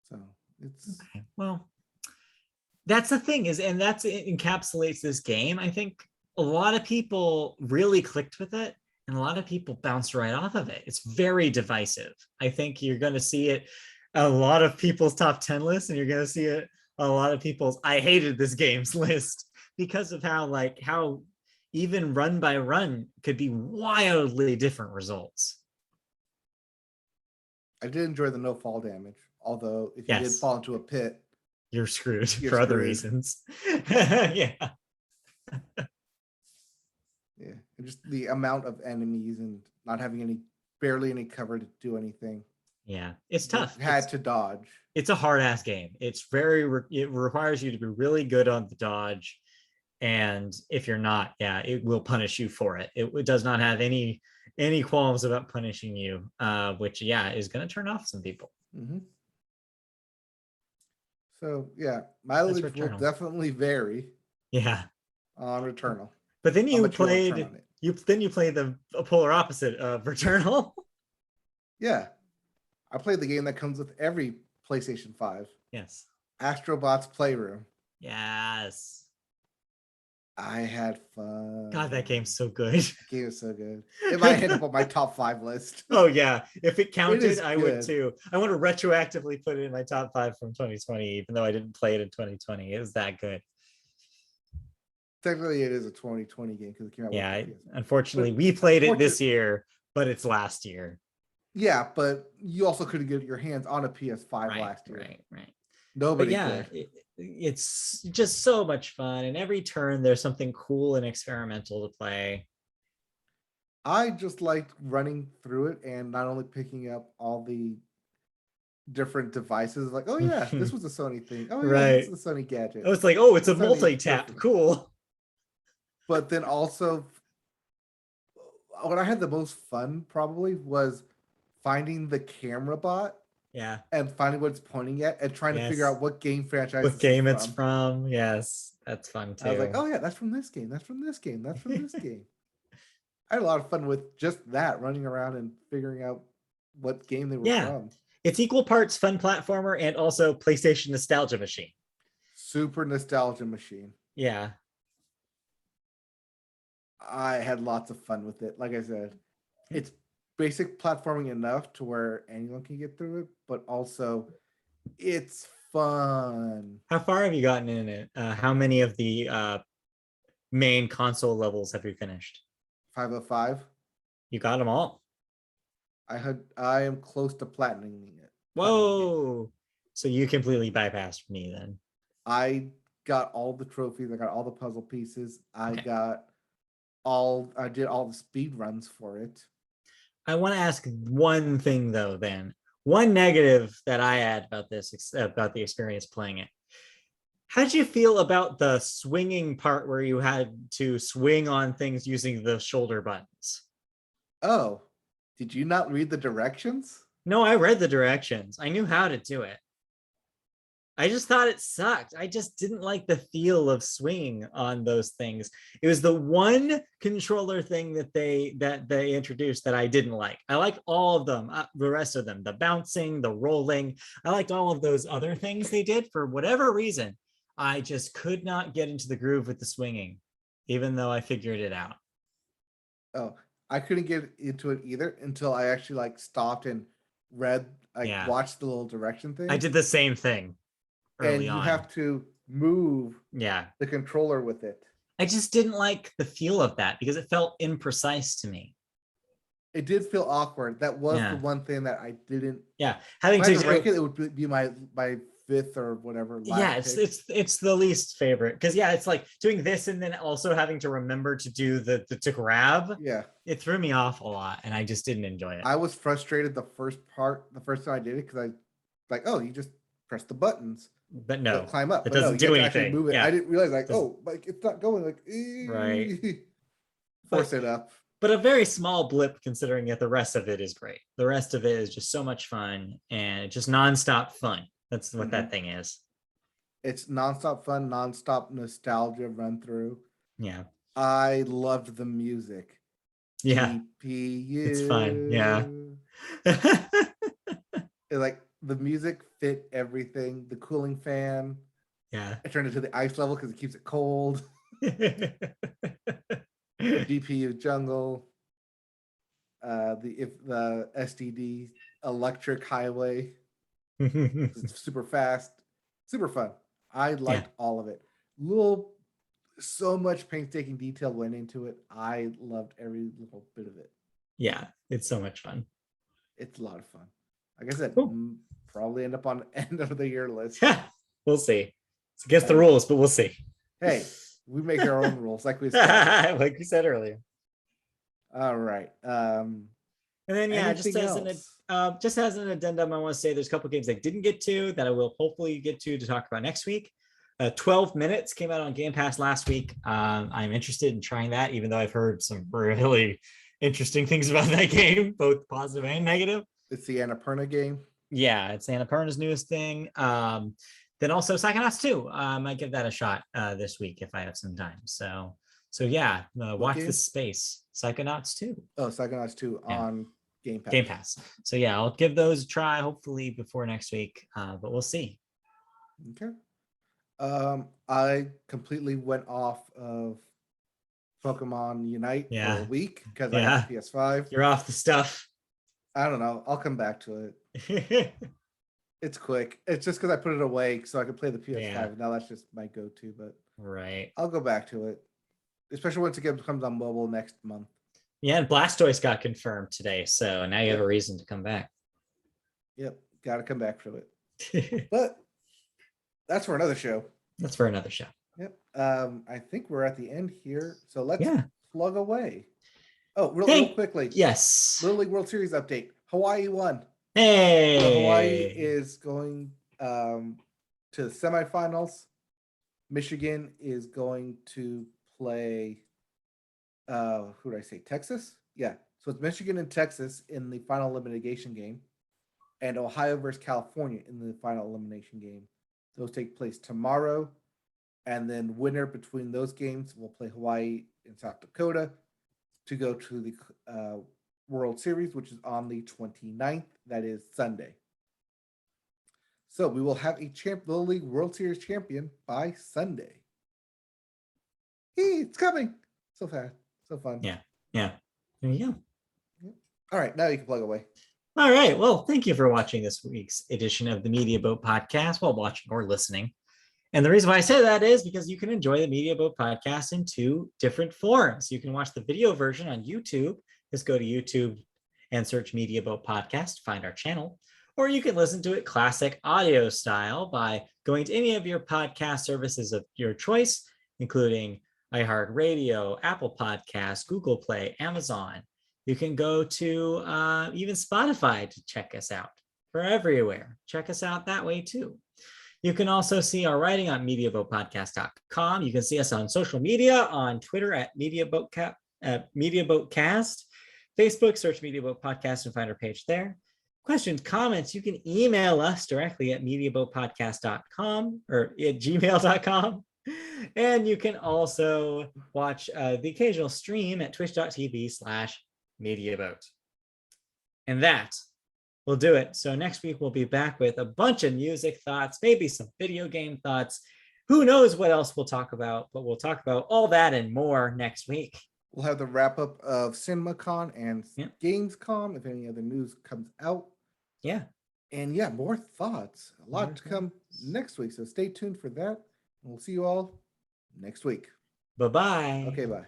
So it's Okay. Well, that's the thing is, and that's it encapsulates this game. I think a lot of people really clicked with it, and a lot of people bounced right off of it. It's very divisive. I think you're going to see it a lot of people's top 10 lists, and you're going to see it a lot of people's I hated this game's list because of how even run by run could be wildly different results. I did enjoy the no fall damage. Although if you did Yes, fall into a pit, you're screwed you're for other screwed. reasons. Yeah. Yeah. And just the amount of enemies and not having barely any cover to do anything. Yeah, it's tough. Had to dodge. It's a hard ass game. It requires you to be really good on the dodge, and if you're not, yeah, it will punish you for it. It does not have any qualms about punishing you, which yeah is going to turn off some people. Mm-hmm. So yeah, That's mileage will Returnal. definitely vary Yeah, on Returnal. but then How you much you'll return played on it. you played the polar opposite of Returnal. Yeah. I played the game that comes with every PlayStation 5. Yes. Astrobot's Playroom. Yes. I had fun. God, that game's so good. That game is so good. It might end up on my top 5 list. Oh yeah, if it counted, is I would good. too. I want to retroactively put it in my top 5 from 2020, even though I didn't play it in 2020. It was that good. Technically, it is a 2020 game because it came out Yeah, with the PS. unfortunately, But we played it this year, but it's last year. Yeah, but you also couldn't get your hands on a PS5 last year. Right. But Nobody yeah, could. it's just so much fun. And every turn, there's something cool and experimental to play. I just liked running through it and not only picking up all the different devices, like, oh yeah, this was a Sony thing. Oh yeah, this Right. is a Sony gadget. Oh, it's like, oh, it's a Sony multi-tap. peripheral. Cool. But then also, what I had the most fun probably was finding the camera bot Yeah. and finding what it's pointing at and trying to figure Yes. out what game franchise What this game is it's from. from. Yes, that's fun too. I was like, oh yeah, that's from this game. That's from this game. That's from this game. I had a lot of fun with just that, running around and figuring out what game they were Yeah. from. It's equal parts fun platformer and also PlayStation nostalgia machine. Super nostalgia machine. Yeah. I had lots of fun with it. Like I said, it's basic platforming enough to where anyone can get through it, but also it's fun. How far have you gotten in it? How many of the main console levels have you finished? 505. You got them all. I am close to platinuming it. Whoa. So you completely bypassed me then. I got all the trophies. I got all the puzzle pieces. I Okay. did all the speed runs for it. I want to ask one thing though, then. One negative that I had about about the experience playing it. How did you feel about the swinging part where you had to swing on things using the shoulder buttons? Oh, did you not read the directions? No, I read the directions. I knew how to do it. I just thought it sucked. I just didn't like the feel of swinging on those things. It was the one controller thing that they introduced that I didn't like. I liked all of them, the rest of them, the bouncing, the rolling. I liked all of those other things they did. For whatever reason, I just could not get into the groove with the swinging, even though I figured it out. Oh, I couldn't get into it either until I actually stopped and read, watched the little direction thing. I did the same thing early and you on. have to move Yeah. the controller with it. I just didn't like the feel of that because it felt imprecise to me. It did feel awkward. That was Yeah. the one thing that I didn't. Yeah. If Having I had to to rank it, it would be my fifth or whatever. yeah, Last pick. it's the least favorite because yeah, it's like doing this and then also having to remember to do the to grab. Yeah. It threw me off a lot and I just didn't enjoy it. I was frustrated the first time I did it because I like, oh, you just press the buttons. But no, climb up. it But no, doesn't you do have to actually anything. move it. Yeah. I didn't realize like, oh, like it's not going like Right. Force it up. But a very small blip considering that the rest of it is great. The rest of it is just so much fun and just nonstop fun. That's what that thing is. It's nonstop fun, nonstop nostalgia run through. Yeah. I loved the music. Yeah. GPU. It's fun. Yeah. Like the music fit everything. The cooling fan. Yeah. I turned it to the ice level because it keeps it cold. GPU jungle. The STD electric highway. It's super fast, super fun. I liked all of it. So much painstaking detail went into it. I loved every little bit of it. Yeah, it's so much fun. It's a lot of fun. Like I said, probably end up on the end of the year list. We'll see. It's against the rules, but we'll see. Hey, we make our own rules, like we said. Like you said earlier. All right. And then just as an addendum, I want to say there's a couple games I didn't get to that I will hopefully get to talk about next week. 12 Minutes came out on Game Pass last week. I'm interested in trying that, even though I've heard some really interesting things about that game, both positive and negative. It's the Annapurna game. Yeah, it's Annapurna's newest thing. Then also Psychonauts 2. I might give that a shot this week if I have some time. So yeah, watch this space. Psychonauts 2. Oh, Psychonauts 2 on Game Pass. Game Pass. So yeah, I'll give those a try hopefully before next week, but we'll see. Okay. I completely went off of Pokemon Unite for a week because I have PS5. You're off the stuff. I don't know. I'll come back to it. It's quick. It's just because I put it away so I could play the PS5. Now that's just my go-to, but right. I'll go back to it, especially once it comes on mobile next month. Yeah, and Blastoise got confirmed today, so now you have a reason to come back. Yep, got to come back to it. But that's for another show. Yep. I think we're at the end here, so let's plug away. Oh, real quickly. Yes. Little League World Series update. Hawaii won. Hey. So Hawaii is going to the semifinals. Michigan is going to play. Who did I say? Texas? Yeah. So it's Michigan and Texas in the final elimination game, and Ohio versus California in the final elimination game. Those take place tomorrow, and then winner between those games will play Hawaii and South Dakota to go to the World Series, which is on the 29th. That is Sunday. So we will have a Little League World Series champion by Sunday. Hey, it's coming. So fast. So fun. Yeah. There you go. All right. Now you can plug away. All right. Well, thank you for watching this week's edition of the Media Boat Podcast, well, watching or listening. And the reason why I say that is because you can enjoy the Media Boat Podcast in two different forms. You can watch the video version on YouTube. Just go to YouTube and search Media Boat Podcast to find our channel. Or you can listen to it classic audio style by going to any of your podcast services of your choice, including iHeartRadio, Apple Podcasts, Google Play, Amazon. You can go to even Spotify to check us out. We're everywhere. Check us out that way too. You can also see our writing on MediaBoatPodcast.com. You can see us on social media, on Twitter at MediaBoatCast, Facebook, search MediaBoat Podcast and find our page there. Questions, comments, you can email us directly at MediaBoatPodcast.com or at gmail.com. And you can also watch the occasional stream at twitch.tv/MediaBoat. And that will do it. So next week we'll be back with a bunch of music thoughts, maybe some video game thoughts. Who knows what else we'll talk about, but we'll talk about all that and more next week. We'll have the wrap up of Cinemacon and Gamescom if any other news comes out. Yeah. And more thoughts. A lot to come next week. So stay tuned for that. We'll see you all next week. Bye-bye. Okay, bye.